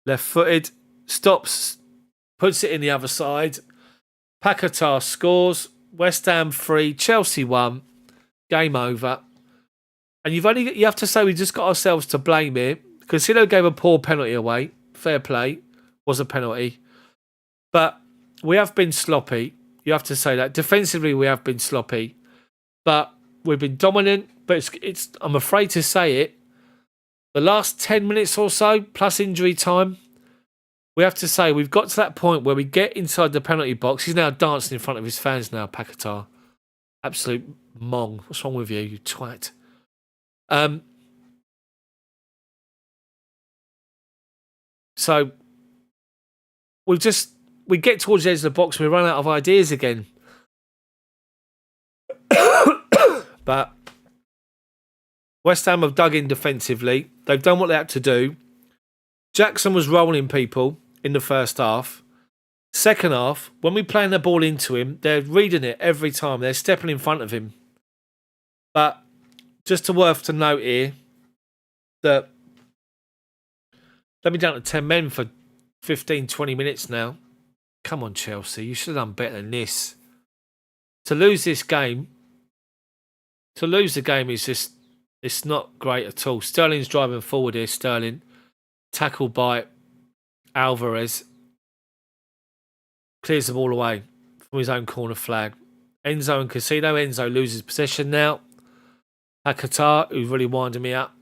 Left-footed. Stops. Puts it in the other side. Paquetá scores. West Ham 3. Chelsea 1. Game over. And you have to say we just got ourselves to blame here. Caicedo gave a poor penalty away. Fair play. Was a penalty. But we have been sloppy. You have to say that. Defensively, we have been sloppy. But we've been dominant. But it's I'm afraid to say it. The last 10 minutes or so, plus injury time, we have to say we've got to that point where we get inside the penalty box. He's now dancing in front of his fans now, Paquetá. Absolute mong. What's wrong with you, you twat? So we get towards the edge of the box and we run out of ideas again. But West Ham have dug in defensively. They've done what they had to do. Jackson was rolling people in the first half. Second half, when we playing the ball into him, they're reading it every time. They're stepping in front of him. But just worth to note here that let me down to 10 men for 15, 20 minutes now. Come on, Chelsea. You should have done better than this. To lose this game, is just, it's not great at all. Sterling's driving forward here, Sterling. Tackled by Alvarez. Clears the ball away from his own corner flag. Enzo and Caicedo. Enzo loses possession now. Paquetá, who's really winding me up.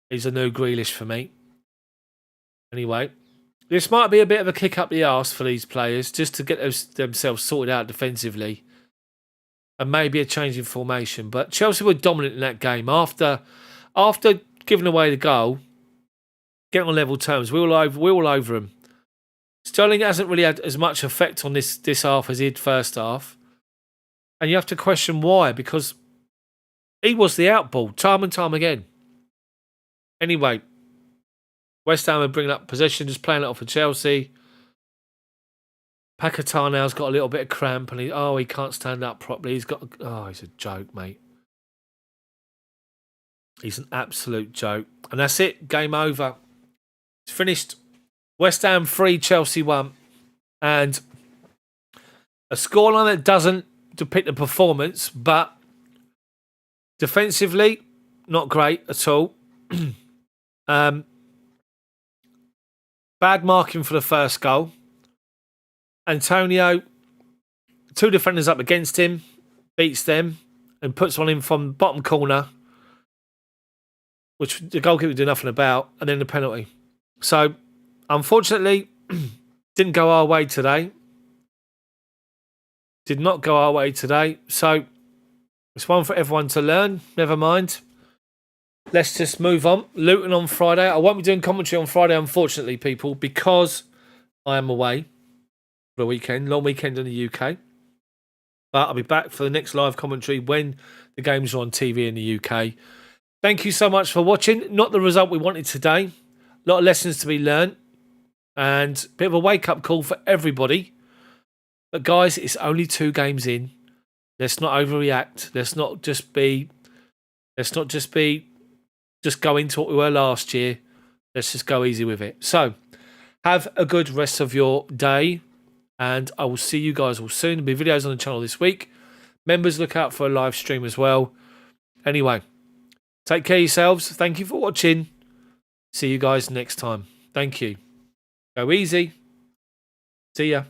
He's a new Grealish for me. Anyway, this might be a bit of a kick up the arse for these players just to get themselves sorted out defensively. And maybe a change in formation. But Chelsea were dominant in that game. After giving away the goal, getting on level terms, we're all over them. Sterling hasn't really had as much effect on this half as he did first half. And you have to question why, because he was the outball time and time again. Anyway, West Ham are bringing up possession, just playing it off for Chelsea. Paquetá now's got a little bit of cramp and he can't stand up properly. He's a joke, mate. He's an absolute joke. And that's it. Game over. It's finished. West Ham 3, Chelsea 1. And a scoreline that doesn't depict the performance, but defensively, not great at all. Bad marking for the first goal. Antonio, 2 defenders up against him, beats them and puts one in from bottom corner, which the goalkeeper did nothing about, and then the penalty. So, unfortunately, didn't go our way today. Did not go our way today. So, It's one for everyone to learn. Never mind. Let's just move on. Luton on Friday. I won't be doing commentary on Friday, unfortunately, people, because I am away for the weekend. Long weekend in the UK. But I'll be back for the next live commentary when the games are on TV in the UK. Thank you so much for watching. Not the result we wanted today. A lot of lessons to be learned. And a bit of a wake-up call for everybody. But guys, it's only 2 games in. Let's not overreact. Let's not just go into what we were last year. Let's just go easy with it. So, have a good rest of your day. And I will see you guys all soon. There'll be videos on the channel this week. Members, look out for a live stream as well. Anyway, take care of yourselves. Thank you for watching. See you guys next time. Thank you. Go easy. See ya.